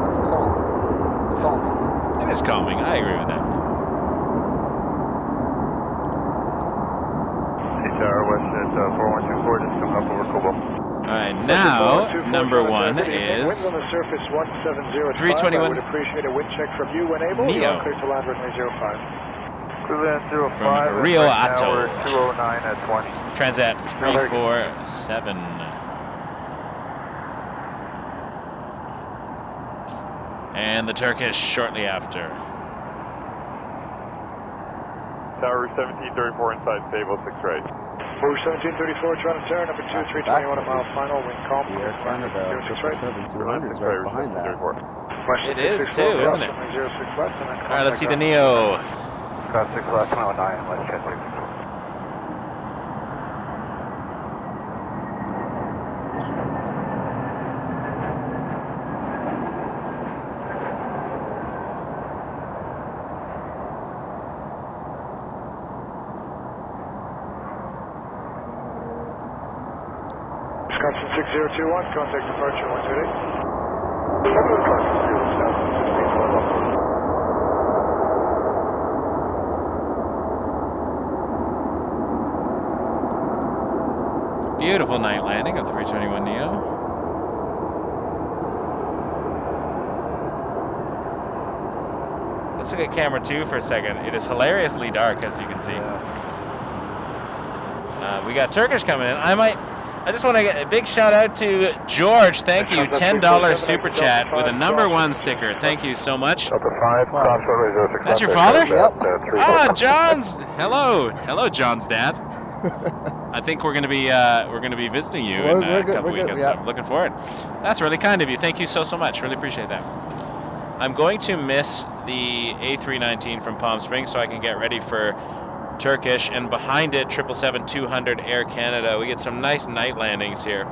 It's calm. It's calming. It is calming. I agree with that. WestJet 4124, just coming up over Kobo. Alright, now number one is 321 I would appreciate a wind check from you when able. You are clear to land runway 05. From Rio Hato. 209 at 20. Transat 347. And the Turkish shortly after. Tower 1734 inside stable, 6 right. Move 1734, Toronto Terra, number 2, 321 a mile final, wind calm. The Air Canada 777-200 is right behind that. It is too, isn't it? Alright, let's see the Neo. Cross 6 left, 109, WestJet 6. Wisconsin 6021, contact departure 128. Beautiful night landing of the 321 Neo. Let's look at camera 2 for a second. It is hilariously dark, as you can see. We got Turkish coming in. I just want to get a big shout out to George. Thank you. $10 super chat with a #1 sticker. Thank you so much. That's your father? Yep. Ah, John's. Hello, John's dad. I think we're gonna be visiting you in a couple weekends. I'm looking forward. That's really kind of you. Thank you so much. Really appreciate that. I'm going to miss the A319 from Palm Springs so I can get ready for Turkish, and behind it 777-200 Air Canada. We get some nice night landings here.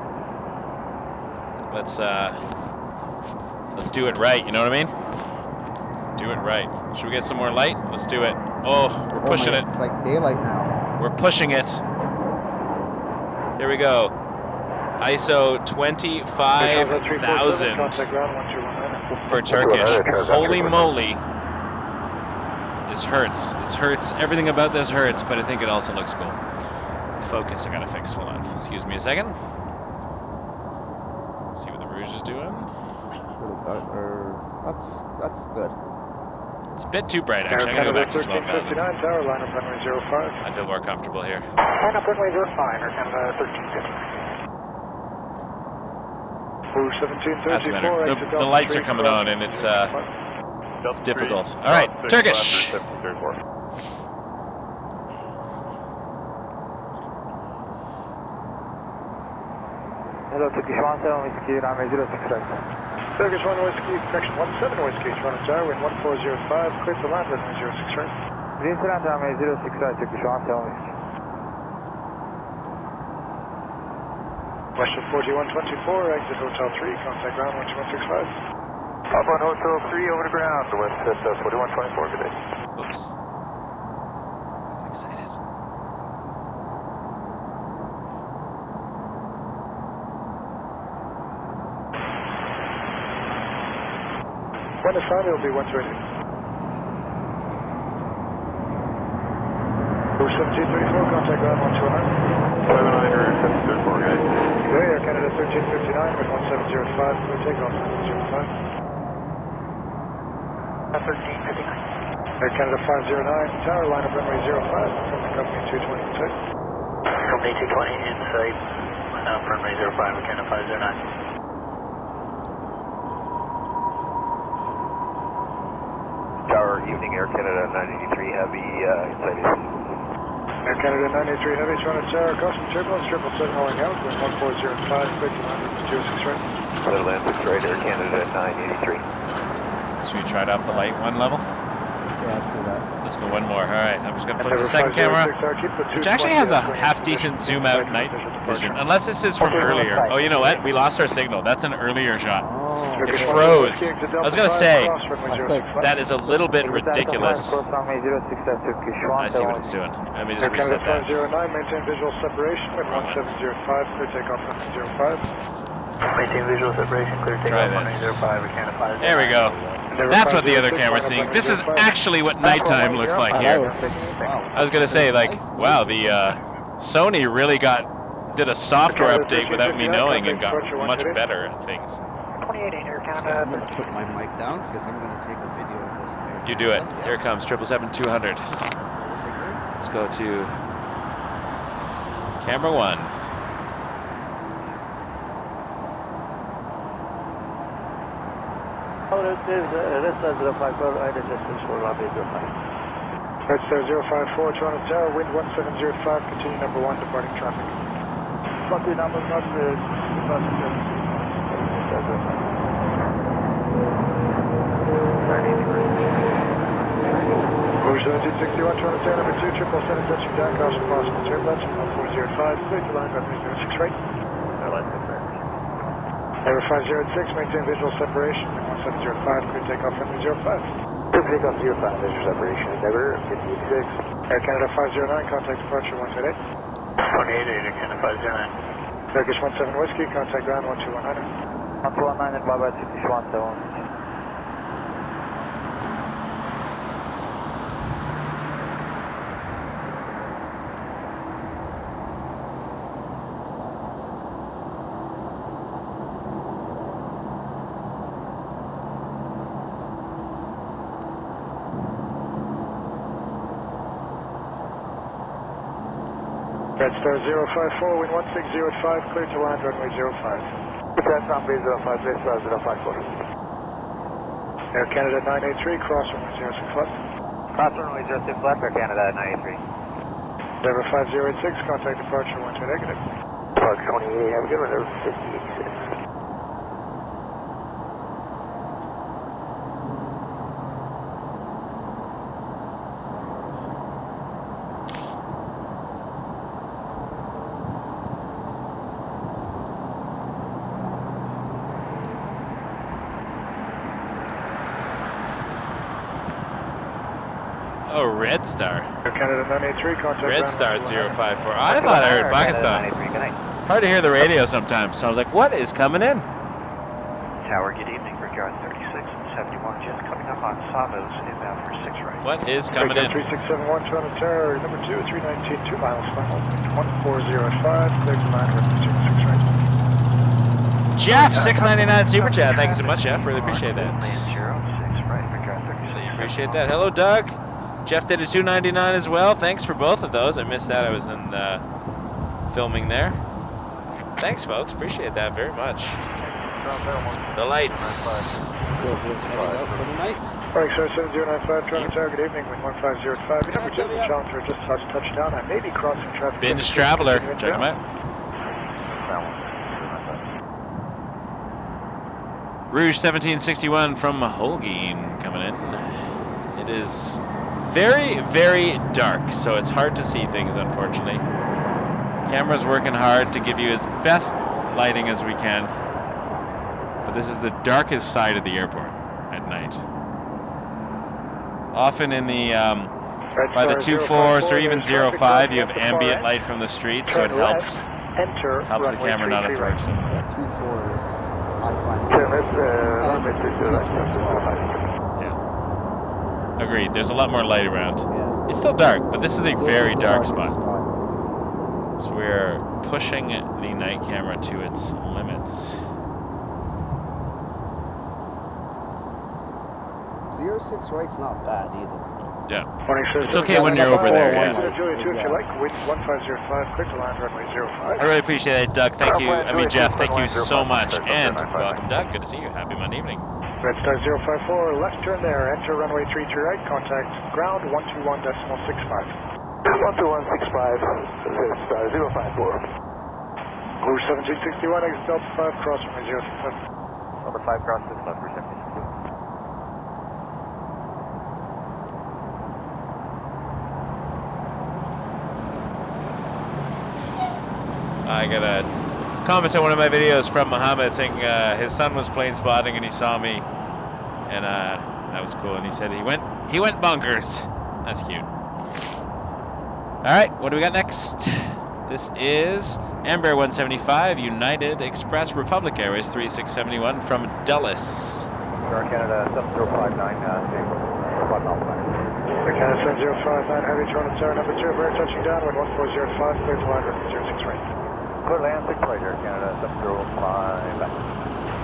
Let's do it right, you know what I mean? Do it right. Should we get some more light? Let's do it. Oh, we're pushing it. It's like daylight now. We're pushing it. Here we go. ISO 25,000 for Turkish. Holy moly. This hurts. This hurts. Everything about this hurts, but I think it also looks cool. Focus, I gotta fix. Hold on. Excuse me a second. Let's see what the Rouge is doing. That's good. It's a bit too bright, actually. I'm gonna go back to 12,000. Tower, line up runway 05. I feel more comfortable here. Line up runway 05, Air Canada 1350. Move 1734. That's better. The lights are coming on, and it's difficult. All right, Turkish. Hello, Turkish 1, 7, we secured runway 06 right. Turkish 1 Whiskey, correction 17 Whiskey, Toronto Tower, wind 1405, clear to land, runway 06 right. Green to land, runway 06 right, Turkish 1 Whiskey. WestJet 4124, exit Hotel 3, contact ground 12165. Up on Hotel 3 over the ground, WestJet 4124, good day. Oops. I'm excited. When it's found, it will be 120. 1734, contact ground 121. 79 guys. Air Canada 1359 with 1705, clear takeoff 1705. 1359. Air Canada 509, tower line of runway 05, from company 220 inside. Company 220 inside, runway 05, Canada 509. Tower, evening, Air Canada 983 Heavy, inside Air Canada 983 Heavy, Toronto Tower, custom turbulence, 777 rolling out, wind 1405, clear to land, 06 right. Clear to land 6 right, Air Canada 983. Should we try to up the light one level? Yeah, let's do that. Let's go one more. All right, I'm just going to flip the second camera, which actually has a half-decent zoom-out night vision, unless this is from earlier. Oh, you know what? We lost our signal. That's an earlier shot. Oh. It froze. I was going to say, That is a little bit ridiculous. I see what it's doing. Let me just reset that. 509, maintain visual separation with 1705, clear takeoff 1705. Maintain visual separation, clear takeoff 1705, Canada 509. There we go. That's what the other camera's seeing. This is actually what nighttime looks like here. I was going to say, like, wow, the Sony really did a software update without me knowing and got much better at things. 28 Air Canada. I'm going to put my mic down because I'm going to take a video of this. You do it. Here it comes, 777-200. Let's go to camera 1. Oh, this is 054, I just for lobby 05. Red Star 054, Toronto Tower, wind 1705, continue number 1, departing traffic. Continue number 1, Over 1761, Toronto Tower, number 2, 777, touching down, crossing possible turbulence, 1405, clear to line, runway 06 right. Air 506, maintain visual separation, 1705, clear takeoff, runway 05. Clear takeoff 05, visual separation, Endeavour, 5086. Air Canada 509, contact departure 128. 28 Air Canada 509. Turkish 17 Whiskey, contact ground 12100. 119 and bye-bye, Turkish 17. Red Star 054, wind 16085, clear to land, runway 05. That's runway 05, Red Star 054. Air Canada 983, cross runway 06 left. Cross runway 06 left, Air Canada 983. Endeavour 5086, contact departure 12 negative. Park 28, have a good one, Endeavour 5086. Oh, Red Star. Air Canada 983, contact Red ground Star 12100. 054. I thought I heard Pakistan. Hard to hear the radio sometimes, so I was like, what is coming in? Tower, good evening. Regard 36 and 71, just coming up on Savos, inbound for 6 right. What is coming in? 3671, Toronto Tower, number 2, 319, 2 miles, final, 1405, clear to land, runway 06 right. Jeff, 699 Super Chat. Thank you so much, Jeff. Really appreciate that. Land 06 right, regard 36. Really appreciate that. Hello, Doug. Jeff did a 299 as well. Thanks for both of those. I missed that. I was in filming there. Thanks, folks. Appreciate that very much. The lights. Sylvia's heading out for the night. Park Star 7095, Toronto Tower, good evening, wind 1505. Your number 2, Challenger, just touched down. I may be crossing traffic. Binge Traveler. Check him out. Rouge 1761 from Holguin coming in. It is very, very dark, so it's hard to see things, unfortunately. Camera's working hard to give you as best lighting as we can. But this is the darkest side of the airport at night. Often in the by the 24s or even 05, you have ambient light from the street, so it helps the camera not interrupt. Yeah, 24s, I find. Yeah. Agreed. There's a lot more light around. Yeah. It's still dark, but this is a very dark spot. So we're pushing the night camera to its limits. 06 right's not bad either. Yeah. It's okay when you're over there, yeah. I really appreciate it, Doug. Thank you. I mean, Jeff, thank you so much. And welcome, Doug. Good to see you. Happy Monday evening. Red Star 054, left turn there. Enter runway 33 right. Contact ground 121.65. 12165, Star 054. Rouge 1761, exit Delta 5, cross runway 067. Delta 5, cross 6 left for 1762. I got a comment on one of my videos from Mohammed saying his son was plane spotting and he saw me, and that was cool. And he said he went bonkers. That's cute. All right, what do we got next? This is Embraer 175, United Express Republic Airways 3671 from Dulles. Canada 7059, Canada 7059, heavy Toronto Tower number 2, bird touching downwind 1405, clear to land runway 06 right. Clear land 6 right here, Canada 705 back.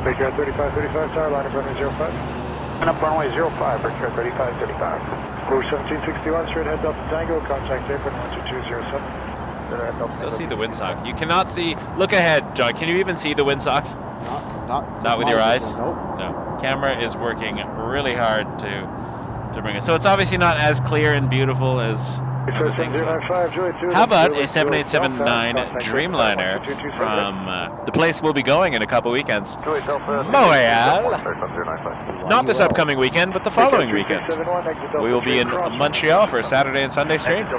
Big Air 3535, tower line of runway 05. And up runway 05, Big Air 3535. Rouge 1761, straight head up to Tango, contact apron 12207. Still see the windsock. You cannot see. Look ahead, John. Can you even see the windsock? Not with your eyes? Nope. No. Camera is working really hard to bring it. So it's obviously not as clear and beautiful as other things. How about a 7879 Dreamliner from the place we'll be going in a couple weekends? Montreal. Not this upcoming weekend, but the following weekend. We will be in Montreal for a Saturday and Sunday straight. I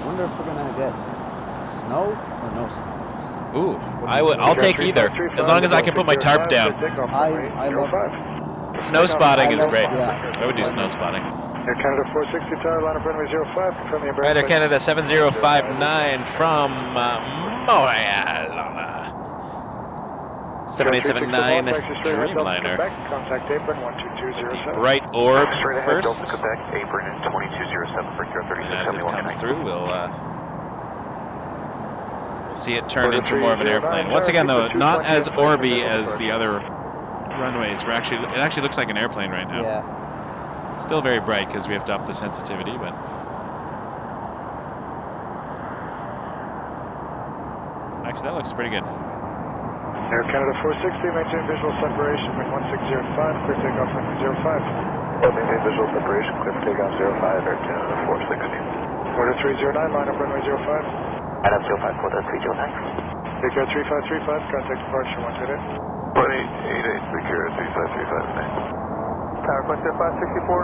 wonder if we're gonna get snow or no snow. Ooh, I'll take either, as long as I can put my tarp down. I love Snow spotting is great. Yeah. I would do snow spotting. Air Canada 460, tower line of runway 05, confirm the Embraer. Right, Air Canada 7059 from Montreal on 7879 Dreamliner. Contact apron 12207. The bright orb first. Quebec, apron 2207 for And as it comes through, we'll see it turn into more of an airplane. Once again, though, not as orby as the other runways. It actually looks like an airplane right now. Yeah. Still very bright because we have to up the sensitivity, but actually that looks pretty good. Air Canada 460, maintain visual separation with 1605, clear takeoff runway 05. Maintain visual separation, clear takeoff 05, Air Canada 460. Order 309, line up runway 05. Line up 05, quarter 309. Big Air 3535, contact departure 128. 2888, Big Air 3535. Tower request 564, 4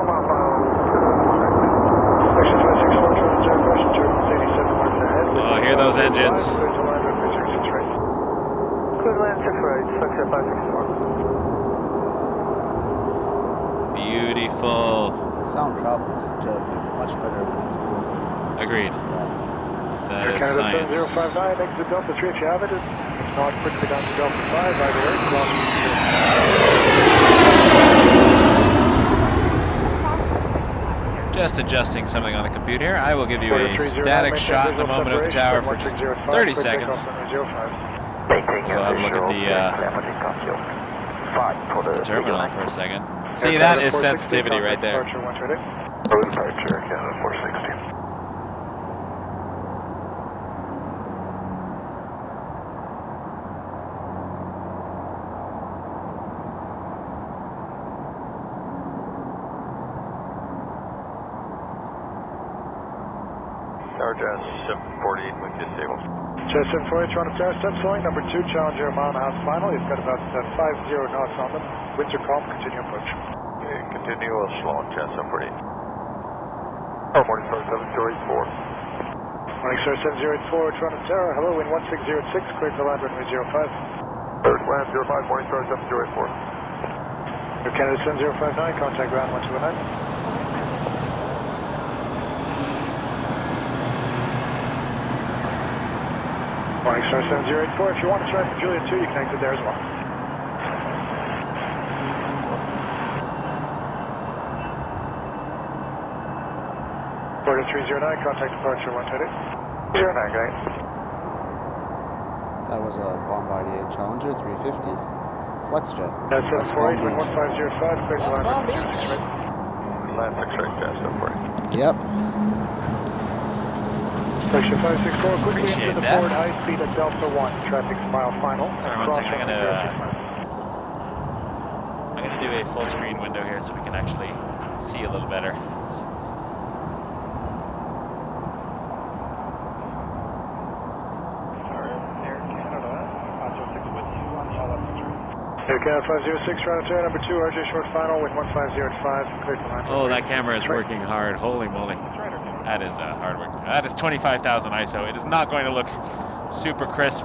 mile final. Section 564, Toronto Tower, question turbulence 87 miles ahead. Oh, I hear those engines. Clear to land runway 06 right. Clear to land 6 right, Section 564. Beautiful. Sound travels much better when it's cool. Agreed. Yeah. That Air is Canada science. 7059, exit Delta 3 if you have it. If not, quickly down to Delta 5, either way, cross. Just adjusting something on the computer here. I will give you a static shot in a moment of the tower for just 30 seconds. We'll have a look at the terminal for a second. See, that is sensitivity right there. Departure, Canada 460. Tower Jazz 748 with disable. Jazz 748, Toronto Tower, step slowing, number 2, Challenger, mile and a half final. You've got about 50 knots on them. Winds are calm, continue approach. Okay, continue slow on Jazz 748. Oh, morning star 7084. Morning star 7084, Toronto Tower, hello, wind 1606, clear to land runway 05. Third land 05, morning star 7084. Air Canada 7059, contact ground 1219. Morning star 7084, if you want to try from Juliet 2, you can exit there as well. Border 309, contact departure 120. 09, guys. That was a Bombardier Challenger 350. FlightSpotterJon. That's West 748, Palm Beach. 1505, clear to West land. Palm Beach. Land 6 right, Jazz 748. Yep. Section 564, quickly Appreciate into the that. forward high speed at Delta 1, traffic's mile final. Sorry, one second, I'm gonna do a full screen window here so we can actually see a little better. Air Canada 506, Toronto Tower, number 2, RJ short final, wind 1505, clear to land. Oh, that camera is working hard. Holy moly. That is hard work. That is 25,000 ISO. It is not going to look super crisp,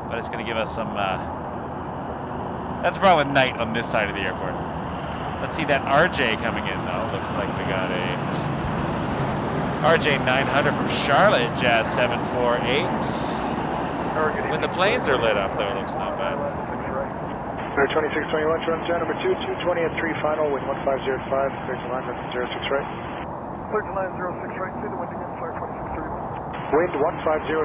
but it's going to give us some... That's the problem with night on this side of the airport. Let's see that RJ coming in, though. Looks like we got a RJ 900 from Charlotte, Jazz 748. When the planes are lit up, though, it looks not bad. Air 2621, Toronto Tower, number 2, 220 at 3 final, wind 1505, clear to land, 06 right. Clear to land 06 right, see the wind again, flare 2631. Wind 1505.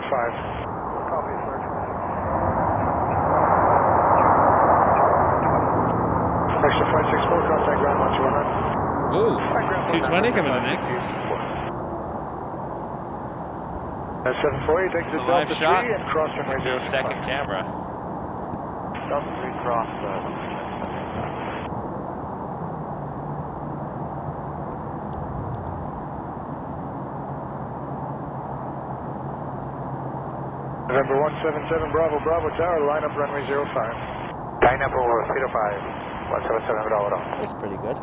Copy, flare 26. Extra 564, contact ground 1219. Ooh, 220 coming in next. That's 748, exit It's a live Delta shot. 3 and cross runway Do a 05. second camera. Delta 3 cross November 177, Bravo, Bravo Tower, line up runway 05. Line up over 05, 177 Bravo. That's pretty good.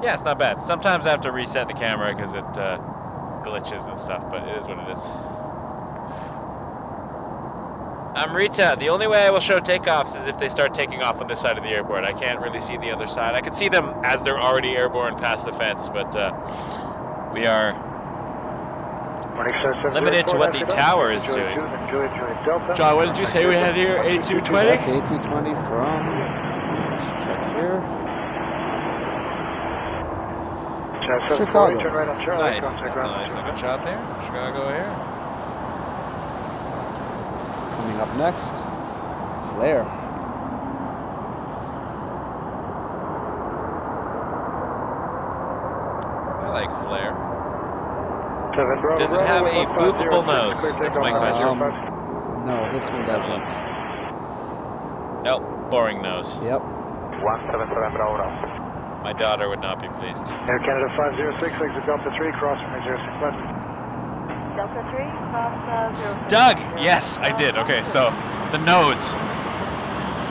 Yeah, it's not bad. Sometimes I have to reset the camera because it glitches and stuff, but it is what it is. I'm Rita. The only way I will show takeoffs is if they start taking off on this side of the airport. I can't really see the other side. I can see them as they're already airborne past the fence, but we are limited to what the tower is doing. John, what did you say we had here? A220? That's A220 from, check here, Chicago. Nice. That's a nice looking shot there. Chicago here. Coming up next, Flare. I like Flare. Bravo, Does it have a boopable nose? That's my question. No, this one doesn't. Nope, boring nose. Yep. 177 Bravo. My daughter would not be pleased. Air Canada 506, exit Delta 3, cross runway 06 left. Delta 3, cross 0. Doug! Yes, I did. Okay, so the nose.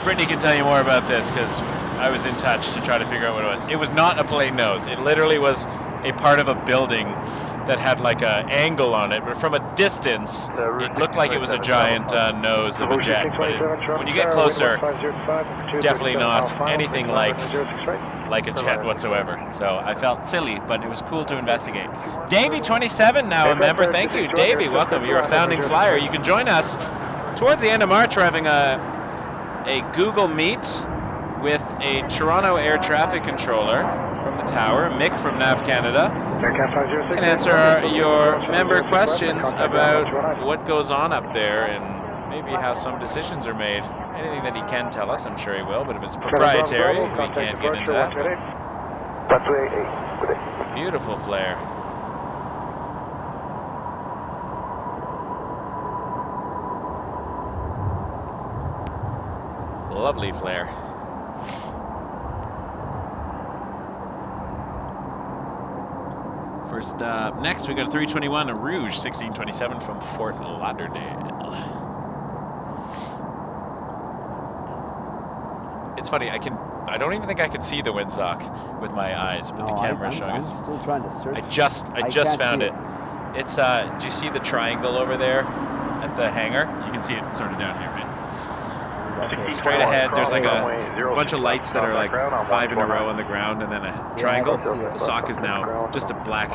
Brittany can tell you more about this because I was in touch to try to figure out what it was. It was not a plain nose. It literally was a part of a building that had like an angle on it, but from a distance, it looked like it was a giant nose of a jet. But when you get closer, definitely not anything like a jet whatsoever. So I felt silly, but it was cool to investigate. Davey27 now a member. Thank you, Davey. Welcome. You're a founding flyer. You can join us towards the end of March. We're having a Google Meet with a Toronto air traffic controller from the tower, Mick from Nav Canada, can answer your member questions about what goes on up there and maybe how some decisions are made. Anything that he can tell us, I'm sure he will, but if it's proprietary, we can't get into that. Beautiful flare. Lovely flare. First up, next we got a 321, a Rouge 1627 from Fort Lauderdale. It's funny, I don't even think I can see the windsock with my eyes, but the camera is showing us. I'm still trying to search. I just found it. It's do you see the triangle over there at the hangar? You can see it sort of down here, right? Okay. Straight ahead, there's like a bunch of lights that are like 5 in a row on the ground, and then a triangle. The sock is now just a black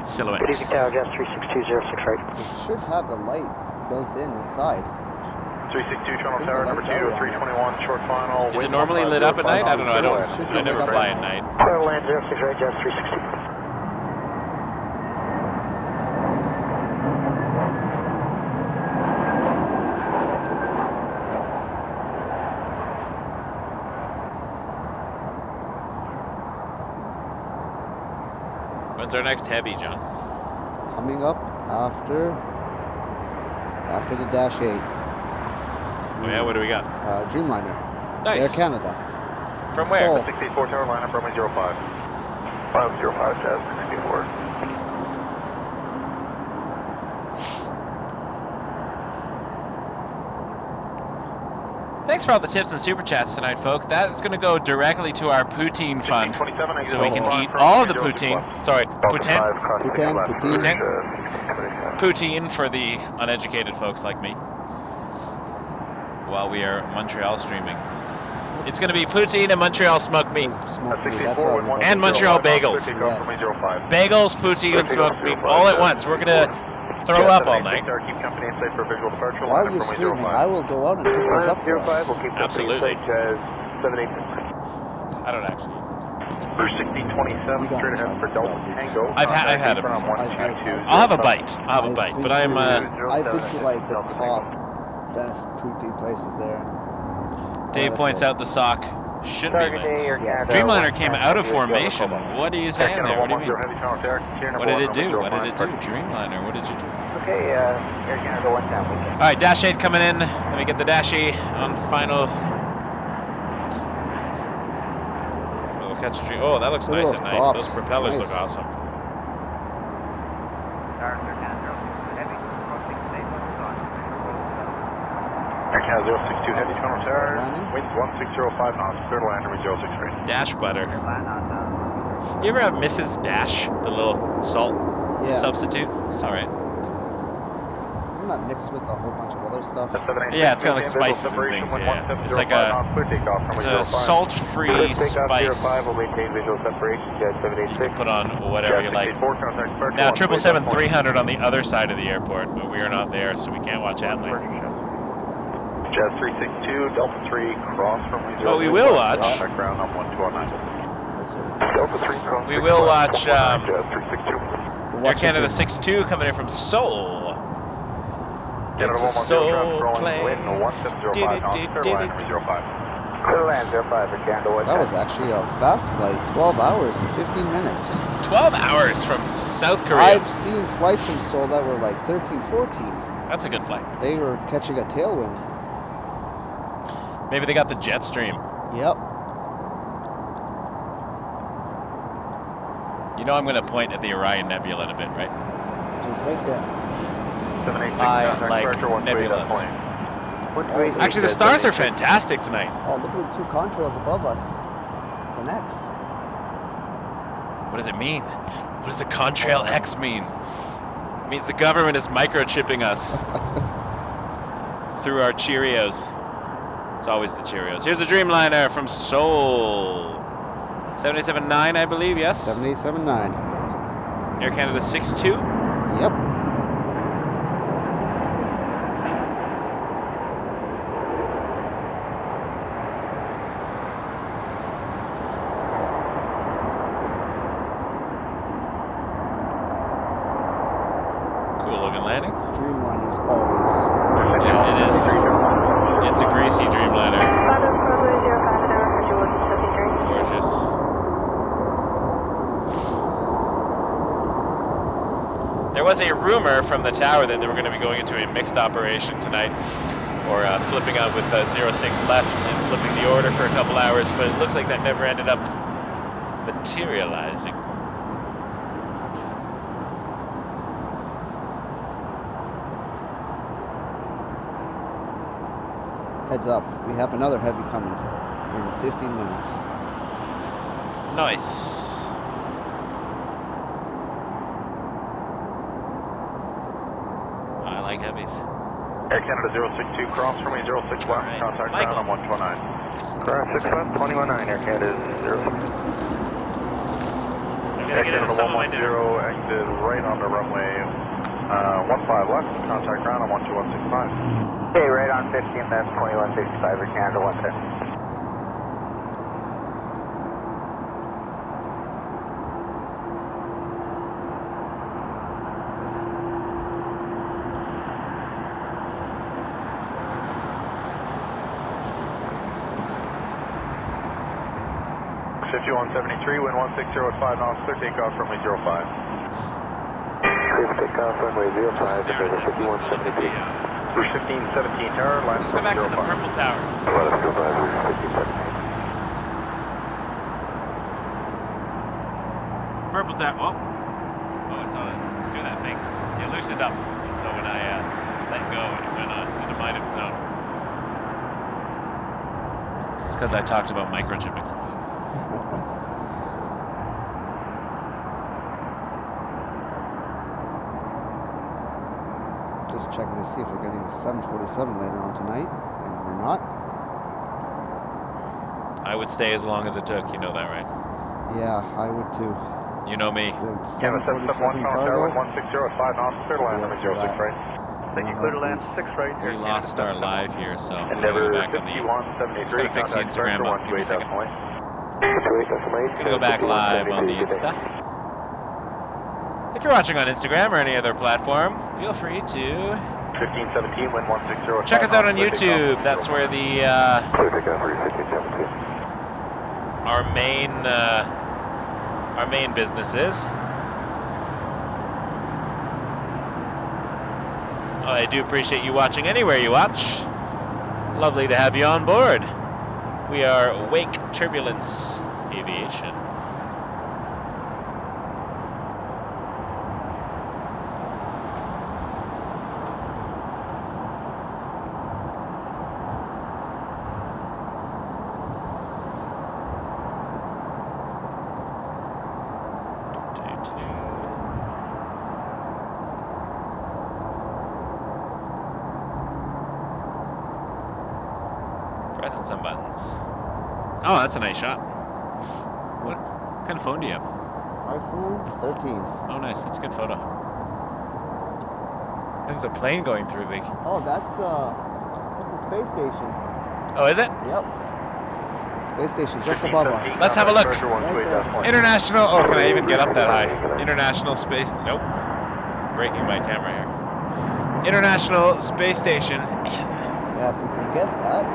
silhouette. Good evening, Tower Gas 36206 right. It should have the light built in inside. 362 Toronto Tower, number 2, 321, short final. Is it normally lit up at night? I don't know. I never fly at night. Tower land 06 right, Gas 360. When's our next heavy, John? Coming up after the Dash 8. Oh yeah, what do we got? Dreamliner. Nice. Air Canada. From where? Seoul. 64 Tower line up, runway 05. 505, Jazz 64. Thanks for all the tips and super chats tonight, folk. That is going to go directly to our poutine fund, so we can eat all of the poutine. Sorry, poutine. Poutine for the uneducated folks like me. While we are Montreal streaming, it's going to be poutine and Montreal smoked meat, and Montreal bagels. Yes. Bagels, poutine, and smoked meat all at once. We're going to throw up all night. While you're streaming, I will go out and pick those up for us. Absolutely. I don't actually. For 1627, straight ahead for Delta Tango. I've had them. I'll have a bite. But I'm. I've been to like the top best poutine places there. Dave points out the sock should be Lynx. Yes. Dreamliner came out of formation. What are you saying there? What do you mean? What did it do? What did it do? Dreamliner, what did you do? Okay, Air Canada 1 down. All right, Dash 8 coming in. Let me get the Dash 8 on final. Oh, catch a dream. Oh, that looks nice at night. Those propellers look awesome. Air Canada 062 heavy Toronto Tower, winds 1605 knots, clear to land, runway 063. Dash butter. You ever have Mrs. Dash, the little salt substitute? It's all right. Isn't that mixed with a whole bunch of other stuff? Yeah, it's got like spices and things. Yeah, it's like a salt-free spice. You can put on whatever you like. Now 777-300 on the other side of the airport, but we are not there, so we can't watch Adelaide. Jazz 362, Delta 3, cross from Oh, we will watch. Ground on 1209. Delta 3, cross. We will watch Jazz 362. Air Canada 62 coming in from Seoul. It's a Seoul plane. That was actually a fast flight, 12 hours and 15 minutes. 12 hours from South Korea. I've seen flights from Seoul that were like 13, 14. That's a good flight. They were catching a tailwind. Maybe they got the jet stream. Yep. You know I'm going to point at the Orion Nebula in a bit, right? Just right there. I like nebulas. Actually, the stars are fantastic tonight. Oh, look at the two contrails above us. It's an X. What does it mean? What does a contrail X mean? It means the government is microchipping us through our Cheerios. It's always the Cheerios. Here's a Dreamliner from Seoul. 787-9, I believe, yes? 787-9. Air Canada 62? Yep. Cool looking landing. Dreamliner's always. Yeah, it is. It's a greasy Dreamliner. Gorgeous. There was a rumor from the tower that they were going to be going into a mixed operation tonight, or flipping out with 06 left and flipping the order for a couple hours, but it looks like that never ended up materializing. Heads up, we have another heavy coming in 15 minutes. Nice. I like heavies. Air Canada 062, cross for me, 06 left, right. contact Michael. ground on 129. Cross 6 left, 219, Air Canada 06. I'm Air gonna get into Canada some of my dinner. 110, exit right on the runway, 15 left, contact ground on 12165. Okay, right on 15, that's 2165, Air Canada 110. wind 160 at 5 knots, clear takeoff runway 05. Clear takeoff runway 05, Let's go look at the, Rouge 1517 tower, line let's go back to the purple tower. Let us go by Rouge 1517. Purple tower. Oh, it's on it. It's doing that thing. It loosened up. And so when I let go, it went did a mind of its own. It's because I talked about microchipping. Just checking to see if we're getting a 747 later on tonight, and we're not. I would stay as long as it took. You know that, right? Yeah, I would too. You know me. The Canada 747 771 cargo. 160 at 5 knots, clear to land runway 06 right. Thank you, clear to land 6 right. We lost our live here, so we're going to Endeavor go back on the... 5173, Just gotta fix the Instagram up. Give me a second. Gonna Go back live on the Insta. If you're watching on Instagram or any other platform, feel free to 1517, wind 160. check us out on YouTube. That's where the our main business is. I do appreciate you watching anywhere you watch. Lovely to have you on board. We are Wake Turbulence Aviation. Pressing some buttons. Oh, that's a nice shot. What kind of phone do you have? iPhone 13. Oh, nice. That's a good photo. There's a plane going through the... Oh, that's a space station. Oh, is it? Yep. Space station just above us. Let's have a look. Right International... Oh, can I even get up that high? International Space... Nope. Breaking my camera here. International Space Station. Yeah, if we can get that.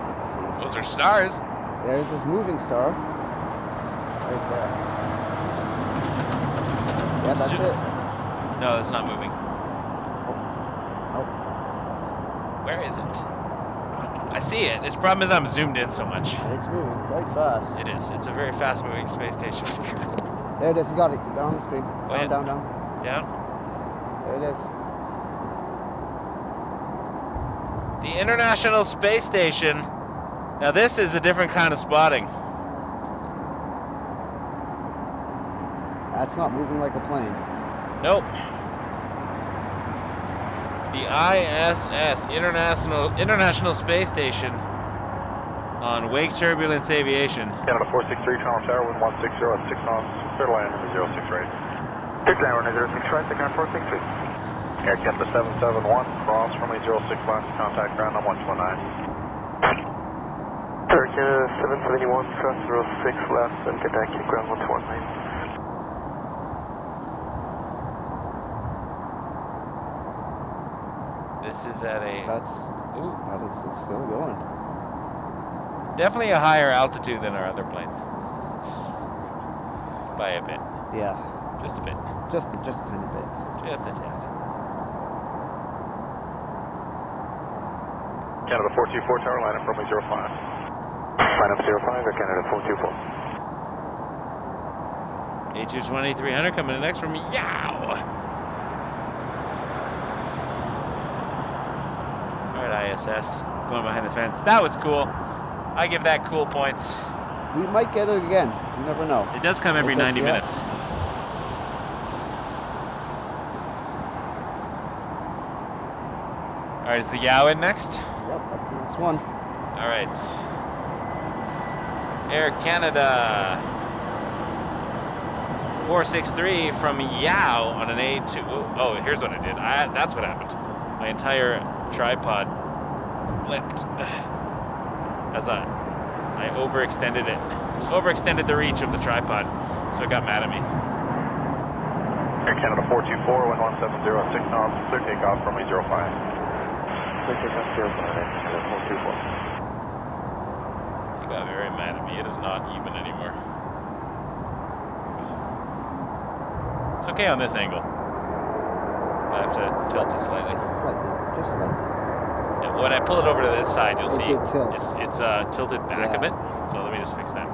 Let's see. Those are stars. There's this moving star. Right there. Yeah, that's it. No, that's not moving. Oh. Where is it? I see it. The problem is I'm zoomed in so much. It's moving quite fast. It is. It's a very fast-moving space station. There it is. You got it. You got it on the screen. Oh, Down, yeah. down, down. Down. There it is. The International Space Station. Now this is a different kind of spotting. That's not moving like a plane. Nope. The ISS, International Space Station, on Wake Turbulence Aviation. Canada 463, Toronto Tower, wind 160 at 6 knots, clear to land runway 06 right. Clear to land runway 06 right, take on 463. Air Canada 771, cross runway 06 left, contact ground on 129. Air Canada 771, cross 06 left, and contact ground 129. This is at a... It's still going. Definitely a higher altitude than our other planes. By a bit. Yeah. Just a bit. Just a tiny bit. Just a tad. Canada 424 tower, line up runway 05. Line up 05, Air Canada 424. A220-300 coming in next from Yow! Alright, ISS. Going behind the fence. That was cool. I give that cool points. We might get it again. You never know. It does come every 90 minutes. Alright, is the YOW in next? Yep, that's the next one. Alright. Air Canada 463 from YOW on an A2. Oh, here's what I did. That's what happened. My entire tripod flipped as I overextended it. Overextended the reach of the tripod, so it got mad at me. Air Canada 424, wind 170 at 6 knots, clear takeoff from 805. Clear takeoff 424. You got very mad at me. It is not even anymore. It's okay on this angle. I have to tilt it slightly. Slightly, just slightly. Yeah, when I pull it over to this side, you'll see it's tilted back a bit. So let me just fix that.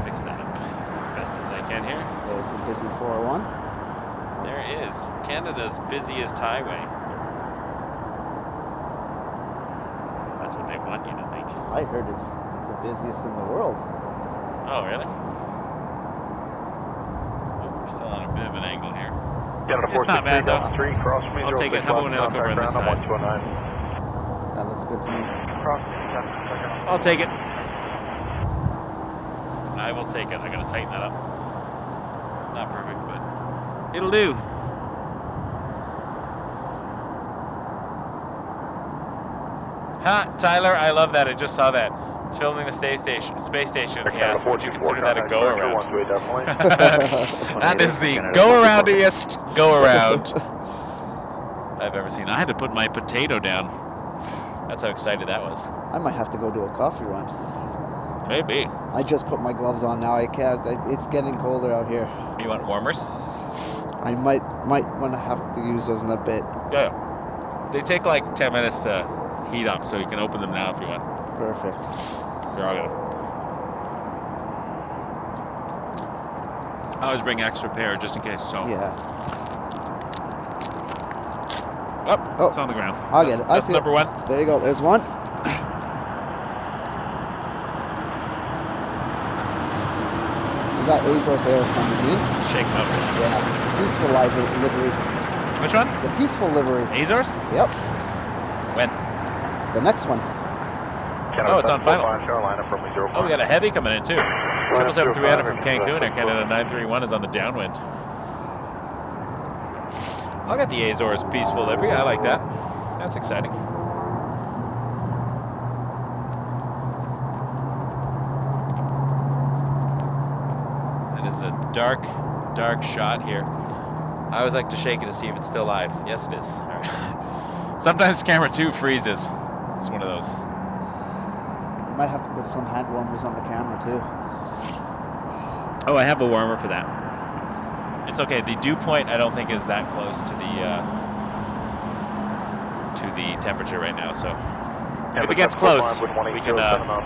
Fix that up as best as I can here. There's the busy 401. There is Canada's busiest highway. That's what they want you to think. I heard it's the busiest in the world. Oh, really? Oh, we're still on a bit of an angle here. It's not bad though. I'll take it. How about when I look over on this side? That looks good to me. I'll take it. I will take it. I gotta tighten that up. Not perfect, but it'll do. Ha, Tyler, I love that. I just saw that. It's filming the space station. He asked, would you consider that a go-around? That is the go-aroundiest go-around I've ever seen. I had to put my potato down. That's how excited that was. I might have to go do a coffee run. Maybe. I just put my gloves on now. I can't. It's getting colder out here. You want warmers? I might want to have to use those in a bit. Yeah. They take like 10 minutes to heat up, so you can open them now if you want. Perfect. Here, I'll get them. I always bring extra pair just in case. So. Yeah. Oh, it's on the ground. I'll get it. I see number one. There you go. There's one. We got Azores Air coming in. Shake them up. Yeah. Peaceful livery. Which one? The peaceful livery. Azores? Yep. When? The next one. Oh, it's on final. Oh, we got a heavy coming in too. 777-300 from Cancun. Air Canada 931 is on the downwind. I got the Azores peaceful livery. I like that. That's exciting. It is a dark shot here. I always like to shake it to see if it's still live. Yes, it is. All right. Sometimes camera 2 freezes. It's one of those. You might have to put some hand warmers on the camera too. Oh, I have a warmer for that. It's okay. The dew point I don't think is that close to the temperature right now. So if it gets close, we can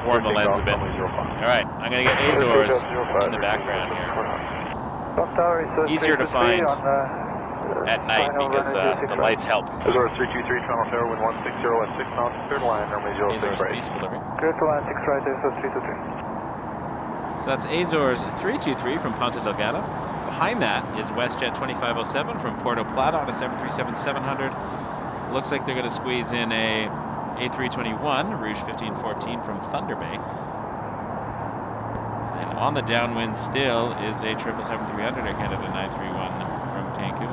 warm the lens a bit. All right, I'm gonna get Azores in the background here. Easier to find at night because the lights help. Azores 323, Toronto Tower, wind 160 at 6 knots, clear to land, runway 06 right. Peaceful livery. Clear to land 6 right, Azores 323. So that's Azores 323 from Punta Delgado. Behind that is WestJet 2507 from Puerto Plata on a 737-700. Looks like they're going to squeeze in a A321, Rouge 1514 from Thunder Bay. And on the downwind still is a 777-300 Air Canada 931 from Cancun.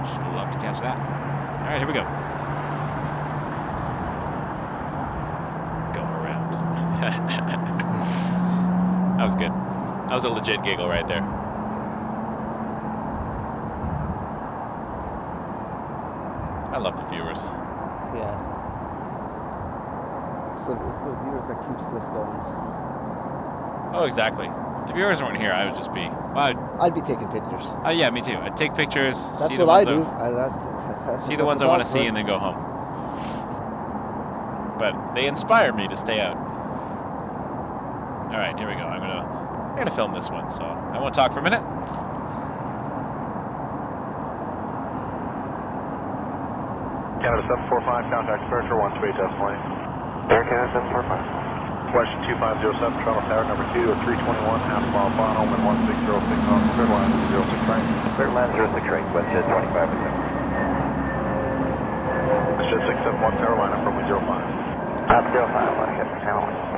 Should love to catch that. All right, here we go. Go around. That was good. That was a legit giggle right there. I love the viewers. Yeah. It's the viewers that keeps this going. Oh, exactly. If the viewers weren't here, I would just be... Well, I'd be taking pictures. Yeah, me too. I'd take pictures. That's what I do. See the ones I want to see and then go home. But they inspire me to stay out. All right, here we go. I'm gonna film this one, so I won't talk for a minute. Canada 745, contact departure 128.8. Air Canada 745. Question 2507, Toronto Tower number 2 at 321, half mile final, wind 1606 knots, clear line 06 right. Clear line 06 right, WestJet 25%. WestJet 671 Tower line up from 05. Top 05, WestJet channel 1.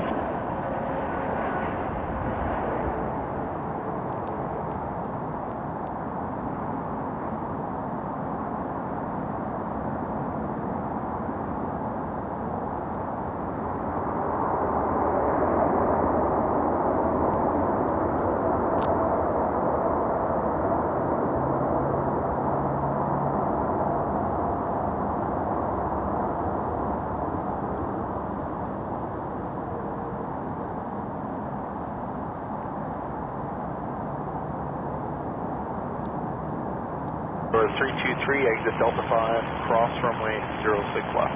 For 323, exit Delta 5, cross runway 06 left.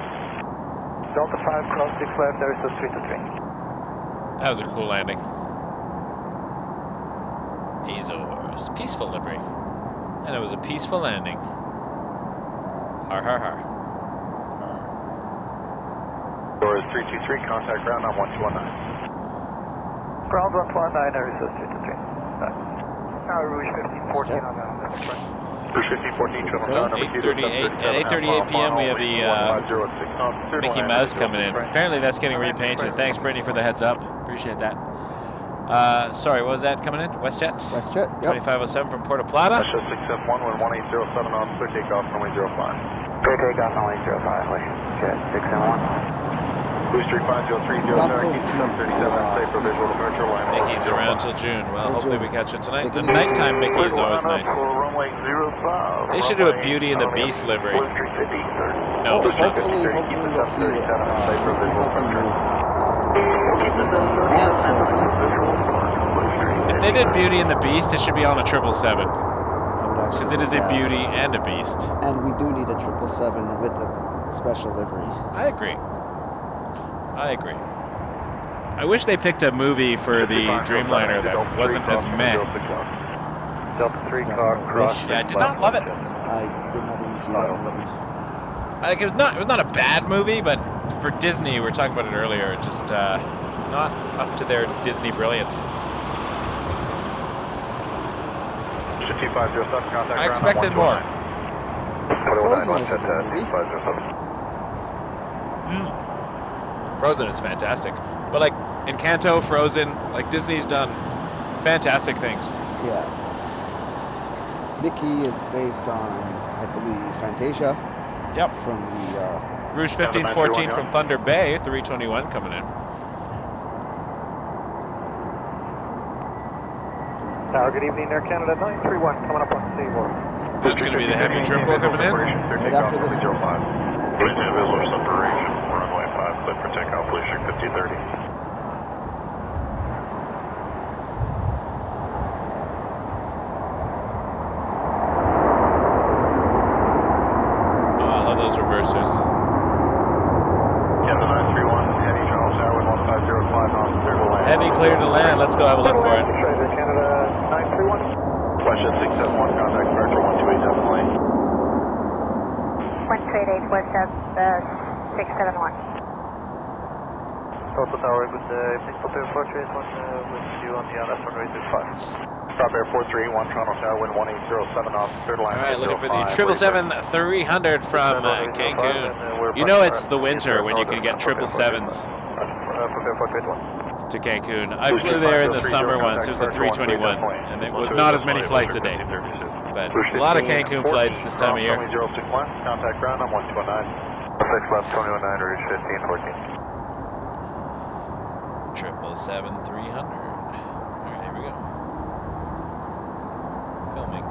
Delta 5, cross 6 left, there is a 323. That was a cool landing. Azores, peaceful livery. And it was a peaceful landing. Har har har. Doors 323, contact ground on 1219. Ground 119, there is a 323. Rouge 1514 on the front. Rouge 1514, Toronto number 2 at 8:38 p.m. we have the Mickey Mouse coming in. Apparently that's getting repainted. Thanks, Brittany, for the heads up. Appreciate that. Sorry, what was that coming in? WestJet? WestJet, yep. 2507 from Puerto Plata. WestJet 671, wind 1807 knots, clear takeoff runway 05. Clear takeoff runway 05, WestJet 671. Booster 5030, keep 737, safe for visual departure line. Mickey's around till June. Well, hopefully we catch it tonight. The nighttime Mickey is always nice. They should do a Beauty and the Beast livery. No, it's not. Hopefully we'll see something new after Mickey and Frozen. If they did Beauty and the Beast, it should be on a 777. Because it is a Yeah. Beauty and a Beast. And we do need a 777 with a special livery. I agree. I agree. I wish they picked a movie for the Dreamliner that wasn't as meh. Delta 3 car cross. Yeah, I did not love it. I did not even see that movie. Like it was not a bad movie, but for Disney, we were talking about it earlier, just not up to their Disney brilliance. I expected more. Frozen is fantastic, but like Encanto, Frozen, like Disney's done fantastic things. Yeah. Mickey is based on, I believe, Fantasia. Yep. From the Rouge 1514 from Thunder Bay, 321 coming in. Good evening, Air Canada 931 coming up on Seoul. That's going to be the heavy triple coming in. Right after this one. Visual separation, runway 5, clear for takeoff, Lucian 5030. Oh, I love those reversers. Canada 931, heavy Toronto Tower, 1505 knots, clear to land. Heavy clear to land. Let's go have a look for it. Canada 931. WestJet 671, contact departure 1287 lane. 128 WestJet 671. Toronto Tower, good evening, Stop Air 431 with you on the left runway 25. Stop Air 431, Toronto Tower, wind 1807 knots, clear to land. All right, looking for the 777-300 from Cancun. You know it's the winter when you can get 777s to Cancun. I flew there in the summer once. It was a 321, and it was not as many flights a day. But a lot of Cancun flights this time of year. Contact ground on 129. 6 left, 219, Rouge 1514. 777-300. All right, here we go. Filming.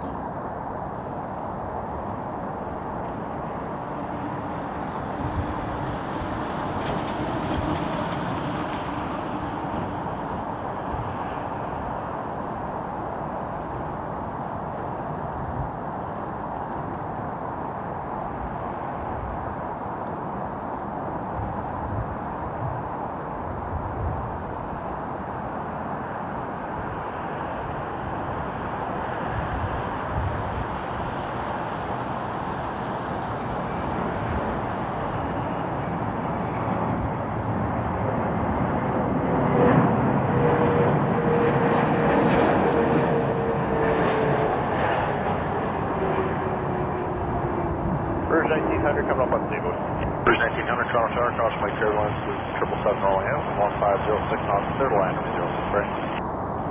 Airlines is 777 rolling out, 1506 knots, clear to land, 06 right.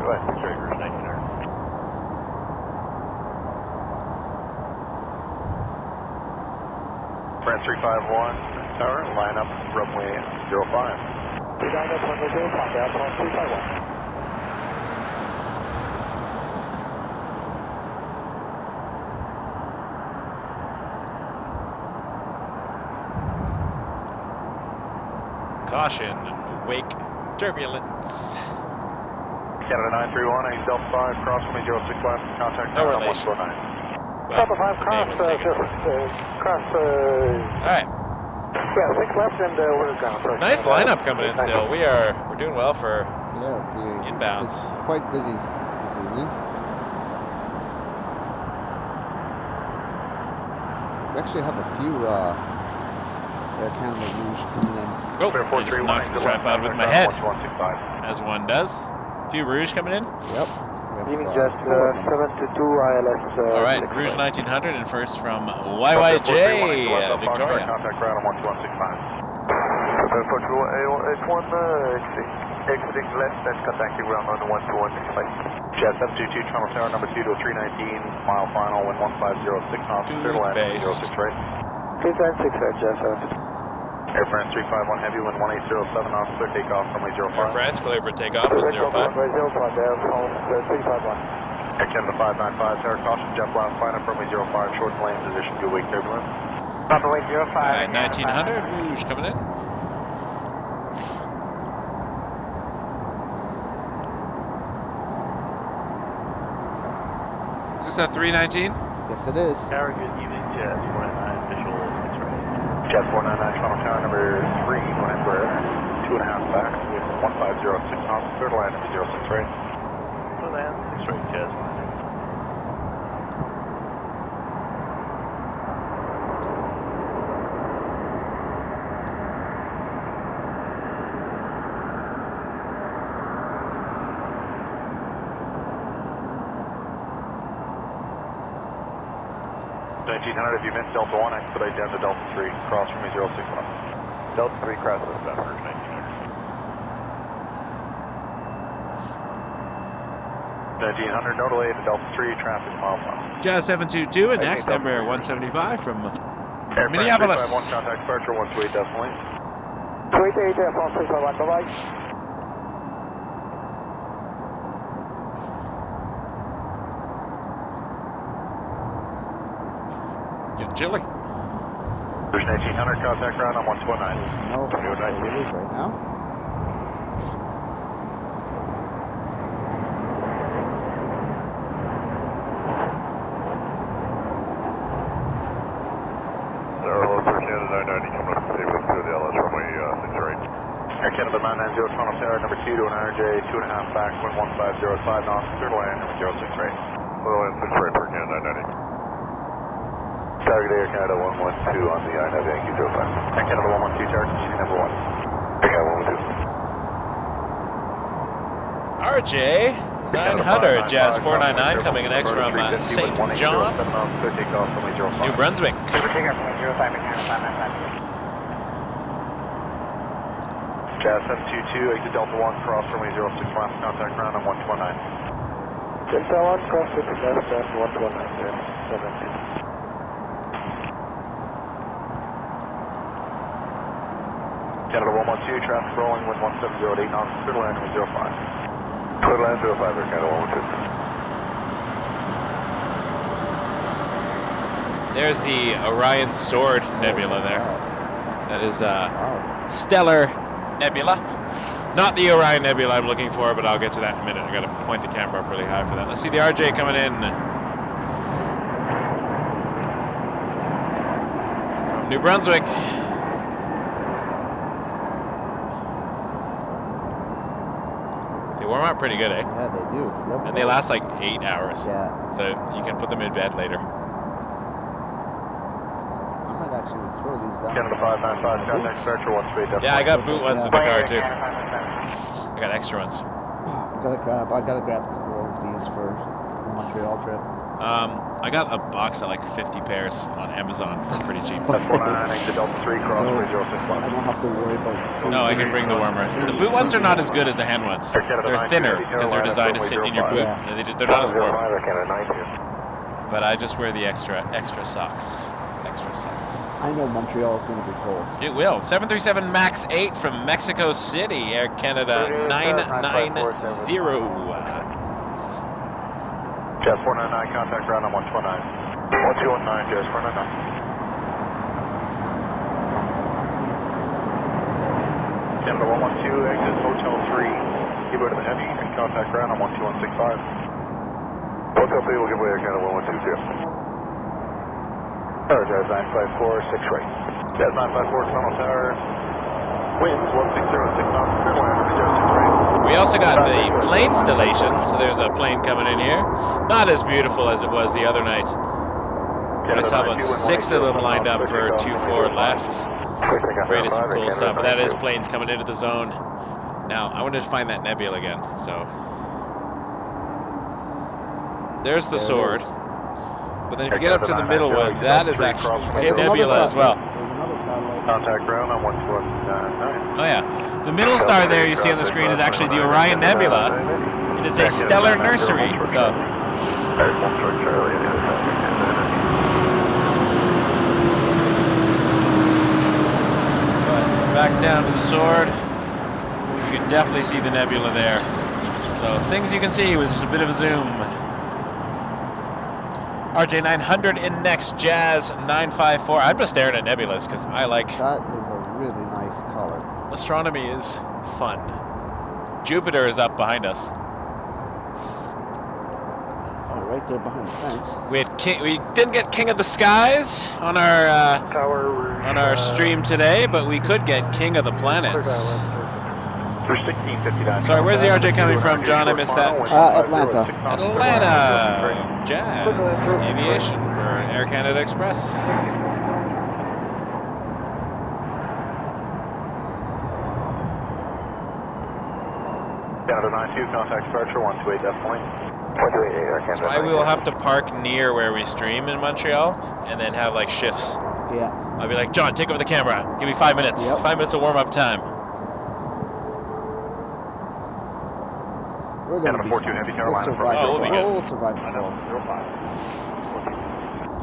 Go ahead, 6 right, Rouge 19 Air. France 351, tower, line up, runway 05. Line up, runway 05, Airport 351. Caution, wake turbulence. Canada 931, East Delta 5, cross from 06 left, contact No tower relation. 149. Well, Delta 5, the name cross, was taken. cross, Alright, yeah, 6 left and we're down. nice lineup coming in still. We're doing well for inbounds. It's quite busy this evening. We actually have a few Air Canada Rouge coming in. Oh, I just knocked the tripod with my head, as one does. A few Rouge coming in. Yep. Leaving just 722 ILS. Alright, Rouge 1900 and first from YYJ, Victoria. Contact ground on 1265. H1 exiting left and contacting ground on 12165. Jet 722, Toronto Tower, number 2 to 319, mile final, wind 1506 knots, clear to land, 06 right. 396 right, Jet 722. Air France 351 heavy, wind 1807 knots, clear takeoff, runway 05. Air France, clear for takeoff at 05. Runway 05, Air France 351. Air Canada 595, tower caution, jet blast, line up, runway 05, short lane position, good wake turbulence. Runway 05. Alright, 1900, Rouge coming in. Is this at 319? Yes, it is. Tower, good evening, Jet 499, visual, that's right. Jet 499, Toronto Tower, number 3, land square, 2.5 back, with 1506 knots, clear to land, 06 right. Clear land, 6 right, Jet 499. If you miss Delta 1, expedite down to Delta 3, cross from me 061. Delta 3 cross westbound for 1900. 1900, no delay to Delta 3, traffic mile final. Jazz 722 and next number 175 from Air Minneapolis. 351, contact departure, 128 decimal. 288 Air France 351, bye-bye. Getting chilly. There's 1900, contact ground on 129. There's no it is right now. Hello, Sir Canada 990, coming up to stay with the LS runway 6 right. Air Canada 990, Toronto Tower, number 2 to an RJ, 2.5 back, wind 1505 knots, clear to land, number 06 right. Clear land 6 right for Canada 990. Target Air Canada 112 on the I-9 Yankee 05. Air Canada 112, target continue number 1. Air Canada 112. RJ 900, Jazz 499 coming in next from St. John, New Brunswick. Clear for takeoff from 05, Air Canada 599. Jazz 722, exit Delta 1, cross runway 06 left, contact ground on 129. Delta 1, cross with the left and 119, Air 17. Canada 112, traffic rolling, wind 1708 knots, clear land, 05. Clear land 05, Air Canada 112. There's the Orion Sword Nebula there. That is stellar nebula. Not the Orion Nebula I'm looking for, but I'll get to that in a minute. I gotta point the camera up really high for that. Let's see the RJ coming in from New Brunswick. They warm up pretty good, eh? Yeah, they do. And they last like 8 hours. Yeah. So you can put them in bed later. I might actually throw these down. Canada 595, contact departure 13. Yeah, I got boot ones in the car too. I got extra ones. I gotta grab a couple of these for the Montreal trip. I got a box of like 50 pairs on Amazon for pretty cheap. That's 499 to Delta 3, cross So, 3061. I don't have to worry about... No, I can bring the warmers. The boot ones are not as good as the hand ones. They're thinner because they're designed to sit in your boot. Yeah. They're not as warm. Canada 92. But I just wear the extra socks. Extra socks. I know Montreal is going to be cold. It will. 737 MAX 8 from Mexico City, Air Canada 990. Jazz 499, contact ground on 129. 1219, Jazz 499. Canada 112, exit Hotel 3. Give way to the Heavy and contact ground on 12165. Hotel 3 will give way to Canada 1122. Tower, Jazz 954, 6 right. Jazz 954, Toronto Tower. Winds 160, 6 knots, clear line, Jazz 6 right. We also got the Planestation, so there's a plane coming in here. Not as beautiful as it was the other night. I saw about 6 of them lined up for 2-4 left. Created some cool stuff, but that is planes coming into the zone. Now, I wanted to find that nebula again, so. There's the sword. But then if you get up to the middle one, that is actually a nebula as well. Contact ground on 129. Oh yeah. The middle star there you see on the screen is actually the Orion Nebula. It is a stellar nursery. So. But back down to the sword. You can definitely see the nebula there. So things you can see with just a bit of a zoom. RJ 900 in next, Jazz 954. I'm just staring at nebulas because I like. That is a really nice color. Astronomy is fun. Jupiter is up behind us. Oh, right there behind the fence. We didn't get King of the Skies on our stream today, but we could get King of the Planets. Sorry, where's the RJ coming from, John? I missed that. Atlanta. Atlanta. Jazz Aviation for Air Canada Express. Canada 92, contact departure 128 definitely. 128 Air Canada. So I will have to park near where we stream in Montreal and then have like shifts. Yeah. I'll be like, John, take over the camera. Give me 5 minutes. Yep. 5 minutes of warm-up time. We're going to be fine. We'll survive. Oh, we'll be good. We'll survive the cold.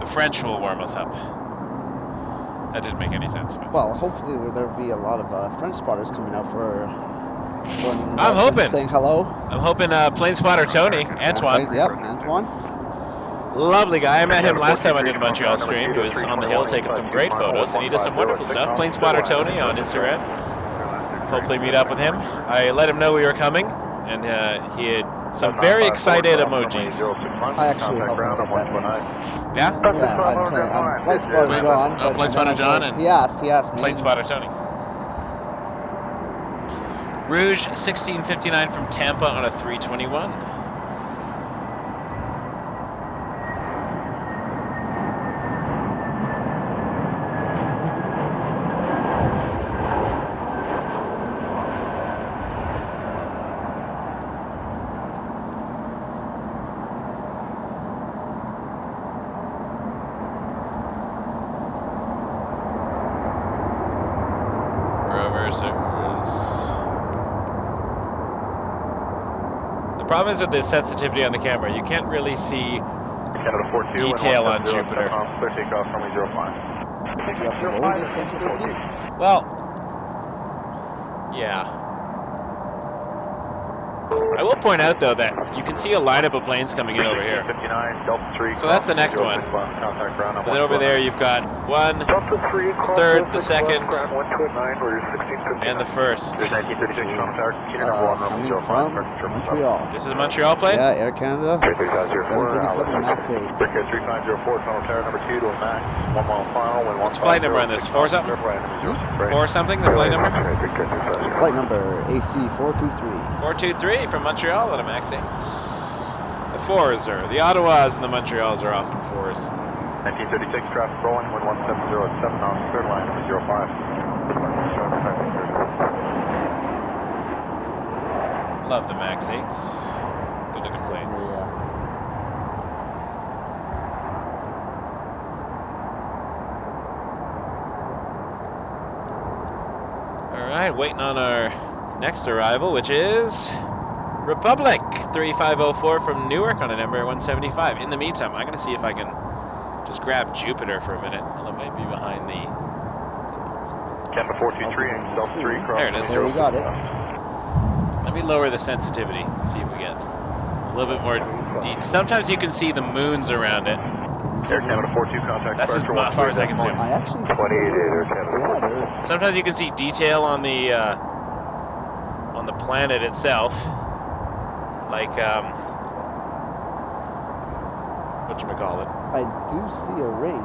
The French will warm us up. That didn't make any sense. But. Well, hopefully there'll be a lot of French spotters coming out for joining I'm us hoping. and saying hello. I'm hoping Planespotter Tony, Antoine. Yep, Antoine. Lovely guy. I met him last time I did a Montreal stream. He was on the hill taking some great photos, and he does some wonderful stuff. Planespotter Tony on Instagram. Hopefully meet up with him. I let him know we were coming, and he had some very excited emojis. I actually helped him get that name. Yeah? Yeah, I'm FlightSpotterJon. John. Oh, FlightSpotterJon. And he asked me. Planespotter Tony. Rouge 1659 from Tampa on a 321. The problem is with the sensitivity on the camera, you can't really see detail on Jupiter. Do you have to lower the sensitivity? Well, yeah. I will point out though that you can see a lineup of planes coming in over here. So that's the next one. But then over there you've got one, the third, the second, and the first. Coming from Montreal. This is a Montreal plane? Yeah, Air Canada 737 MAX 8. What's flight number on this? 4 something? 4 something, the flight number? Flight number AC 423. 423 from Montreal on a MAX 8. The 4s are, the Ottawas and the Montreals are often 4s. 1936 traffic rolling, wind 170 at 7 knots, clear line number 05. Love the MAX 8s. Good looking planes. right, waiting on our next arrival, which is Republic 3504 from Newark on an Embraer 175. In the meantime, I'm going to see if I can just grab Jupiter for a minute. Well, it might be behind the... Canada 423 and South 3 cross. There it is. There you got it. Let me lower the sensitivity, see if we get a little bit more detail. Sometimes you can see the moons around it. Air Canada 42 contact. That's as far as I can zoom. I actually see 28 Air Canada. yeah, Sometimes you can see detail on the planet itself, like whatchamacallit. I do see a ring.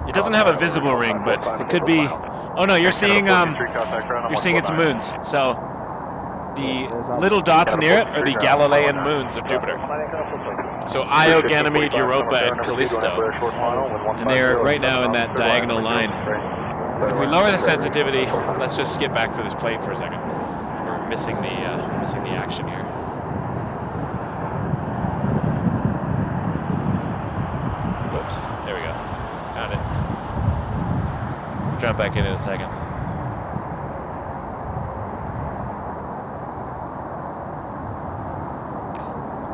It doesn't have a visible ring, but it could be. Oh no, you're seeing its moons. So the little dots near it are the Galilean moons of Jupiter. So Io, Ganymede, Europa, and Callisto, and they're right now in that diagonal line. If we lower the sensitivity, let's just skip back to this plane for a second. We're missing the action here. Whoops, there we go. Found it. Jump back in a second.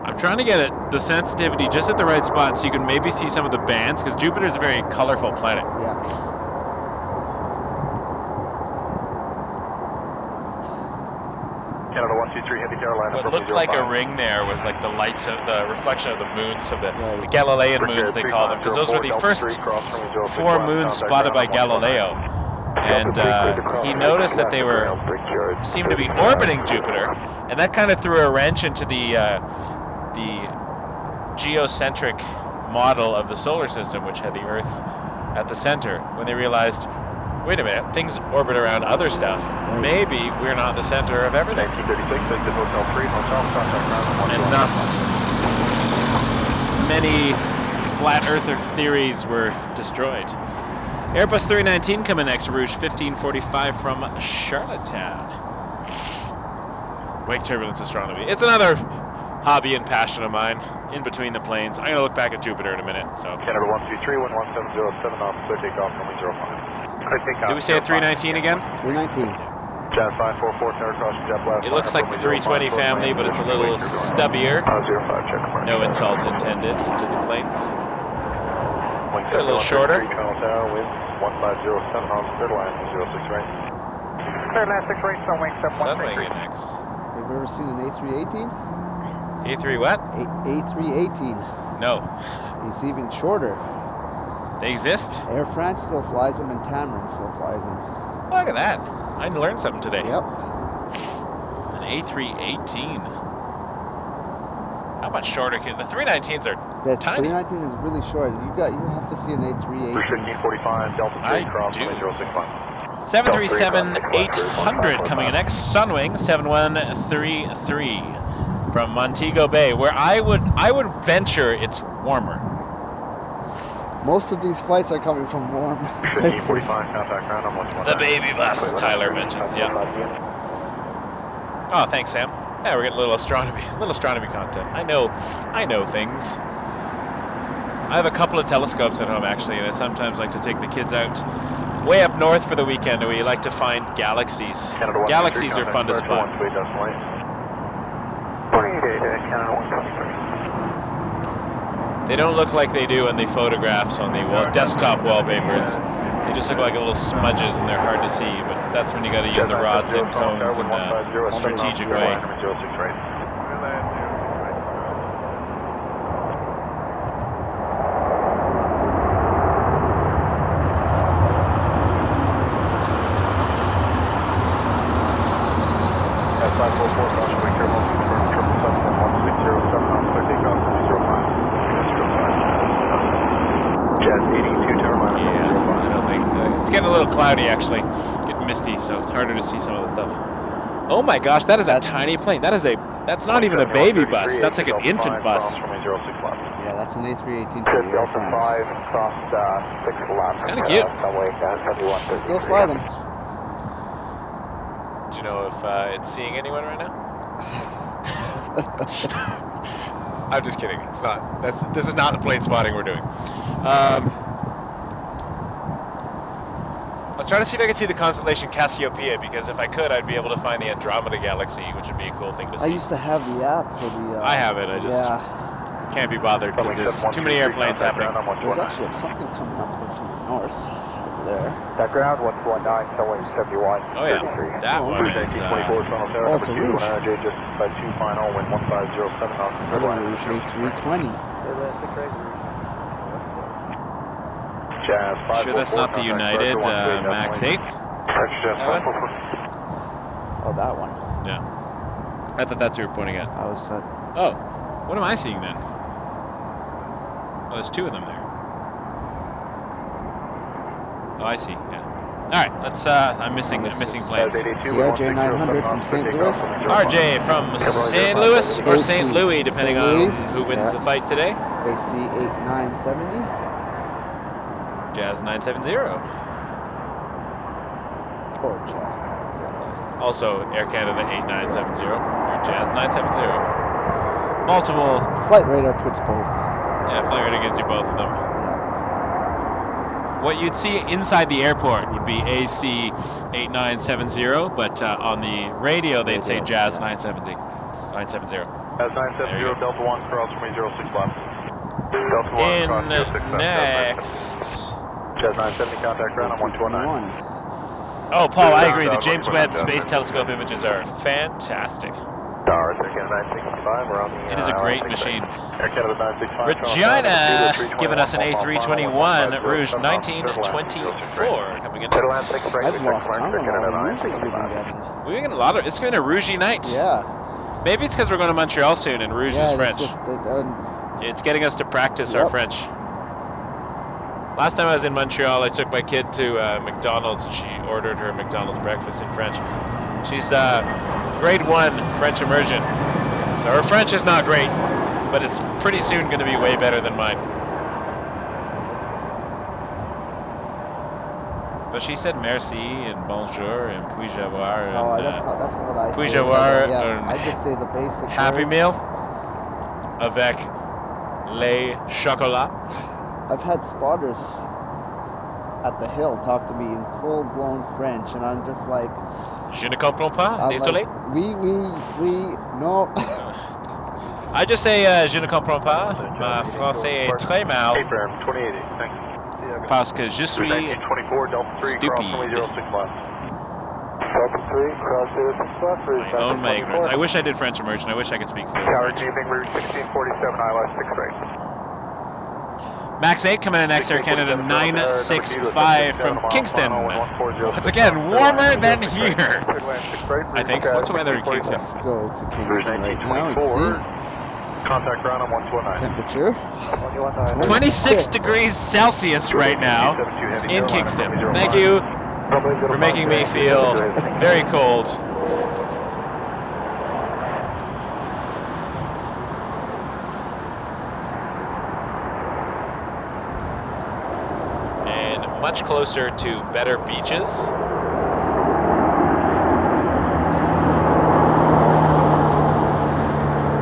I'm trying to get the sensitivity just at the right spot so you can maybe see some of the bands, because Jupiter is a very colorful planet. Yeah. Canada 123 Heavy Carolina. What looked like a ring there was like the lights of the reflection of the moons, of the Galilean moons they call them, because those were the first 4 moons spotted by Galileo. And he noticed that they seemed to be orbiting Jupiter, and that kind of threw a wrench into the geocentric model of the solar system, which had the Earth at the center, when they realized, wait a minute, things orbit around other stuff. Maybe we're not the center of everything. And thus, many flat earther theories were destroyed. Airbus 319 coming next, Rouge 1545 from Charlottetown. Wake turbulence astronomy. It's another hobby and passion of mine, in between the planes. I'm going to look back at Jupiter in a minute. So. Canada 123, 11707 officer, takeoff from 05. Did we say a 319 again? 319. Jet 544, center cross, jet left. It looks like the 320 family, but it's a little stubbier. 05, check. No insult intended to the planes. They're a little shorter. Wind 1507 officer, line 06 right. Clear land 6 right, sunwing 7133. Sunwing next. Have you ever seen an A318? A3 what? A318. No. It's even shorter. They exist? Air France still flies them, and Tamarin still flies them. Look at that. I learned something today. Yep. An A318. How much shorter can the 319s are The tiny. 319 is really short. You have to see an A318. 1545, Delta 3 cross 065. 737-800 coming in next. Sunwing 7133 from Montego Bay, where I would venture it's warmer. Most of these flights are coming from warm places. 1545, contact ground on 119. The baby bus, Tyler mentions, yeah. Oh, thanks, Sam. Yeah, we're getting a little astronomy content. I know things. I have a couple of telescopes at home, actually, and I sometimes like to take the kids out way up north for the weekend, and we like to find galaxies. Galaxies are fun to spot. They don't look like they do in the photographs on the desktop wallpapers. They just look like little smudges, and they're hard to see, but that's when you got to use the rods and cones in a strategic way. Cloudy, actually. Getting misty, so it's harder to see some of the stuff. Oh my gosh, that is a tiny plane. That's not even a baby bus. That's like an infant bus. Yeah, that's an A318 for the Air France. Kind of cute. They still fly them. Do you know if it's seeing anyone right now? I'm just kidding. It's not. This is not the plane spotting we're doing. Let's Trying to see if I can see the constellation Cassiopeia, because if I could, I'd be able to find the Andromeda Galaxy, which would be a cool thing to see. I used to have the app for the... I have it, I just can't be bothered because there's too many airplanes happening. There's actually something coming up there from the north, over there. Background 119, Taipei 71. Oh yeah, that one is... oh, it's a Rouge. Just by 2 final, wind 1507 knots. Another Rouge A320. Sure that's not the United Max 8? That one? Oh, that one. Yeah. I thought that's what you were pointing at. I was at... Oh, what am I seeing then? Oh, there's 2 of them there. Oh, I see, yeah. Alright, let's, I'm missing planes. CRJ 900 from St. Louis. RJ from St. Louis or St. Louis, depending on who wins the fight today. AC 8970. Jazz 970. Or Jazz 970. Also, Air Canada 8970 or Jazz 970. Multiple. Flight radar puts both. Yeah, Flight radar gives you both of them. Yeah. What you'd see inside the airport would be AC 8970, but on the radio they'd say Jazz 970. 970. Jazz 970, Delta 1, cross from 06 left. Delta 1, in cross 06 next. Jazz 970, contact ground on 129. Oh, Paul, I agree. The James Webb Space Telescope images are fantastic. Tower, Air Canada 965, we're on the... It is a great machine. Air Canada 965. Regina giving us an A321 Rouge 1924 coming in. I've lost count on all the Rouges we've been getting. We're getting a lot of... It's been a Rouge night. Yeah. Maybe it's because we're going to Montreal soon and Rouge is French. Just, it's getting us to practice our French. Last time I was in Montreal, I took my kid to McDonald's and she ordered her McDonald's breakfast in French. She's grade 1 French immersion. So her French is not great, but it's pretty soon going to be way better than mine. But she said merci and bonjour and puis avoir. That's what I say. Puis avoir. Yeah, I just say the basic Happy words. meal avec les chocolat. I've had spotters at the Hill talk to me in full-blown French, and I'm just like... Je ne comprends pas, désolé. Like, oui, no. I just say je ne comprends pas. Ma français est très mal. Parce que je suis stupide. I own my ignorance. I wish I did French immersion. I wish I could speak fluent French. Max 8 coming in next, Air Canada 965 from Kingston. Once again, warmer than here. I think. What's the weather in Kingston? Let's go to Kingston right now and see. Contact ground on 129. Temperature. 26 degrees Celsius right now in Kingston. Thank you for making me feel very cold. Much closer to better beaches.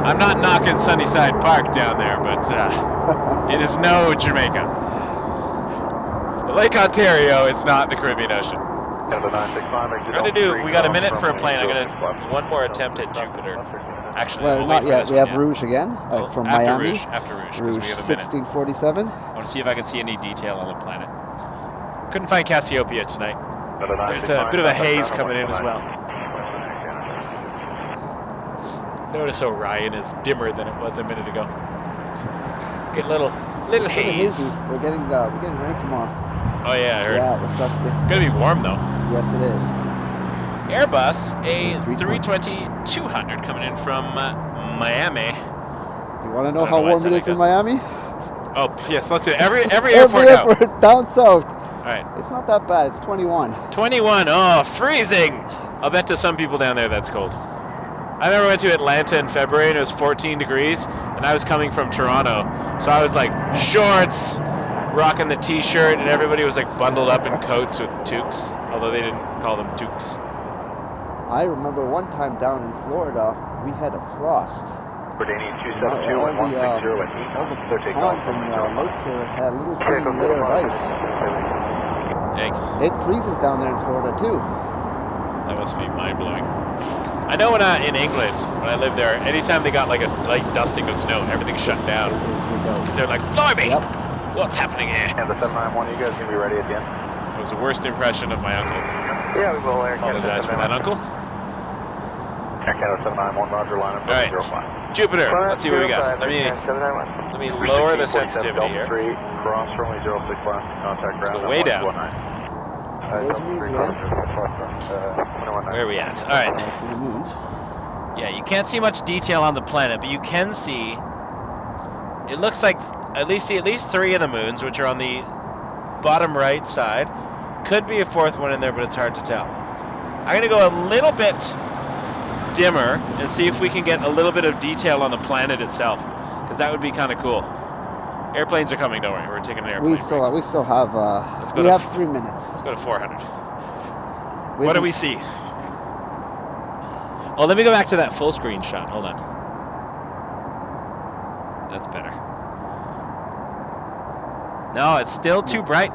I'm not knocking Sunnyside Park down there, but it is no Jamaica. Lake Ontario, it's not the Caribbean Ocean. We got a minute for a plane. I'm gonna one more attempt at Jupiter. Actually, well, not yet. We have Rouge again from Miami. After Rouge, Rouge 1647. I want to see if I can see any detail on the planet. Couldn't find Cassiopeia tonight. There's a bit of a haze coming in as well. Notice Orion is dimmer than it was a minute ago. So get a little haze. We're getting rain tomorrow. Oh yeah, I heard. Yeah, that's gonna be warm though. Yes, it is. Airbus A320-200 coming in from Miami. You want to know how warm it is in Miami? Oh yes, let's do it. Every airport down south. All right. It's not that bad. It's 21. 21. Oh, freezing. I'll bet to some people down there that's cold. I remember I went to Atlanta in February and it was 14 degrees and I was coming from Toronto. So I was like shorts, rocking the t-shirt, and everybody was like bundled up in coats with toques, although they didn't call them toques. I remember one time down in Florida, we had a frost. All the ponds and lakes had a little thin layer of ice. Yikes. It freezes down there in Florida too. That must be mind-blowing. I know when in England, when I lived there, anytime they got like a light dusting of snow, everything shut down. Because they're like, blimey, what's happening here? And the 791, you guys gonna be ready at the end? It was the worst impression of my uncle. Yeah, we will. Apologize for that, uncle. Air Canada 791, Roger, line up. All right, Jupiter, let's see what we got. Let me lower the sensitivity here. Cross runway 06 left, contact ground. Go way down. Where are we at? All right. Yeah, you can't see much detail on the planet, but you can see. It looks like at least 3 of the moons, which are on the bottom right side. Could be a 4th one in there, but it's hard to tell. I'm gonna go a little bit dimmer and see if we can get a little bit of detail on the planet itself, because that would be kind of cool. Airplanes are coming, don't worry. We're taking an airplane. We still have we have 3 minutes. Let's go to 400. What do we see? Oh, let me go back to that full screen shot. Hold on. That's better. No, it's still too bright.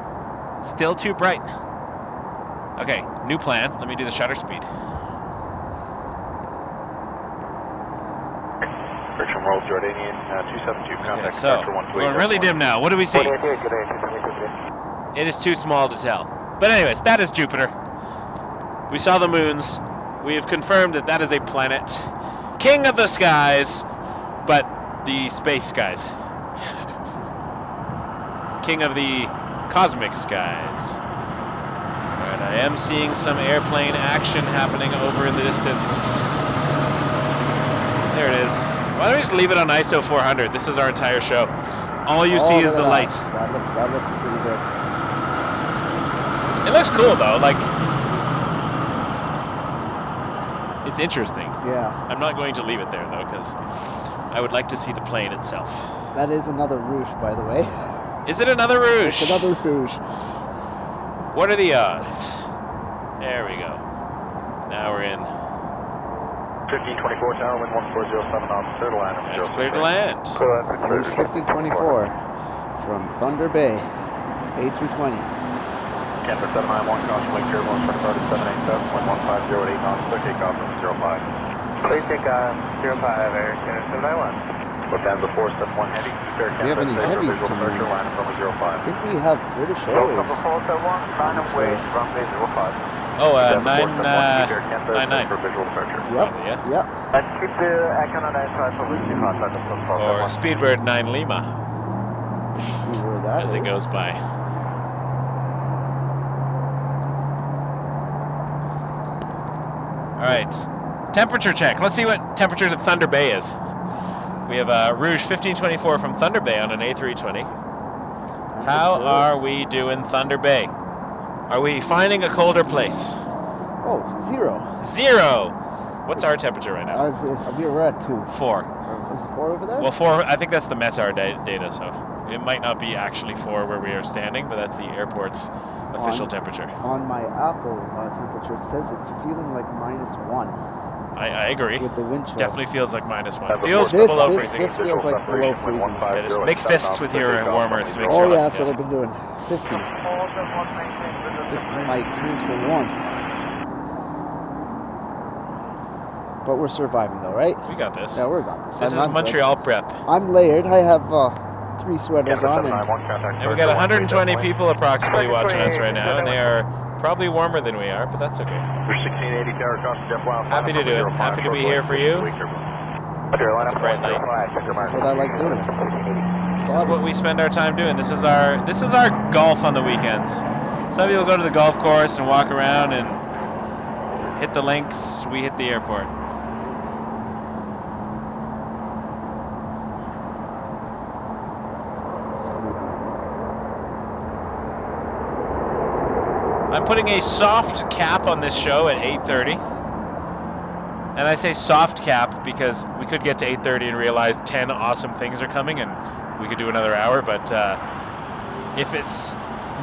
Still too bright. Okay, new plan. Let me do the shutter speed. Friction World Jordanian 272 contact. So, we're going really dim now. What do we see? It is too small to tell. But anyways, that is Jupiter. We saw the moons. We have confirmed that that is a planet. King of the skies, but the space skies. King of the cosmic skies. Alright, I am seeing some airplane action happening over in the distance. There it is. Why don't we just leave it on ISO 400? This is our entire show. All you see is the light. That looks pretty good. It looks cool though, like it's interesting. Yeah. I'm not going to leave it there though, because I would like to see the plane itself. That is another rouge, by the way. Is it another rouge? It's another rouge. What are the odds? There we go. Now we're in. 1524 tower, wind 1407 knots, clear to land. It's clear to land. Rouge 1524 from Thunder Bay, A320. Canada 791, cross link turbulence, front started 787, wind 1508 knots, clear takeoff from 05. Please take 05, Air Canada 791. Lufthansa 471 heavy. Do we have any heavies coming in? I think we have British Airways. Oh, 999. Yep. Yeah. Keep the icon on that Or Speedbird 9 Lima. See where that as it goes by. All right. Temperature check. Let's see what temperatures at Thunder Bay is. We have Rouge 1524 from Thunder Bay on an A320. How are we doing, Thunder Bay? Are we finding a colder place? Oh, 0. 0. What's our temperature right now? We're at 2. 4. Is it 4 over there? Well, 4. I think that's the METAR data, so it might not be actually 4 where we are standing, but that's the airport's official temperature. On my Apple temperature, it says it's feeling like -1. I agree. With the wind chill. Definitely feels like -1. Feels below freezing. This feels like below freezing. Yeah, just make fists with your warmers. Oh yeah, that's what I've been doing. Fisting. Fisting my hands for warmth. But we're surviving though, right? We got this. Yeah, we got this. This is Montreal prep. I'm layered. I have 3 sweaters on. And we got 120 people approximately watching us right now, and they are probably warmer than we are, but that's okay. Happy to do it. Happy to be here for you. It's a bright night. This is what I like doing. This is what we spend our time doing. This is our golf on the weekends. Some people go to the golf course and walk around and hit the links. We hit the airport. I'm putting a soft cap on this show at 8:30. And I say soft cap because we could get to 8:30 and realize 10 awesome things are coming and we could do another hour. But if it's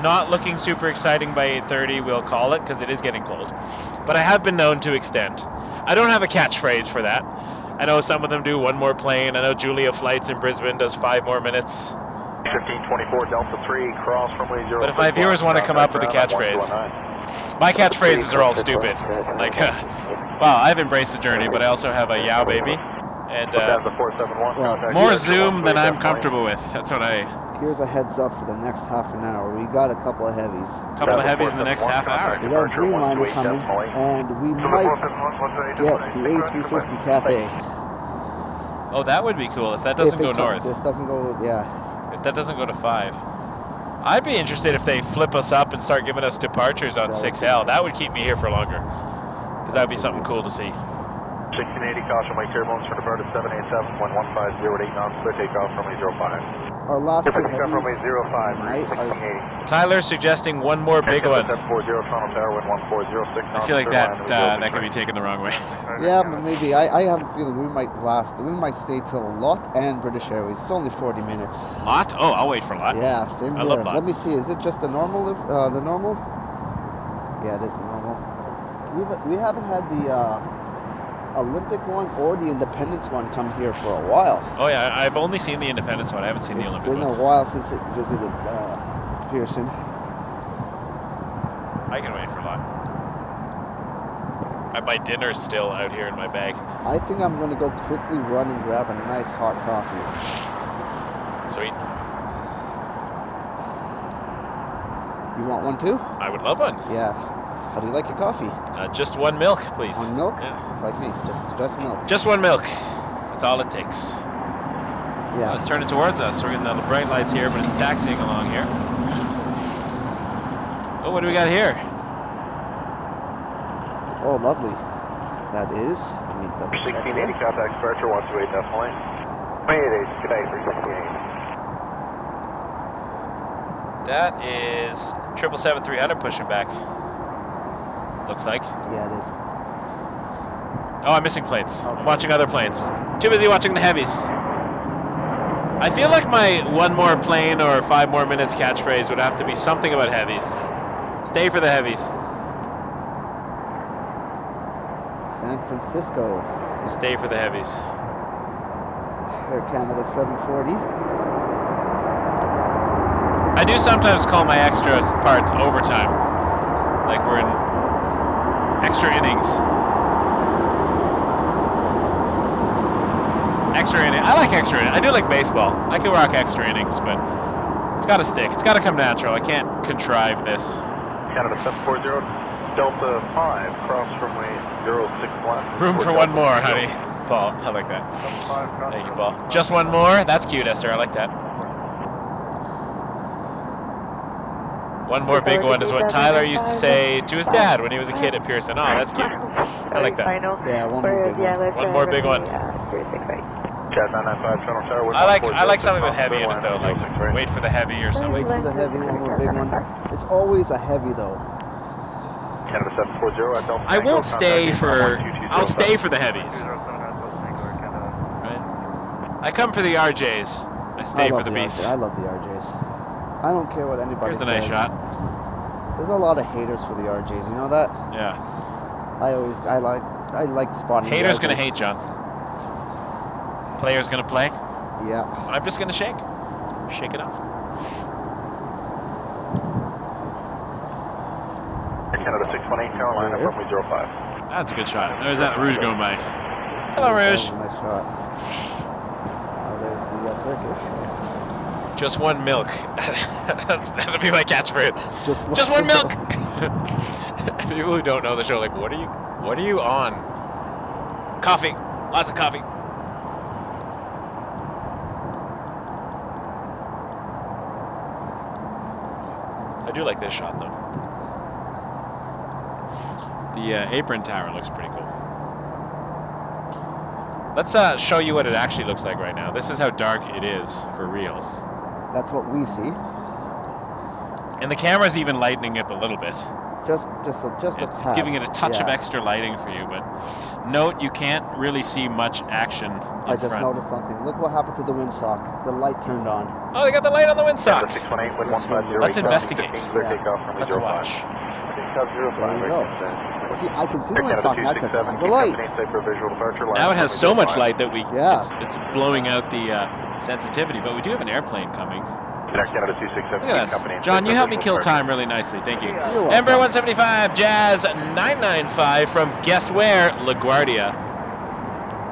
not looking super exciting by 8:30, we'll call it because it is getting cold. But I have been known to extend. I don't have a catchphrase for that. I know some of them do one more plane. I know Julia Flights in Brisbane does 5 more minutes. 1524 Delta 3, cross runway 0. But if my viewers want to come up with a catchphrase, my catchphrases are all stupid. Like, wow, I've embraced the journey, but I also have a yow baby. And more zoom than I'm comfortable with. That's what I... Here's a heads up for the next half an hour. We got a couple of heavies. Couple of heavies in the next half hour. We got a Dreamliner coming, and we might get the A350 Cathay. Oh, that would be cool if that doesn't go north. If it doesn't go, yeah. If that doesn't go to 5. I'd be interested if they flip us up and start giving us departures on 6L. That would keep me here for longer. Because that would be something cool to see. 1680, caution, Mike Airbones for departed 787, 115, 08 knots, clear takeoff, runway 05. Our last two heavies. Runway 05, Right, 1680. Tyler's suggesting one more big one. 740, Toronto Tower, wind 1406 knots. I feel like that could be taken the wrong way. Yeah, but maybe. I have a feeling we might last. We might stay till LOT and British Airways. It's only 40 minutes. LOT? Oh, I'll wait for LOT. Yeah, same here. love LOT. Let me see. Is it just the normal? The normal? Yeah, it is the normal. We haven't had the Olympic one or the Independence one come here for a while. Oh yeah, I've only seen the Independence one. I haven't seen the Olympic one. It's been a while since it visited Pearson. I can wait for LOT. My dinner's still out here in my bag. I think I'm going to go quickly run and grab a nice hot coffee. Sweet. You want one too? I would love one. Yeah. How do you like your coffee? Just one milk, please. One milk? Yeah. It's like me, just milk. Just one milk. That's all it takes. Yeah. Let's turn it towards us. We're getting the bright lights here, but it's taxiing along here. Oh, what do we got here? Oh, lovely. That is. Let me double check. 1680, contact departure 128 definitely. 28, good day, 368. That is 777-300 pushing back. Looks like. Yeah, it is. Oh, I'm missing planes. Okay. I'm watching other planes. Too busy watching the heavies. I feel like my one more plane or 5 more minutes catchphrase would have to be something about heavies. Stay for the heavies. San Francisco. Stay for the heavies. Air Canada 740. I do sometimes call my extra part overtime. Like we're in extra innings. Extra inning. I like extra innings. I do like baseball. I can rock extra innings, but it's got to stick. It's got to come natural. I can't contrive this. Canada 740, Delta 5, cross runway 061. Room for one more, honey. Paul, I like that. Thank you, Paul. Just one more? That's cute, Esther. I like that. One more big one is what Tyler used to say to his dad when he was a kid at Pearson. Oh, that's cute. I like that. Yeah, one more big one. One more big one. I like something with heavy in it though, like wait for the heavy or something. Wait for the heavy, one more big one. It's always a heavy though. Canada 740, I won't stay for. I'll stay for the heavies. Right? I come for the RJs. I stay for the beasts. I love the RJs. I don't care what anybody says. Here's a nice shot. There's a lot of haters for the RJs. You know that? Yeah. I like spotting. Haters gonna hate, John. Players gonna play. Yeah. I'm just gonna shake it off. Canada 618, Carolina, runway 05. That's a good shot. There's that Rouge going by. Hello, Rouge. Nice shot. There's the Turkish. Just one milk. That'll be my catchphrase. Just one milk. People who don't know the show, like, what are you on? Coffee. Lots of coffee. I do like this shot though. The apron tower looks pretty cool. Let's show you what it actually looks like right now. This is how dark it is for real. That's what we see. And the camera's even lightening it a little bit. Just a tad. It's giving it a touch of extra lighting for you, but note you can't really see much action in I just front. noticed something. Look what happened to the windsock. The light turned on. Oh, they got the light on the windsock. Let's investigate. Yeah. Let's watch. There you go. See, I can see the windsock now because it has a light. Now it has so much light that it's blowing out the sensitivity, but we do have an airplane coming. Air Canada 267. Look at us. John, you helped me kill time really nicely. Thank you. Embraer 175, Jazz 995 from guess where? LaGuardia.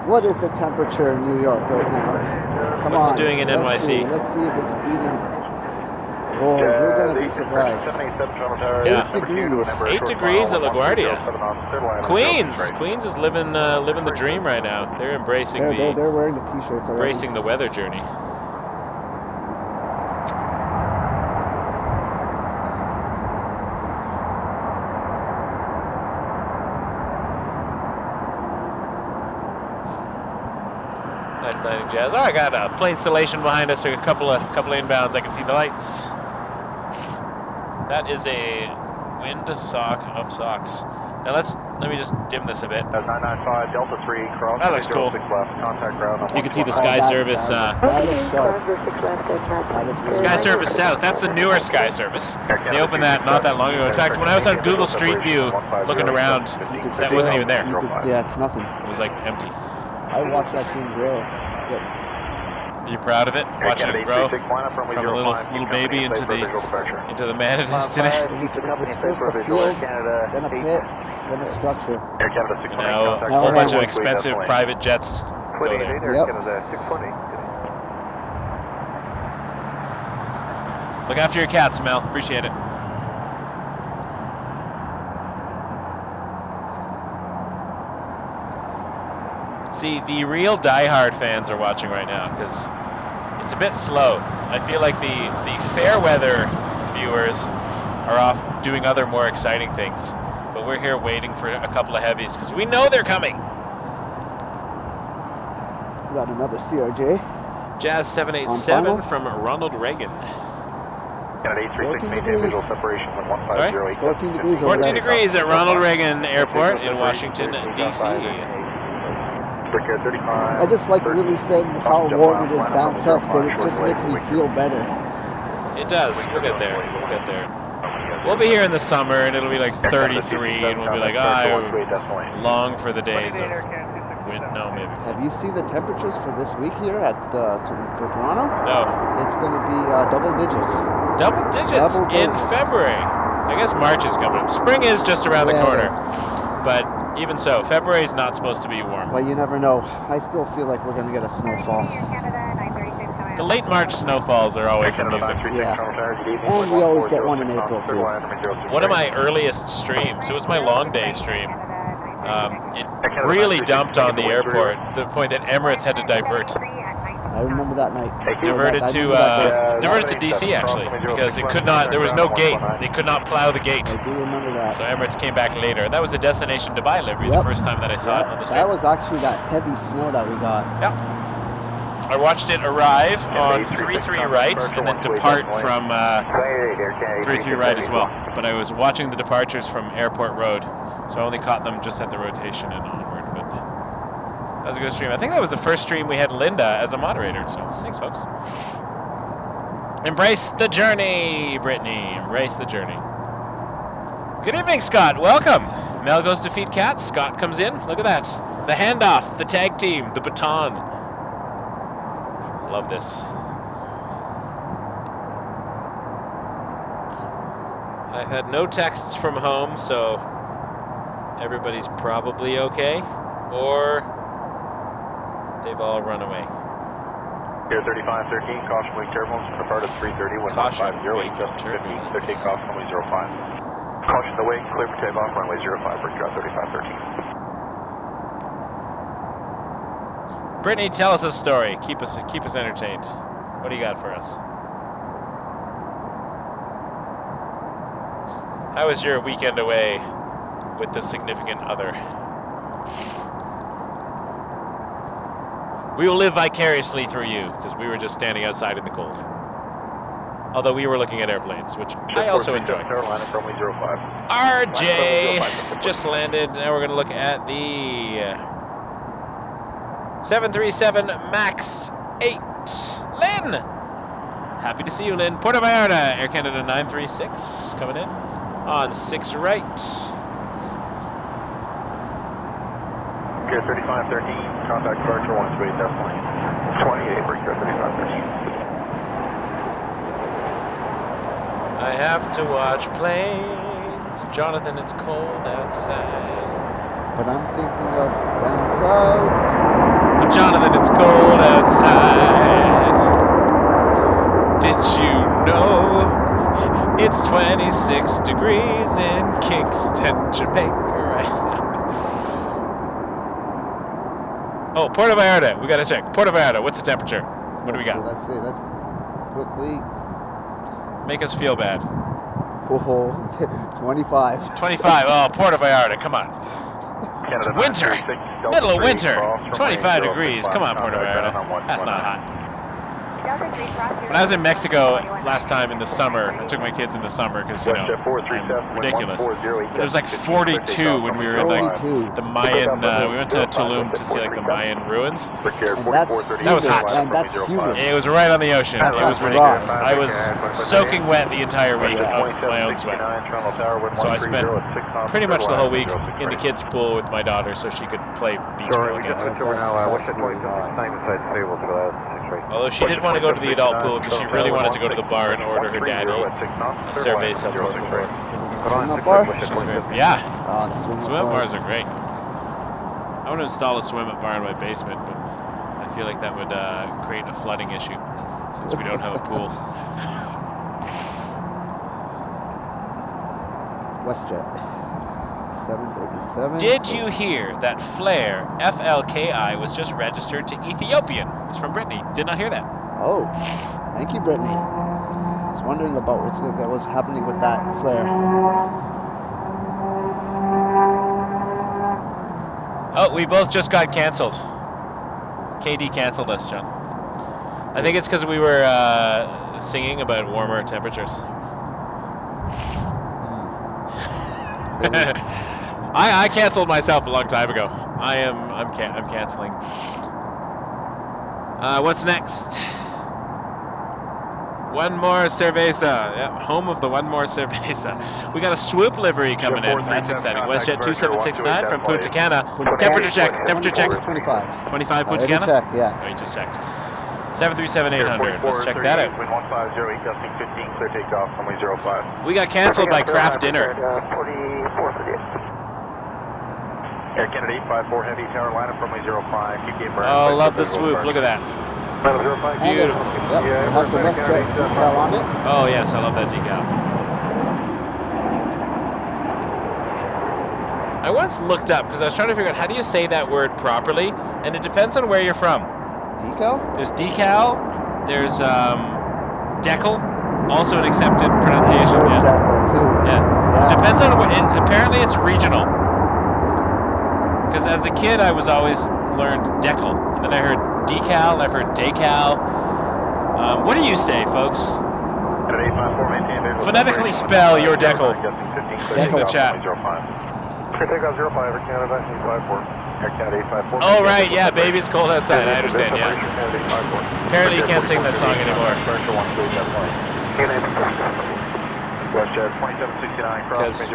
What is the temperature in New York right now? Come What's on. it doing in NYC? Let's see if it's beating. Oh, you're going to be surprised. 8 degrees. 8 degrees at LaGuardia. Queens is living the dream right now. They're embracing they're wearing the t-shirts already. Embracing the weather journey. Nice landing, Jazz. Oh, I got a plane installation behind us. A couple of inbounds. I can see the lights. That is a wind sock of socks. Now let me just dim this a bit. 995 Delta 3 cross. That looks cool. Contact ground. You can see the Sky Service. Sky Service South. That's the newer Sky Service. They opened that not that long ago. In fact, when I was on Google Street View looking around, that wasn't even there. Yeah, it's nothing. It was like empty. I watched that thing grow. Are you proud of it? Watching it grow from a little baby into the man it is today. It was first a field, then a pit, then a structure. Now a whole bunch of expensive private jets go there. Yep. Look after your cats, Mel. Appreciate it. See, the real diehard fans are watching right now because it's a bit slow. I feel like the fair weather viewers are off doing other more exciting things. But we're here waiting for a couple of heavies because we know they're coming. Got another CRJ. Jazz 787 from Ronald Reagan. 14 degrees. Sorry? 14 degrees 14 degrees at Ronald Reagan Airport in Washington, D.C. I just like really saying how warm it is down south because it just makes me feel better. It does. We'll get there. We'll get there. We'll be here in the summer and it'll be like 33 and we'll be like, I long for the days of wind. No, maybe. Have you seen the temperatures for this week here at for Toronto? No. It's going to be double digits. Double digits in February. I guess March is coming. Spring is just around the corner. But even so, February is not supposed to be warm. Well, you never know. I still feel like we're going to get a snowfall. The late March snowfalls are always amusing. Yeah. And we always get one in April, too. One of my earliest streams, it was my long day stream. It really dumped on the airport to the point that Emirates had to divert. I remember that night. Diverted to DC actually because it could not. There was no gate. They could not plow the gate. I do remember that. So Emirates came back later. That was the destination Dubai livery. The first time that I saw it on the street. That was actually that heavy snow that we got. Yep. I watched it arrive on 3-3 right and then depart from 3-3 right as well. But I was watching the departures from Airport Road, so I only caught them just at the rotation and onward. But that was a good stream. I think that was the first stream we had Linda as a moderator. So thanks, folks. Embrace the journey, Brittany. Embrace the journey. Good evening, Scott. Welcome. Mel goes to feed cats. Scott comes in. Look at that. The handoff, the tag team, the baton. Love this. I had no texts from home, so everybody's probably okay, or they've all run away. Air 3513, caution wake turbulence, depart at 330, 1550, just turbulence. Takeoff runway 05. Caution the wake, clear for takeoff, runway 05, Bridgedraw 3513. Brittany, tell us a story. Keep us entertained. What do you got for us? How was your weekend away with the significant other? We will live vicariously through you because we were just standing outside in the cold. Although we were looking at airplanes, which I also enjoy. RJ just landed. Now we're going to look at the 737 MAX 8. Lynn! Happy to see you, Lynn. Puerto Vallarta, Air Canada 936 coming in on 6 right. Air 3513, contact departure 128, definitely. 28, Bridgedraw 3513. have to watch planes. Jonathan, it's cold outside. But I'm thinking of down south. But Jonathan, it's cold outside. Did you know it's 26 degrees in Kingston, Jamaica right now? Oh, Puerto Vallarta. We got to check. Puerto Vallarta, what's the temperature? What do we got? Let's see. Let's quickly. Make us feel bad. Oh, 25. 25. Oh, Puerto Vallarta. Come on. It's winter. Middle of winter. 25 degrees. Come on, Puerto Vallarta. That's not hot. When I was in Mexico last time in the summer, I took my kids in the summer because, you know, I'm ridiculous. It was like 42 when we were in like the Mayan, we went to Tulum to see like the Mayan ruins. And that was hot. And that's humid. It was right on the ocean. It was ridiculous. I was soaking wet the entire week of my own sweat. So I spent pretty much the whole week in the kids' pool with my daughter so she could play beach ball again. Although she did want to go to the adult pool because she really wanted to go to the bar and order her daddy a cerveza, por favor. Is it a swim-up bar? Yeah. Oh, the swim-up Bars are great. I want to install a swim-up bar in my basement, but I feel like that would create a flooding issue since we don't have a pool. WestJet. 737. Did you hear that Flair FLKI was just registered to Ethiopian? It's from Brittany. Did not hear that. Oh, thank you, Brittany. I was wondering about what was happening with that flare. Oh, we both just got canceled. KD canceled us, John. I think it's because we were singing about warmer temperatures. I canceled myself a long time ago. I'm canceling. What's next? One more cerveza. Yeah, home of the one more cerveza. We got a swoop livery coming in. That's exciting. WestJet 2769 from Punta Cana. Temperature check. Temperature check. 25. 25 Punta Cana? Checked, yeah. Oh, you just checked. 737-800. Let's check that out. We got canceled by Kraft Dinner. Air Canada 854 Heavy Tower line up runway 05. Keep game burn. Oh, love the swoop. Look at that. Beautiful. Yep, it has the WestJet decal on it. Oh, yes, I love that decal. I once looked up, because I was trying to figure out how do you say that word properly, and it depends on where you're from. Decal? There's decal, there's decal, also an accepted pronunciation. I've heard decal, too. Yeah. Depends on, apparently it's regional. Because as a kid, I was always learned decal, and then I heard decal, I've heard decal. What do you say, folks? Phonetically spell your decal in the chat. Oh, right, yeah, baby, it's cold outside. I understand, yeah. Apparently you can't sing that song anymore. Because,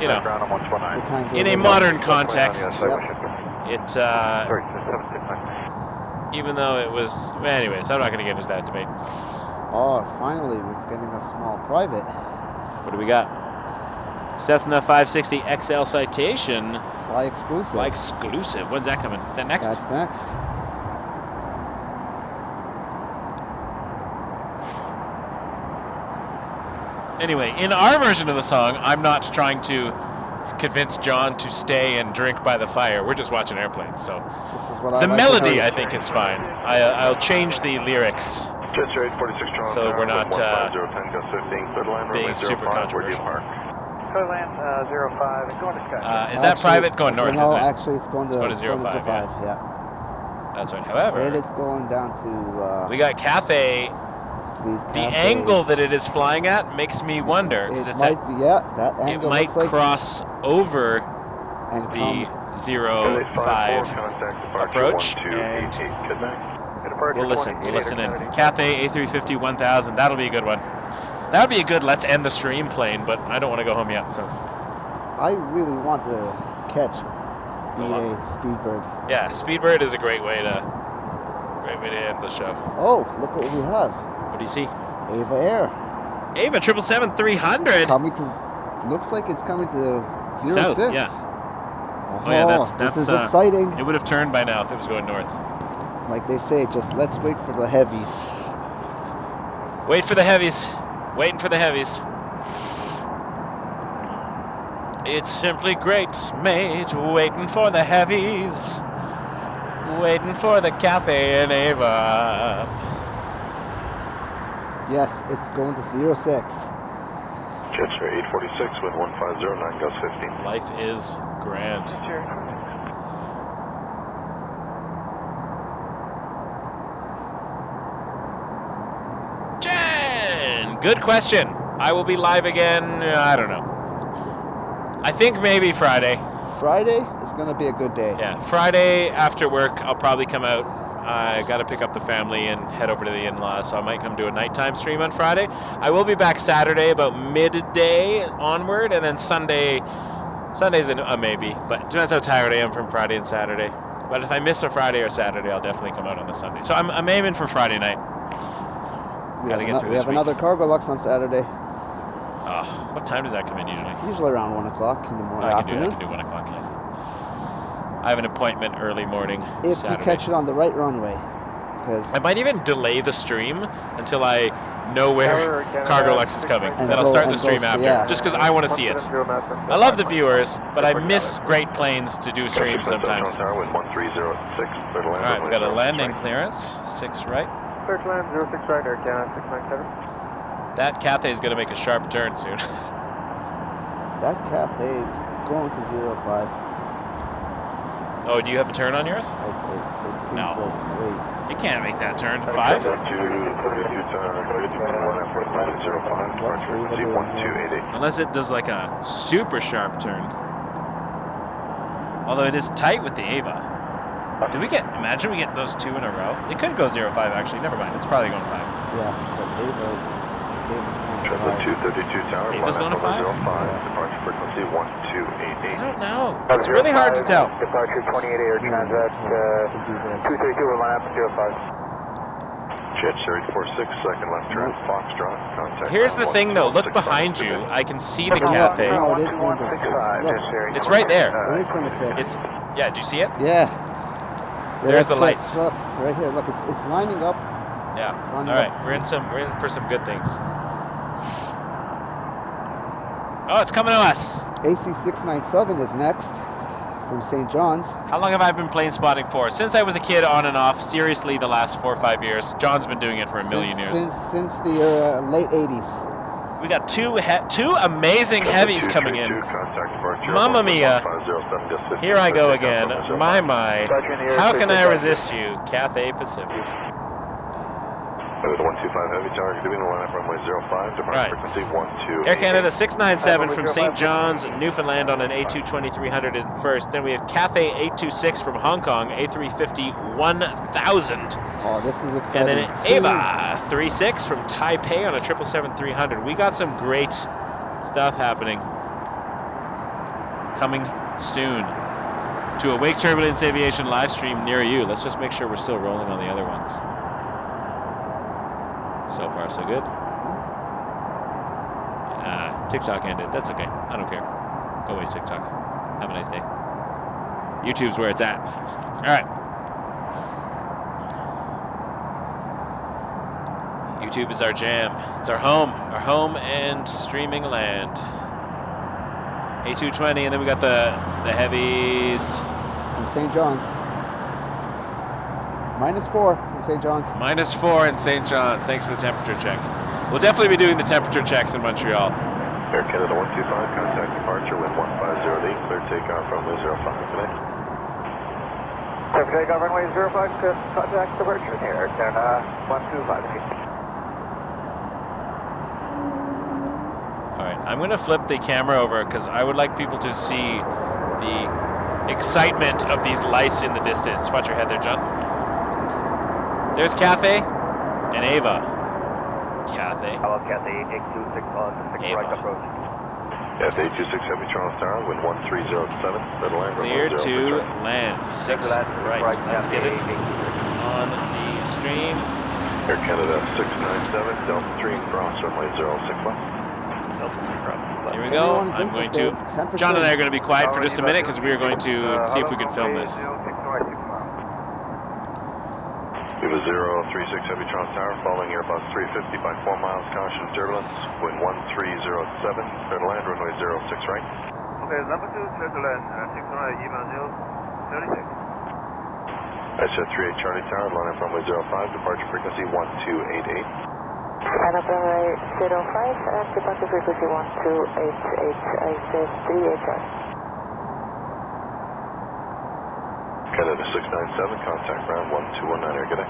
you know, in a modern context, it, even though it was, anyways, I'm not going to get into that debate. Oh, finally, we're getting a small private. What do we got? Cessna 560 XL Citation. Fly exclusive. Fly exclusive. When's that coming? Is that next? That's next. Anyway, in our version of the song, I'm not trying to convince John to stay and drink by the fire. We're just watching airplanes, so this is what the melody I think is fine. I'll change the lyrics so we're not being super controversial. Land 05 and going to Sky. Is that private going north? No, isn't it? actually it's going to 05. Yeah. That's right. However, it is going down to. We got Cathay. The angle that it is flying at makes me wonder. It might be, yeah, that angle. It might cross over the 05 approach. And we'll listen. We'll listen in. Cathay A350-1000. That'll be a good one. That would be a good let's end the stream plane, but I don't want to go home yet. So I really want to catch BA Speedbird. Yeah, Speedbird is a great way to end the show. Oh, look what we have. What do you see? Eva Air. Eva 777-300. Coming to, looks like it's coming to 06. South, yeah. Oh, yeah, that's this is exciting. It would have turned by now if it was going north. Like they say, just let's wait for the heavies. Wait for the heavies. Waiting for the heavies. It's simply great, mate. Waiting for the heavies. Waiting for the Cathay and Eva. Yes, it's going to 06. Jetstar 846 with 1509 gust 15. Life is grand. Jen! Good question. I will be live again, I don't know. I think maybe Friday. Friday is going to be a good day. Yeah, Friday after work, I'll probably come out. I got to pick up the family and head over to the in-laws, so I might come do a nighttime stream on Friday. I will be back Saturday about midday onward, and then Sunday's a maybe, but it depends how tired I am from Friday and Saturday. But if I miss a Friday or Saturday, I'll definitely come out on the Sunday. So I'm aiming for Friday night. We have another Cargo Lux on Saturday. Oh, what time does that come in usually? Usually around 1 o'clock in the morning. I can do 1 o'clock, yeah. I have an appointment early morning If Saturday. you catch it on the right runway. I might even delay the stream until I know where Cargo Lux is coming. Then I'll start the stream after, just because I want to see it. I love the viewers, but I miss great planes to do streams sometimes. All right, we got a landing clearance, 6 right. Clear to land, 06 right, Air Canada 697. That Cathay is going to make a sharp turn soon. That Cathay is going to 05. Oh, do you have a turn on yours? I think No. so. Wait. You can't make that turn. 5? What's Eva doing here? Unless it does like a super sharp turn. Although it is tight with the Eva. Imagine we get those 2 in a row. It could go 05 actually. Never mind. It's probably going 5. Yeah, but Eva's going to 5. 232 tower. Eva's going to 5? Departure frequency 1288. I don't know. It's really hard to tell. Departure 28 Air Transat 232 will line up 05. Jetstar 846, second left turn, Foxtrot, contact. Here's the thing though, look behind you. I can see the Cathay. No, it is going to 6. Look, It's right there. it is going to 6. Yeah, do you see it? Yeah. There's the that's lights. 6. Look, right here. Look, it's lining up. Yeah. It's All lining right, up. we're in for some good things. Oh, it's coming to us. AC697 is next from St. John's. How long have I been plane spotting for? Since I was a kid, on and off. Seriously, the last 4 or 5 years. John's been doing it for a million years. Since the late 80s. We got two amazing heavies coming in. Mamma mia. Here I go again. My. How can I resist you? Cathay Pacific. With 125 heavy tower, giving the line up runway 05, departure frequency 12. Air Canada 697 from St. John's, Newfoundland on an A220-300 in first. Then we have Cathay 826 from Hong Kong, A350-1000. Oh, this is exciting. And then Eva 36 from Taipei on a 777-300. We got some great stuff happening. Coming soon to a Wake Turbulence Aviation live stream near you. Let's just make sure we're still rolling on the other ones. So far, so good. TikTok ended. That's okay. I don't care. Go away, TikTok. Have a nice day. YouTube's where it's at. All right. YouTube is our jam. It's our home and streaming land. A220, and then we got the heavies. From St. John's. -4 in St. John's. -4 in St. John's. Thanks for the temperature check. We'll definitely be doing the temperature checks in Montreal. Air Canada 125, contact departure, wind 1508, clear takeoff runway 05 today. Clear takeoff runway 05, contact departure here, Air Canada 125. All right, I'm going to flip the camera over because I would like people to see the excitement of these lights in the distance. Watch your head there, John. There's Cathay and Eva. Cathay. Hello, Cathay 826 on the 6 right approach. Cathay 826 Heavy Toronto Star, wind 1307, settle land. Clear to land. 6 right. Let's get it on the stream. Air Canada 697, Delta 3 cross runway 06 left. Here we go. I'm going to. John and I are going to be quiet for just a minute because we are going to see if we can film this. Eva 036 Heavy Toronto Tower, following Airbus 350 by 4 miles, caution turbulence, wind 1307, clear to land, runway 06 right. Okay, number 2, clear to land, 6 right, Eva 036. WestJet 38 Charlie Tower, line up runway 05, departure frequency 1288. Line up runway 05, and departure frequency 1288, I said 38 Charlie. Canada 697, contact ground 1219, air, good day.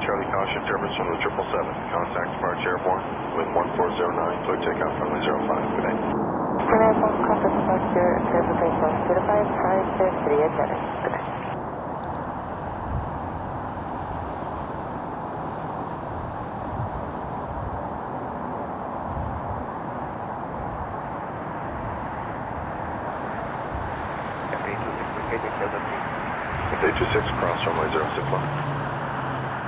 Charlie, caution, turbulence from the 777. Contact departure airborne, wind 1409, clear takeoff runway 05, good day. Contact departure, clear for takeoff 05, 5, 38 Charlie, good day. Day 26, cross runway 06 left.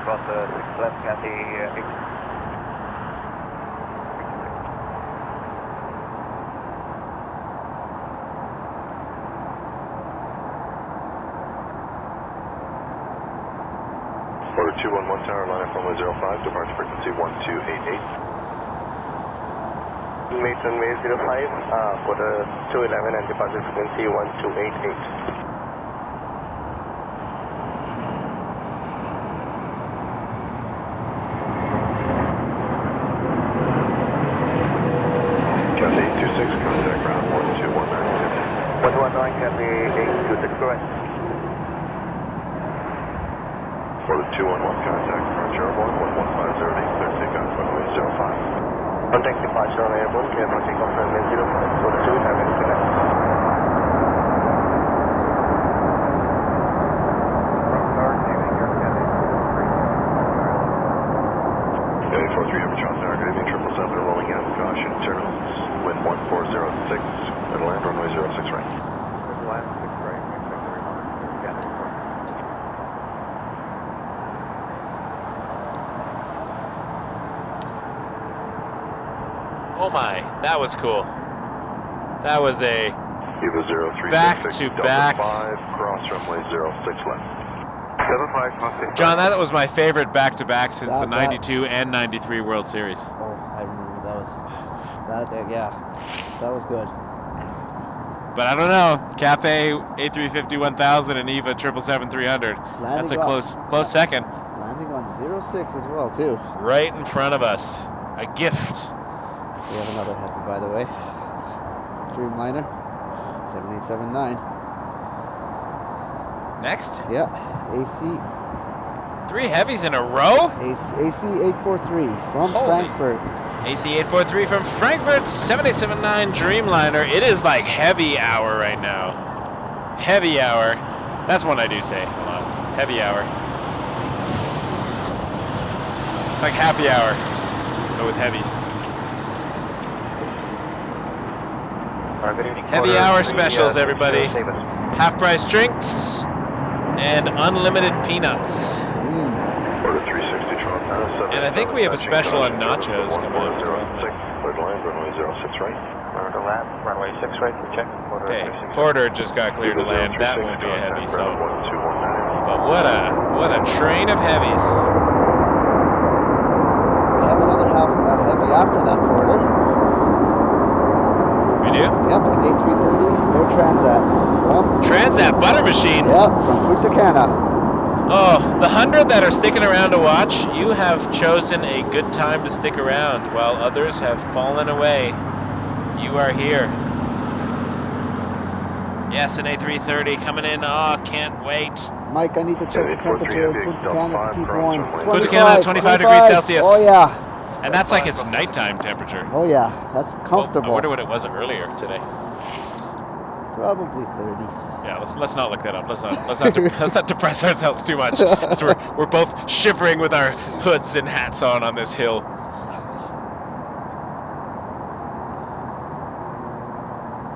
Cross 6 left, Cathy 8. Order 211 Tower, line up runway 05, departure frequency 1288. Mason Way 05, quarter 211 and departure frequency 1288. Correct. Order 211, contact departure airborne, 11508, clear takeoff runway 05. Contact departure on airborne, clear for takeoff runway 05. Order 211, connect. Heavy 43 Heavy Toronto Tower, good evening, 777 rolling out, caution, turbulence, wind 1406, and land runway 06 right. Oh my, that was cool. That was a Eva 036 back-to-back. 5, cross runway 06 left. 75. John, that was my favorite back-to-back since the 92 and 93 World Series. Oh, I remember that was, yeah, that was good. But I don't know, Cathay A350-1000 and Eva 777-300. That's a close second. Landing on 06 as well, too. Right in front of us, a gift. We have another heavy, by the way. Dreamliner, 7879. Next? Yeah, AC. 3 heavies in a row? AC 843 from Frankfurt. AC 843 from Frankfurt, 7879 Dreamliner. It is like heavy hour right now. Heavy hour. That's one I do say. Hold on. Heavy hour. It's like happy hour, but with heavies. Heavy hour specials, everybody. Half price drinks and unlimited peanuts. Order 360 Toronto. And I think we have a special on nachos coming up as well. Clear to land, runway 06 right. Clear to land, runway 6 right, check. Okay, Porter just got cleared to land. That won't be a heavy, so. But what a train of heavies. We have another heavy after that, Porter. We do? Yep, an A330 Air Transat from... Transat butter machine? Yep, from Punta Cana. Oh, the 100 that are sticking around to watch, you have chosen a good time to stick around while others have fallen away. You are here. Yes, an A330 coming in. Oh, can't wait. Mike, I need to check the temperature in Punta Cana to keep warm. Punta Cana, 25 degrees Celsius. Oh, yeah. And that's like its nighttime temperature. Oh, yeah. That's comfortable. Well, I wonder what it was earlier today. Probably 30. Yeah, let's not look that up. Let's not depress ourselves too much. As we're both shivering with our hoods and hats on this hill.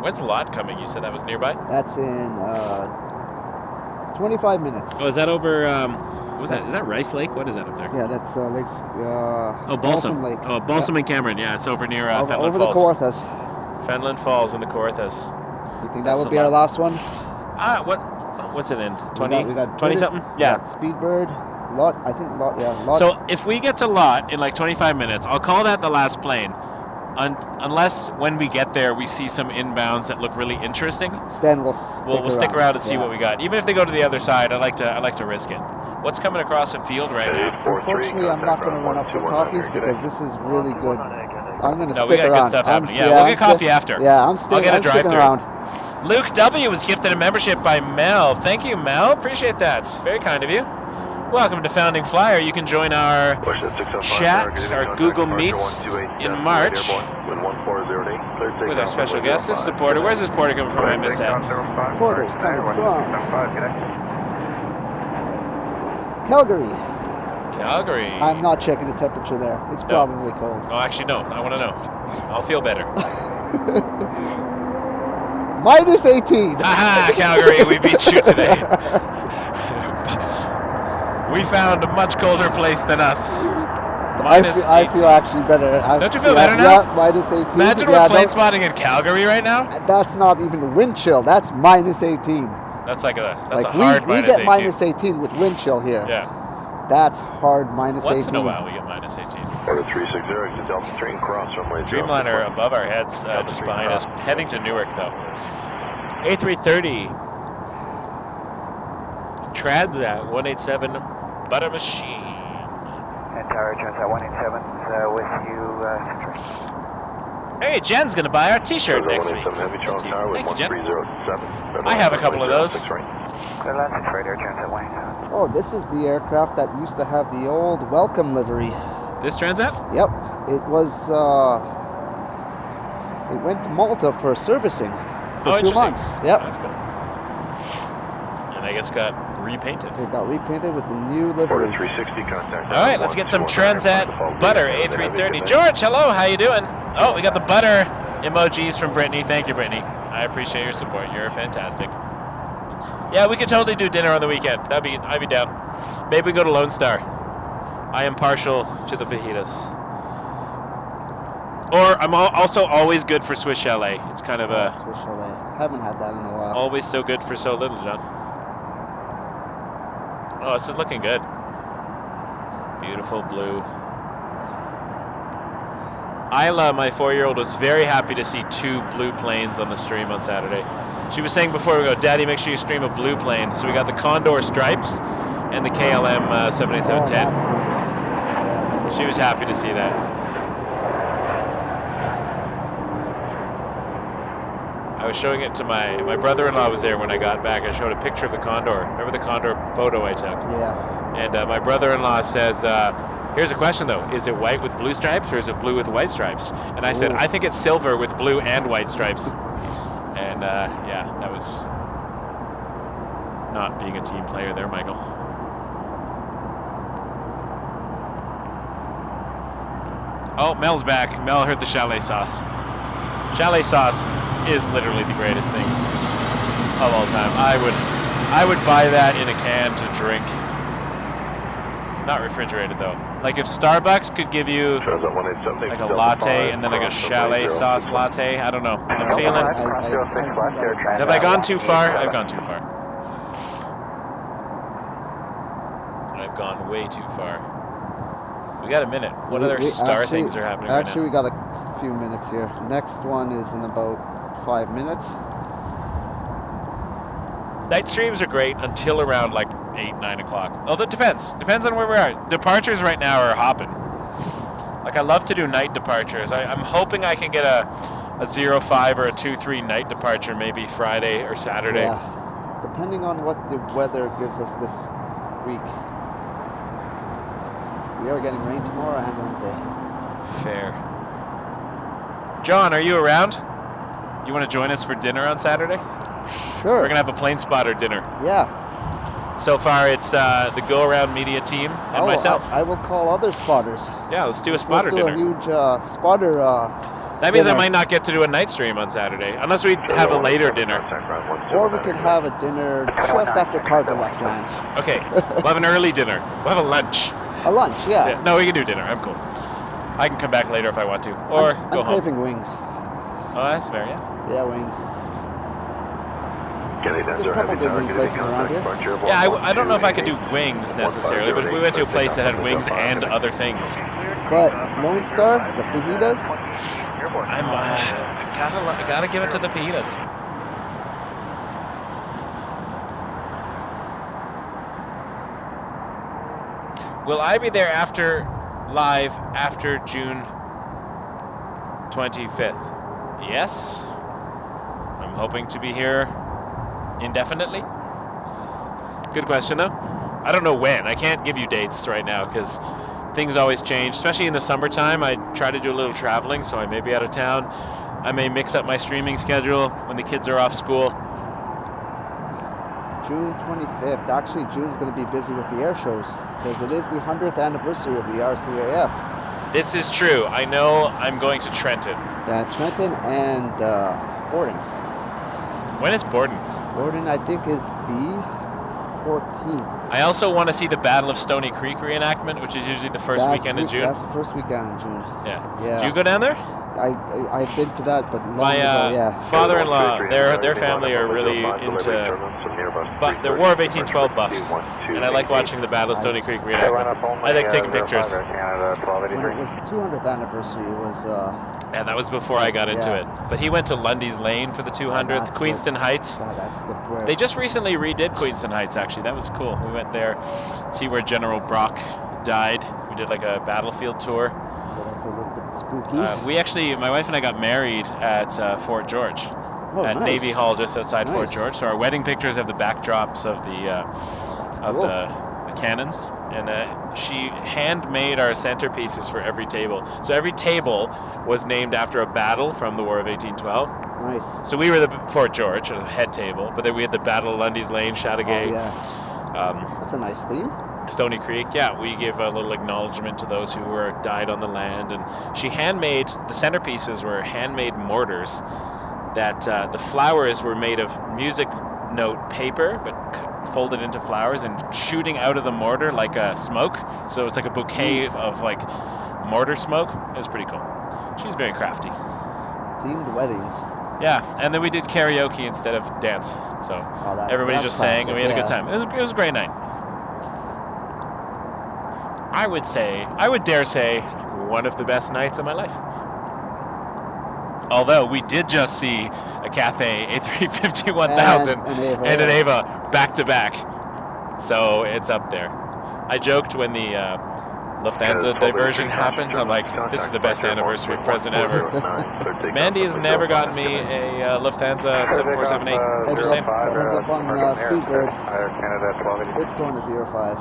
When's Lot coming? You said that was nearby? That's in 25 minutes. Oh, is that over? What was that? Is that Rice Lake? What is that up there? Yeah, that's Lakes. Balsam Lake. Oh, Balsam and Cameron. Yeah, it's over near Fenland over Falls. Over the Kawarthas. Fenland Falls and the Kawarthas. You think that would be our last one? What's it in? 20? We got 20 something? Yeah. Speedbird, Lot. I think Lot. Yeah, Lot. So if we get to Lot in like 25 minutes, I'll call that the last plane. Unless when we get there we see some inbounds that look really interesting, then we'll stick around and see what we got. Even if they go to the other side, I like to risk it. What's coming across the field right now? Unfortunately, I'm not going to run up for coffees because this is really good. I'm going to stick we got around. Good stuff happening. We'll get coffee after. Yeah, I'll get a sticking around. Luke W. was gifted a membership by Mel. Thank you, Mel. Appreciate that. Very kind of you. Welcome to Founding Flyer. You can join our chat, our Google Meet in March with our special guest. This is the Porter. Where's this Porter coming from? I missed that. Porter's coming from Calgary. Calgary. I'm not checking the temperature there. It's probably cold. Oh, actually, no. I want to know. I'll feel better. Minus 18. Aha, Calgary. We beat you today. We found a much colder place than us. I feel actually better. Don't you feel better now? Yeah, minus 18. Imagine we're plane spotting in Calgary right now. That's not even wind chill. That's minus 18. That's a hard we minus 18. We get minus 18 with wind chill here. Yeah. That's hard minus 18. Once in a while we get minus 18. Order 360 to Delta Stream, cross runway. Dreamliner above our heads, just behind us, heading to Newark though. A330. Transat 187 Butter Machine. And Tower Transat 187 with you. Hey, Jen's going to buy our t-shirt next week. Thank you, Jen. I have a couple of those. Oh, this is the aircraft that used to have the old welcome livery. This Transat? Yep. It was, it went to Malta for servicing for 2 months. Yep. That's cool. And I guess got repainted. It got repainted with the new livery. 360 contact. All right, let's get some Transat butter A330. George, hello, how you doing? Oh, we got the butter emojis from Brittany. Thank you, Brittany. I appreciate your support. You're fantastic. Yeah, we could totally do dinner on the weekend. I'd be down. Maybe we go to Lone Star. I am partial to the fajitas. Or I'm also always good for Swiss Chalet. It's kind of a... Swiss Chalet. Haven't had that in a while. Always so good for so little, John. Oh, this is looking good. Beautiful blue. Isla, my 4-year-old, was very happy to see 2 blue planes on the stream on Saturday. She was saying before we go, Daddy, make sure you stream a blue plane. So we got the Condor Stripes and the KLM 787-10. Oh, that's nice. Yeah. She was happy to see that. I was showing it to my brother-in-law was there when I got back. I showed a picture of the Condor. Remember the Condor photo I took? Yeah. And my brother-in-law says, here's a question though. Is it white with blue stripes or is it blue with white stripes? And I said, I think it's silver with blue and white stripes. And yeah, that was not being a team player there, Michael. Oh, Mel's back. Mel heard the chalet sauce. Chalet sauce is literally the greatest thing of all time. I would buy that in a can to drink. Not refrigerated though. Like if Starbucks could give you like a latte and then like a chalet sauce latte, I don't know. I'm feeling. Have I gone too far? I've gone too far. I've gone way too far. We got a minute. What other star things are happening right now? Actually, we got a few minutes here. Next one is in about 5 minutes. Night streams are great until around like 8, 9 o'clock. Oh, that depends. Depends on where we are. Departures right now are hopping. Like, I love to do night departures. I'm hoping I can get a 05 or a 23 night departure maybe Friday or Saturday. Yeah, depending on what the weather gives us this week. We are getting rain tomorrow and Wednesday. Fair. John, are you around? You want to join us for dinner on Saturday? Sure. We're going to have a Planespotter dinner. Yeah. So far, it's the Go Around Media team and myself. I will call other spotters. Yeah, let's do a spotter dinner. Let's do a huge spotter That means I might not get to do a night stream on Saturday, unless we have a later dinner. Or we could have a dinner just after Cargolux lands. Okay, we'll have an early dinner. We'll have a lunch. A lunch, yeah. No, we can do dinner. I'm cool. I can come back later if I want to, or go home. I'm craving wings. Oh, that's fair, yeah. Yeah, wings. There's a couple good wing places around here. Yeah, I don't know if I could do wings necessarily, but if we went to a place that had wings and other things. But Lone Star, the fajitas. I gotta give it to the fajitas. Will I be there live after June 25th? Yes. I'm hoping to be here indefinitely. Good question, though. I don't know when. I can't give you dates right now because things always change, especially in the summertime. I try to do a little traveling, so I may be out of town. I may mix up my streaming schedule when the kids are off school. June 25th. Actually, June's going to be busy with the air shows because it is the 100th anniversary of the RCAF. This is true. I know I'm going to Trenton. Trenton and Borden. When is Borden? Borden, I think, is the 14th. I also want to see the Battle of Stony Creek reenactment, which is usually the first weekend in June. That's the first weekend in June. Yeah. Did you go down there? I've been to that, but long my ago, yeah. father-in-law, their family are really into the War of 1812 buffs, and I like watching the Battle of Stony Creek reenactment. I like taking pictures. When it was the 200th anniversary, it was... and that was before I got into it. But he went to Lundy's Lane for the 200th, Queenston Heights. They just recently redid Queenston Heights, actually. That was cool. We went there, see where General Brock died. We did like a battlefield tour. That's a little bit spooky. We actually, my wife and I got married at Fort George, at Navy Hall just outside Fort George. So our wedding pictures have the backdrops of the the cannons, and she handmade our centerpieces for every table. So every table was named after a battle from the War of 1812. Nice. So we were the Fort George, a head table, but then we had the Battle of Lundy's Lane, Chateauguay. Oh, yeah. That's a nice theme. Stony Creek, yeah, we gave a little acknowledgement to those who were died on the land, and she handmade, the centerpieces were handmade mortars that the flowers were made of music note paper, but folded into flowers and shooting out of the mortar like a smoke. So it's like a bouquet of like mortar smoke. It was pretty cool. She's very crafty. Themed weddings. Yeah, and then we did karaoke instead of dance. So everybody just sang and we had a good time. It was a great night. I would dare say, one of the best nights of my life. Although we did just see a Cathay A350-1000 and an Eva back-to-back. So it's up there. I joked when the Lufthansa diversion happened. I'm like, this is the best anniversary present ever. Mandy has never gotten me a Lufthansa 7478. Heads up on Speedbird. It's going to 05.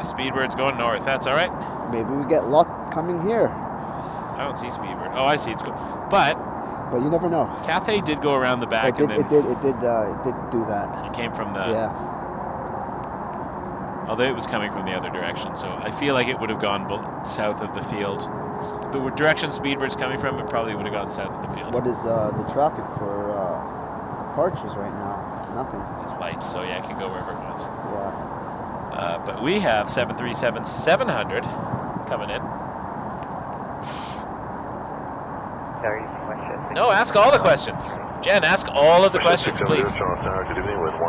Speedbird's going north. That's all right. Maybe we get luck coming here. I don't see Speedbird. Oh, I see. It's cool. But you never know. Cathay did go around the back. It did do that. It came from the... Yeah. Although it was coming from the other direction, so I feel like it would have gone south of the field. The direction Speedbird's coming from, it probably would have gone south of the field. What is the traffic for departures right now? Nothing. It's light, so yeah, it can go wherever it wants. Yeah. But we have 737-700 coming in. No, ask all the questions. Jen, ask all of the questions, please.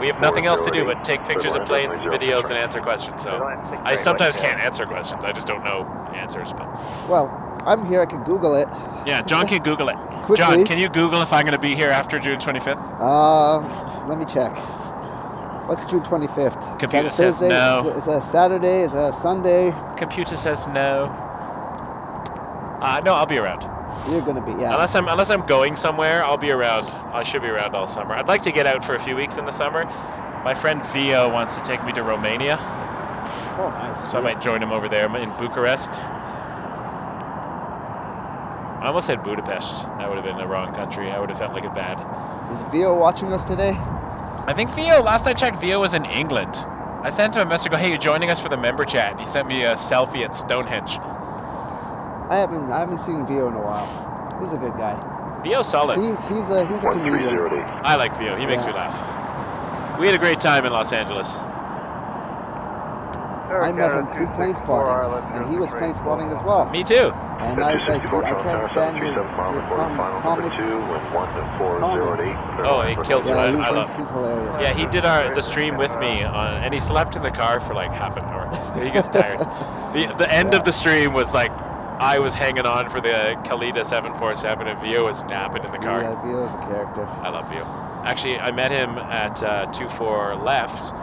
We have nothing else to do but take pictures of planes and videos and answer questions. So I sometimes can't answer questions. I just don't know answers. But well, I'm here. I can Google it. Yeah, John can Google it. Quickly. John, can you Google if I'm going to be here after June 25th? Let me check. What's June 25th? Computer says no. Is that a Saturday? Is that a Sunday? Computer says no. No, I'll be around. You're gonna be, yeah. Unless I'm going somewhere, I'll be around. I should be around all summer. I'd like to get out for a few weeks in the summer. My friend Vio wants to take me to Romania. Oh, nice. So I might join him over there in Bucharest. I almost said Budapest. That would have been the wrong country. I would have felt like a bad. Is Vio watching us today? I think Vio, last I checked, Vio was in England. I sent him a message, hey, you're joining us for the member chat. He sent me a selfie at Stonehenge. I haven't seen Vio in a while. He's a good guy. Vio's solid. He's a comedian. I like Vio. He makes me laugh. We had a great time in Los Angeles. I met him through Planespotter, and he was Planespotter as well. Me too. And I was like, I can't stand your comic. Oh, he kills it. I love he's hilarious. Yeah, he did the stream with me, and he slept in the car for like half an hour. He gets tired. The end of the stream was like, I was hanging on for the Kalita 747, and Vio was napping in the car. Yeah, Vio's a character. I love Vio. Actually, I met him at 24 left.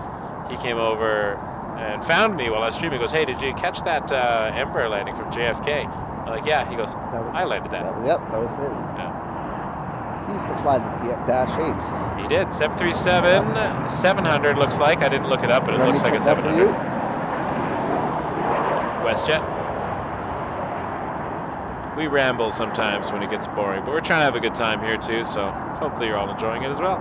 He came over and found me while I was streaming. He goes, hey, did you catch that Embraer landing from JFK? I'm like, yeah. He goes, I landed that. That was his. Yeah. He used to fly the Dash 8s. He did. 737, 700 looks like. I didn't look it up, but it looks like a 700. WestJet. We ramble sometimes when it gets boring, but we're trying to have a good time here too, so hopefully you're all enjoying it as well.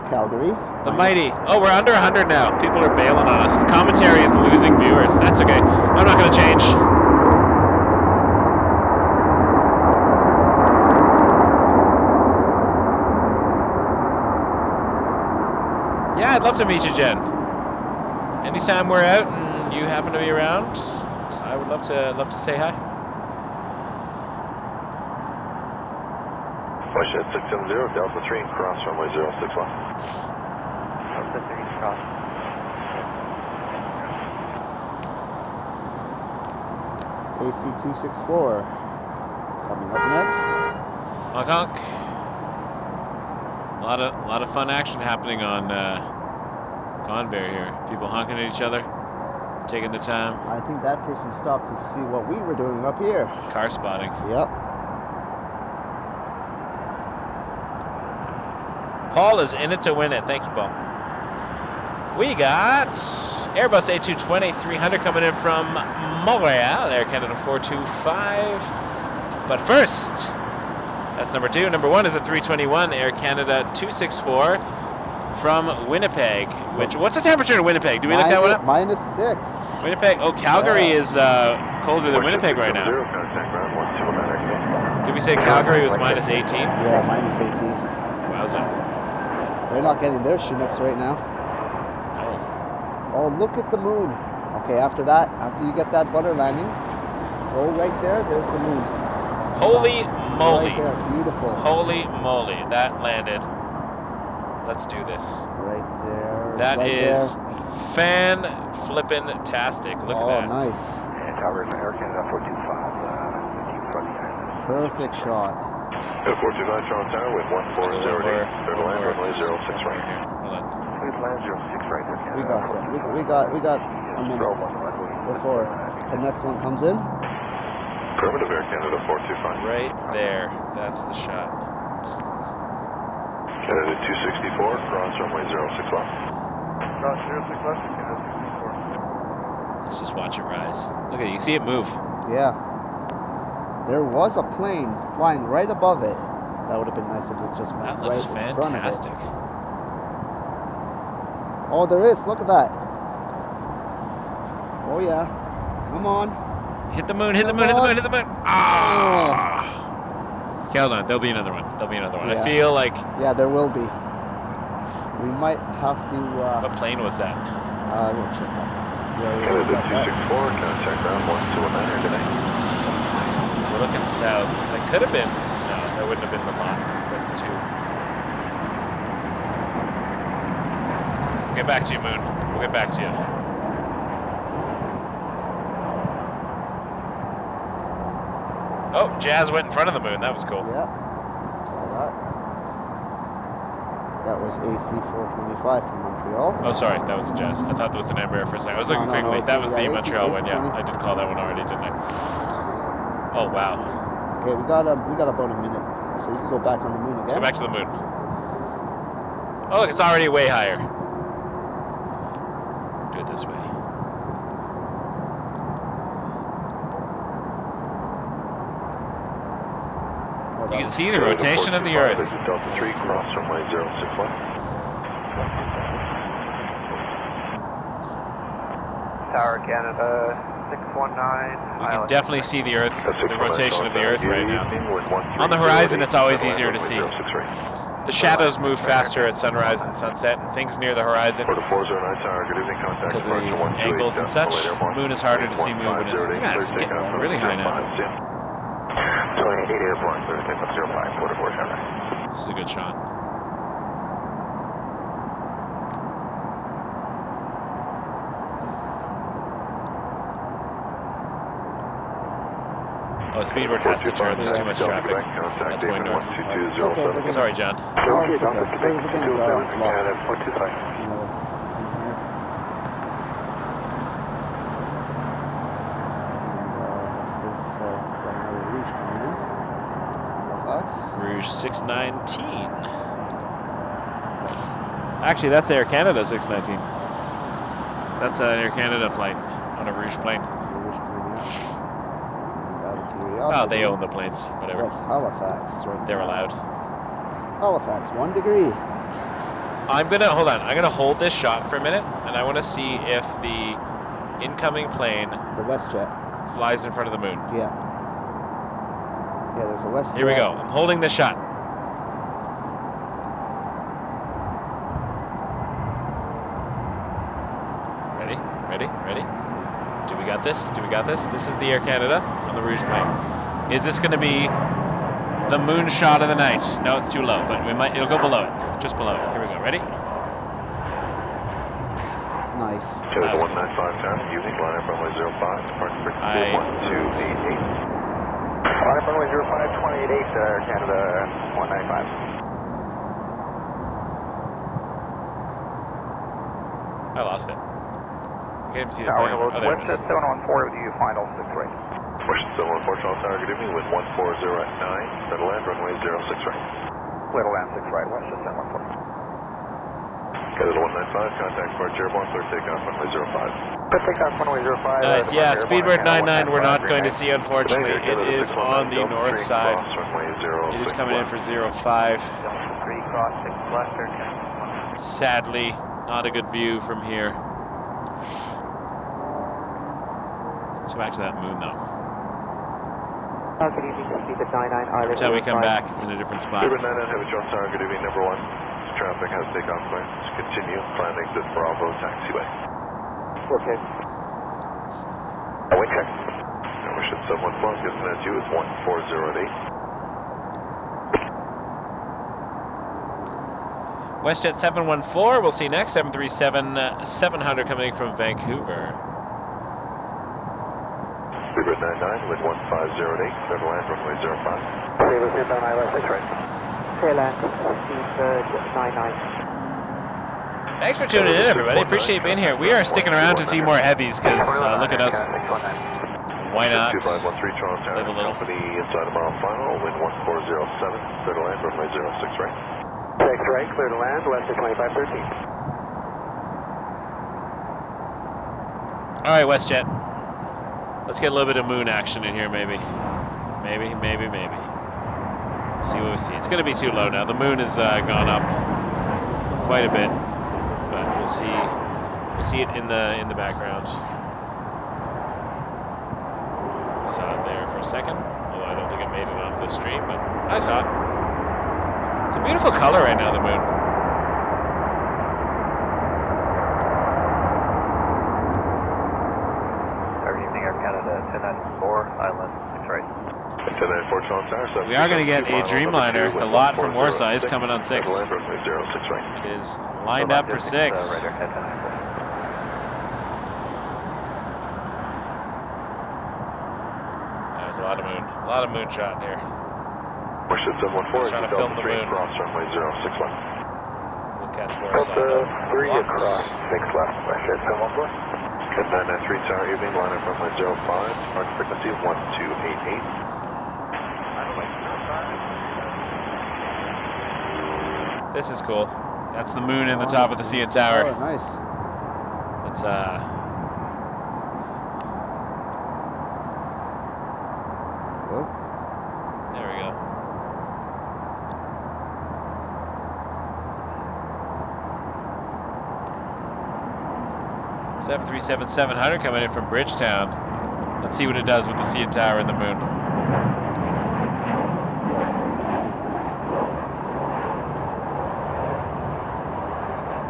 Calgary. The mighty. Oh, we're under 100 now. People are bailing on us. The commentary is losing viewers. That's okay. I'm not going to change. Yeah, I'd love to meet you, Jen. Anytime we're out and you happen to be around, I would love to say hi. WestJet 670, Delta 3, cross runway 061. Delta 3, cross. AC264 coming up next. Honk honk. A lot of fun action happening on Convair here. People honking at each other, taking their time. I think that person stopped to see what we were doing up here. Car spotting. Yep. Paul is in it to win it. Thank you, Paul. We got Airbus A320-300 coming in from Montreal, Air Canada 425. But first, that's number 2. Number 1 is a 321, Air Canada 264 from Winnipeg. What's the temperature in Winnipeg? Do we look that one up? -6. Winnipeg. Oh, Calgary is colder than Winnipeg right now. Did we say Calgary was -18? Yeah, -18. Wowza. They're not getting their Chinooks right now. No. Oh, look at the moon. Okay, after you get that butter landing, go right there. There's the moon. Holy moly. Right there, beautiful. Holy moly, that landed. Let's do this. Right there. That right is there. fan-flippin-tastic. Look at that. Oh, nice. And Tower from Air Canada 425, Perfect shot. 429 Toronto Tower with 1408, clear to land, runway 06 right. Hold on. please land 06 right Air Canada. We got some. We got a minute before the next one comes in. Primitive Air Canada 425. Right there. That's the shot. Canada 264, cross runway 06 left. Cross 06 left, Canada 264. Let's just watch it rise. Look at it. You see it move. Yeah. There was a plane flying right above it. That would have been nice if it just went That looks right in front of it. fantastic. Oh, there is. Look at that. Oh, yeah. Come on. Hit the moon, hit the moon, hit the moon, hit the moon. Ah! Okay, hold on. There'll be another one. There'll be another one. Yeah. I feel like... Yeah, there will be. We might have to... what plane was that? We'll check that. Canada 264, contact ground 1219 today. We're looking south. That could have been... No, that wouldn't have been the lot. That's 2. We'll get back to you, Moon. We'll get back to you. Oh, Jazz went in front of the moon. That was cool. Yeah. All right. That was AC425 from Montreal. Oh, sorry, that was a Jazz. I thought that was an Embraer for a second. I was looking quickly. That was the Montreal one, yeah. I did call that one already, didn't I? Oh, wow. Okay, we got about a minute, so you can go back on the moon again. Let's go back to the moon. Oh, look, it's already way higher. Do it this way. You can see the rotation of the Earth. Delta 3, cross runway 061. Tower Canada 619. You can definitely see the Earth, the rotation of the Earth right now. On the horizon, it's always easier to see. The shadows move faster at sunrise and sunset, and things near the horizon, because of the angles and such. The moon is harder to see move, and it's getting really high now. 28 airborne, clear to take up 05, quarter 4 Cana. This is a good shot. Oh, Speedbird has to turn. There's too much traffic. That's going north. It's okay, Sorry, John. Oh, it's okay. We're getting locked. What's this? Got another Rouge coming in. Halifax. Rouge 619. Actually, that's Air Canada 619. That's an Air Canada flight on a Rouge plane. Oh, they own the planes. Whatever. That's Halifax right They're now. allowed. Halifax, 1 degree. I'm gonna hold this shot for a minute, and I want to see if the incoming plane, the WestJet, flies in front of the moon. Yeah. Yeah, there's a WestJet. Here we go. I'm holding this shot. Ready? Ready? Ready? Do we got this? Do we got this? This is the Air Canada on the Rouge plane. Is this going to be the moonshot of the night? No, it's too low, but it'll go below it. Just below it. Here we go. Ready? Nice. Canada 195 Town, using line up runway 05, departure 1288. Line up runway 05, 288, Canada 195. I lost it. I can't even see the Tower plane. Hello, Oh, there it is. WestJet 714 with you, final 6 right. Westjet 714 Toronto Tower, good evening, with 140 at 9, settle land, runway 06 right. Little land 6 right, WestJet 714. Canada 195, contact for airborne, clear takeoff, runway 05. Clear takeoff, runway 05. Nice, yeah, Speedbird 99 we're not going to see, unfortunately. It is on the north side. It is coming in for 05. Delta 3, cross 6 left, Air Canada. Sadly, not a good view from here. Let's go back to that moon, though. Good evening, Speedbird 99. Every time we come back, it's in a different spot. Speedbird 99, heavy John Tower, good evening, number 1. Traffic has takeoff plans. Continue, plan exit Bravo, taxiway. Okay. Wind check. Westjet 714, guessing that's you, is 140 at 8. WestJet 714, we'll see next. 737-700 coming from Vancouver. Speedbird 99 with 150 at 8, clear to land, runway 05. Sailor 099, left 6 right. Clear land, Speedbird 99. Thanks for tuning in, everybody. Appreciate being here. We are sticking around to see more heavies because look at us. Why not? 2513 Toronto Tower, live a little. company inside of mile final, wind 1407, clear to land, runway 06 right. 6 right, clear to land, west of 2513. All right, WestJet. Let's get a little bit of moon action in here, maybe. Maybe. See what we see. It's going to be too low now. The moon has gone up quite a bit, but we'll see. We'll see it in the background. Saw it there for a second, although I don't think it made it onto the stream, but I saw it. It's a beautiful color right now, the moon. Good evening, Air Canada 1094, island 6 right. We are going to get a Dreamliner. The lot from Warsaw is coming on 6. It is lined up for 6. Right, Air Canada 1094. There's a lot of moon. A lot of moonshot here. Westjet 714, trying to film the moon. cross runway 061. catch Warsaw. 3 across, 6 left, WestJet 714. Good 993 Tower evening, line up runway 05, departure frequency 1288. This is cool. That's the moon in the top of the CN Tower. Oh, nice. It's Oh. There we go. (737-700) coming in from Bridgetown. Let's see what it does with the CN Tower and the moon.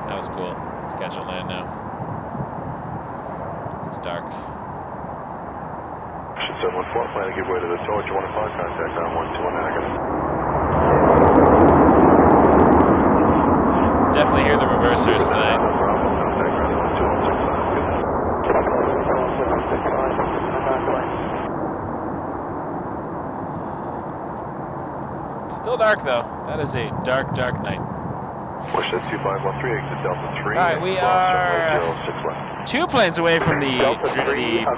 That was cool. Let's catch a land now. It's dark. 714, plan to give way to the torch, 105, contact on 121 Anagon. Definitely hear the reversers tonight. Still dark though. That is a dark, dark night. WestJet 2513, exit Delta 3. Alright, we are 2 planes away from the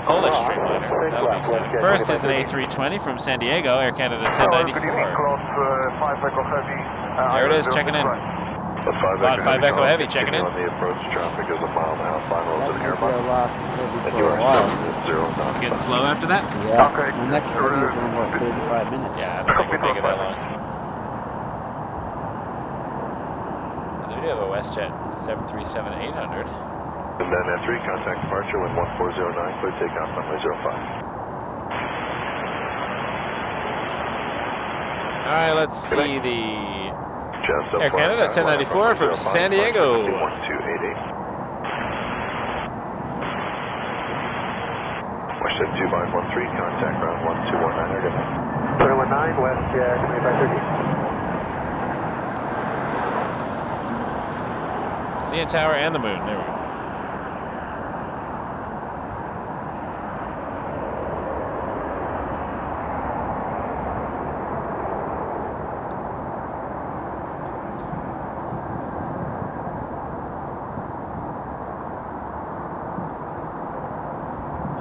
Polish Dreamliner. That'll be exciting. First is an A320 from San Diego, Air Canada 1094. There it is, checking in. 5 Echo Heavy checking in. On the approach traffic is a mile now, final That to the might be Airbus. our last heavy And for you a are while. It's getting slow after that? Yeah, the next heavy is in about 35 minutes. Yeah, I don't think we'll take it that long. We do have a WestJet 737-800. And then at 3, contact departure, wind 1409, clear takeoff runway 05. Alright, let's see the Air Canada 1094 from San Diego. 1288. WestJet 2513, contact ground 1219, good night. 219, WestJet 2513. CN Tower and the moon. There we go.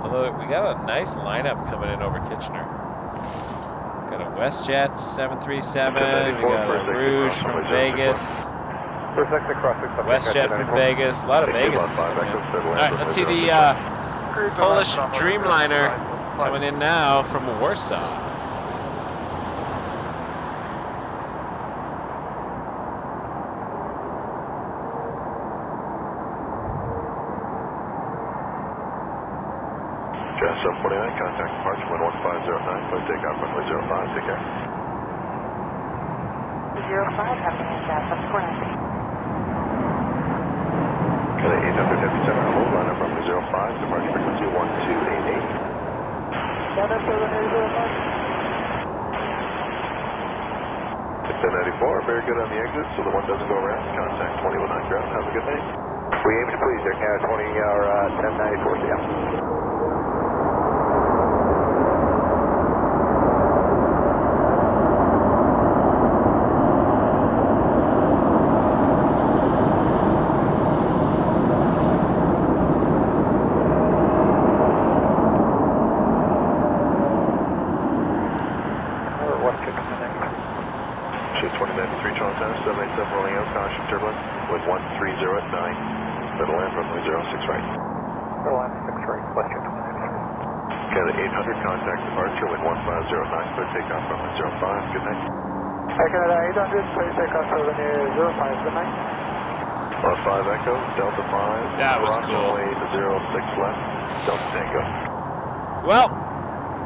Although we got a nice lineup coming in over Kitchener. Got a WestJet 737. We got a Rouge from Vegas. WestJet from Vegas. A lot of Vegas is coming in. Alright, let's see the Polish Dreamliner coming in now from Warsaw. Jazz 749, contact departure, wind 1509, clear takeoff runway 05, take care. 05, happening Jazz 749. Cana 857, hello, line up runway 05, departure frequency 1288. Delta 705. It's 1094, very good on the exit, so the one doesn't go around. Contact 219 ground, have a good night. We aim to please, Air Canada 20 or 1094, yeah. Contact departure, wind 1509, clear takeoff runway 05, good night. Air Canada 800, clear takeoff runway 05, good night. 5 Echo, Delta 5. That was cool. Runway 06 left, Delta Tango. Well,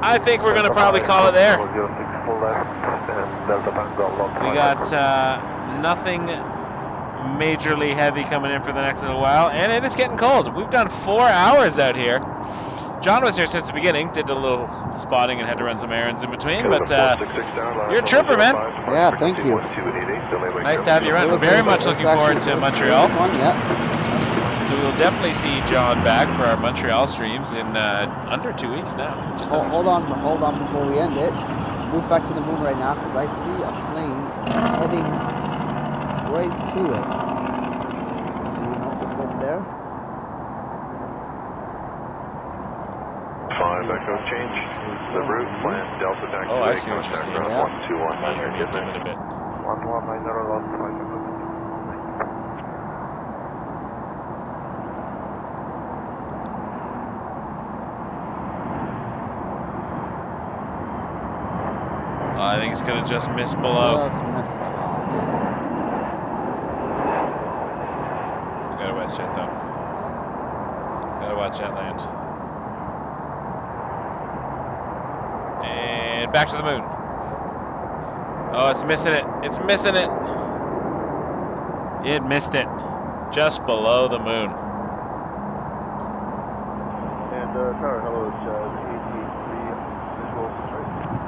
I think we're going to probably call it there. We got nothing majorly heavy coming in for the next little while, and it is getting cold. We've done 4 hours out here. John was here since the beginning, did a little spotting and had to run some errands in between, but you're a trooper, man. Yeah, thank you. Nice to have you around. Very much looking forward to Montreal. Yeah. So we'll definitely see John back for our Montreal streams in under 2 weeks now. Just hold on before we end it. Move back to the moon right now because I see a plane heading right to it. code change. The route plan Delta taxi. Oh, I see what you're saying. Yeah. 121. You're going to dim it a bit. 1190 lost flight. I think it's going to just miss below. Just miss. We got a WestJet though. Gotta watch that land. And back to the moon. Oh, it's missing it. It's missing it. It missed it. Just below the moon. And tower, hello, it's 83 visual.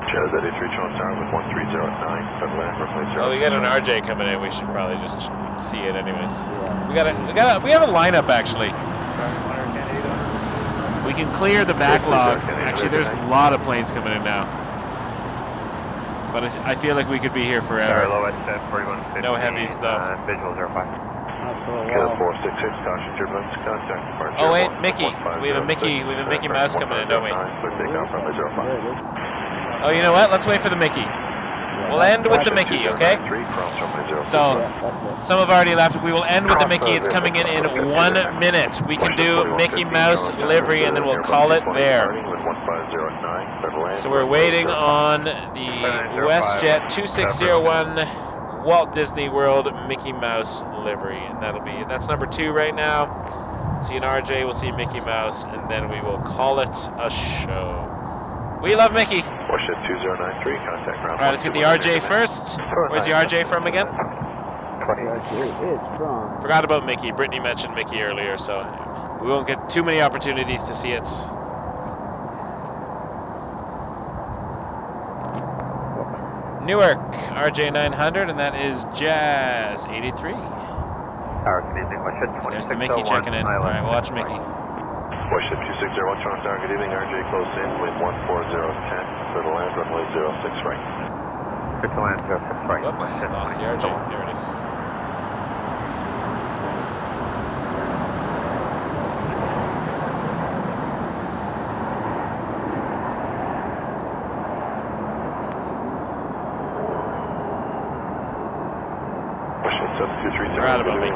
Jazz 83 Toronto Tower with 1309. Fed land roughly 0. Oh, we got an RJ coming in. We should probably just see it anyways. We have a lineup actually. We can clear the backlog. Actually, there's a lot of planes coming in now. But I feel like we could be here forever. No heavies though. Visual 05. Canada 466, caution turbulence, contact departure. Oh wait, Mickey. We have a Mickey Mouse coming in, don't we? Oh, you know what? Let's wait for the Mickey. We'll end with the Mickey, okay? So, some have already left. We will end with the Mickey. It's coming in 1 minute. We can do Mickey Mouse livery, and then we'll call it there. So we're waiting on the WestJet 2601 Walt Disney World Mickey Mouse livery, and that's number 2 right now. See an RJ, we'll see Mickey Mouse, and then we will call it a show. We love Mickey. WestJet 2093, contact ground. All right, let's get the RJ first. Where's the RJ from again? The RJ is from. Forgot about Mickey. Brittany mentioned Mickey earlier, so we won't get too many opportunities to see it. Newark, RJ 900, and that is Jazz 83. There's the Mickey checking in. All right, we'll watch Mickey. WestJet 2601 Toronto Tower, good evening. RJ close in, wind 14010. For the land, runway 06 right. Good to land 06 right. Whoops, lost the RJ. There it is. Forgot about Mickey.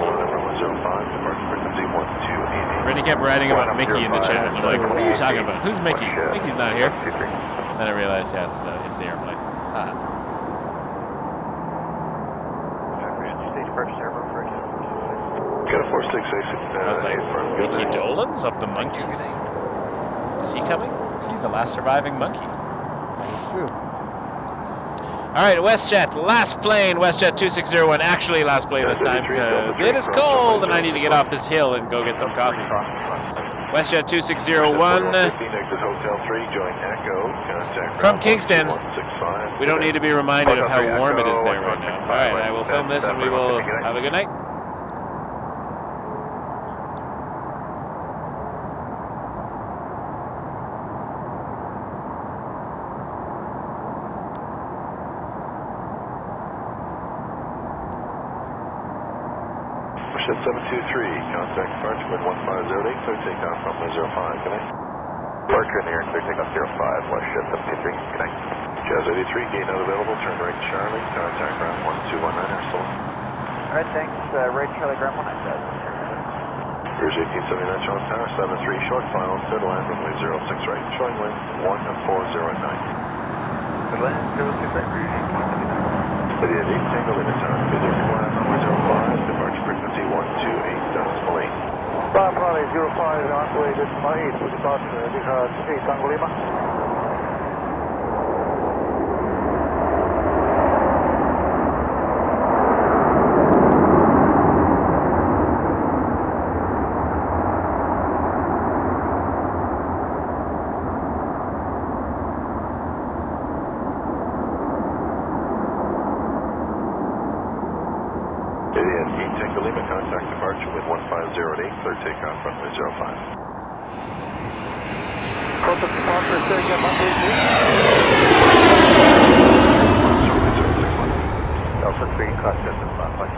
Brittany kept writing about Mickey in the chat. I'm like, what are you talking about? Who's Mickey? Mickey's not here. Then I realized, yeah, it's the airplane. Stage purchase airborne for Got a 468. I was like, Mickey Dolenz of the Monkeys? Is he coming? He's the last surviving monkey. That's true. All right, WestJet, last plane, WestJet 2601. Actually, last plane this time because it is cold and I need to get off this hill and go get some coffee. WestJet 2601 from Kingston. We don't need to be reminded of how warm it is there right now. All right, I will film this and we will have a good night. WestJet 723, contact departure wind 1508, clear takeoff from 05, good night. Departure in the air, clear takeoff 05, WestJet 723, good night. Jazz 83, gate not available, turn right Charlie, contact ground 1219, Seoul. Alright, thanks, right Charlie, ground 19. Here's 1879 Toronto Tower, 73 short, final, set land, runway 06 right, showing wind 1409. Good land, 06 right, Lydia 8, Tango Lima Tower, visual flight, runway 05, departure frequency 128.8. Runway 05, runway 8, with departure, because 8 Tango Lima. Clear takeoff runway 05. Contact departure, staying at runway 3. Alpha 3, cross distance, runway.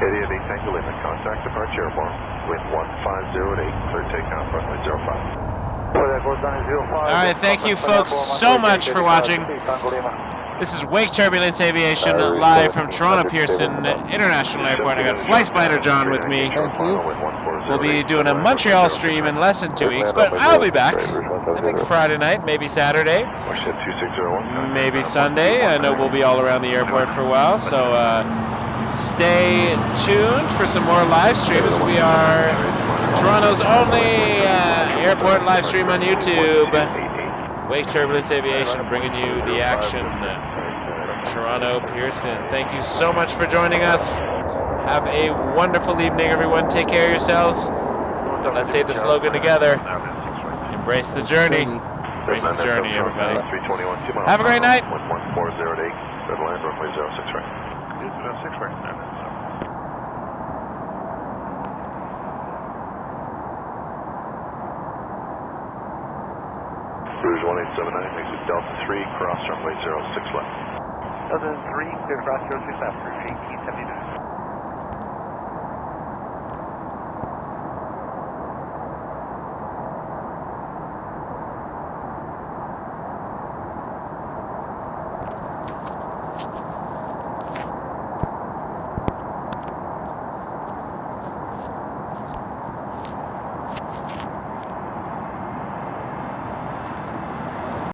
Idiot 8 Tango Lima, contact departure airborne, wind 1508, clear takeoff runway 05. Alright, thank you folks so much for watching. This is Wake Turbulence Aviation live from Toronto Pearson International Airport. I got FlightSpotterJon John with me. Thank you. We'll be doing a Montreal stream in less than 2 weeks, but I'll be back. I think Friday night, maybe Saturday, maybe Sunday. I know we'll be all around the airport for a while, so stay tuned for some more live streams. We are Toronto's only airport live stream on YouTube. Wake Turbulence Aviation bringing you the action from Toronto Pearson. Thank you so much for joining us. Have a wonderful evening, everyone. Take care of yourselves. Let's say the slogan together. Embrace the journey. Embrace the journey, everybody. Have a great night. 11408, red line, runway 06 right. 06 right. Cruise 1879, makes it Delta 3, cross runway 06 left. Delta 3, clear cross 06 left, Cruise 1879.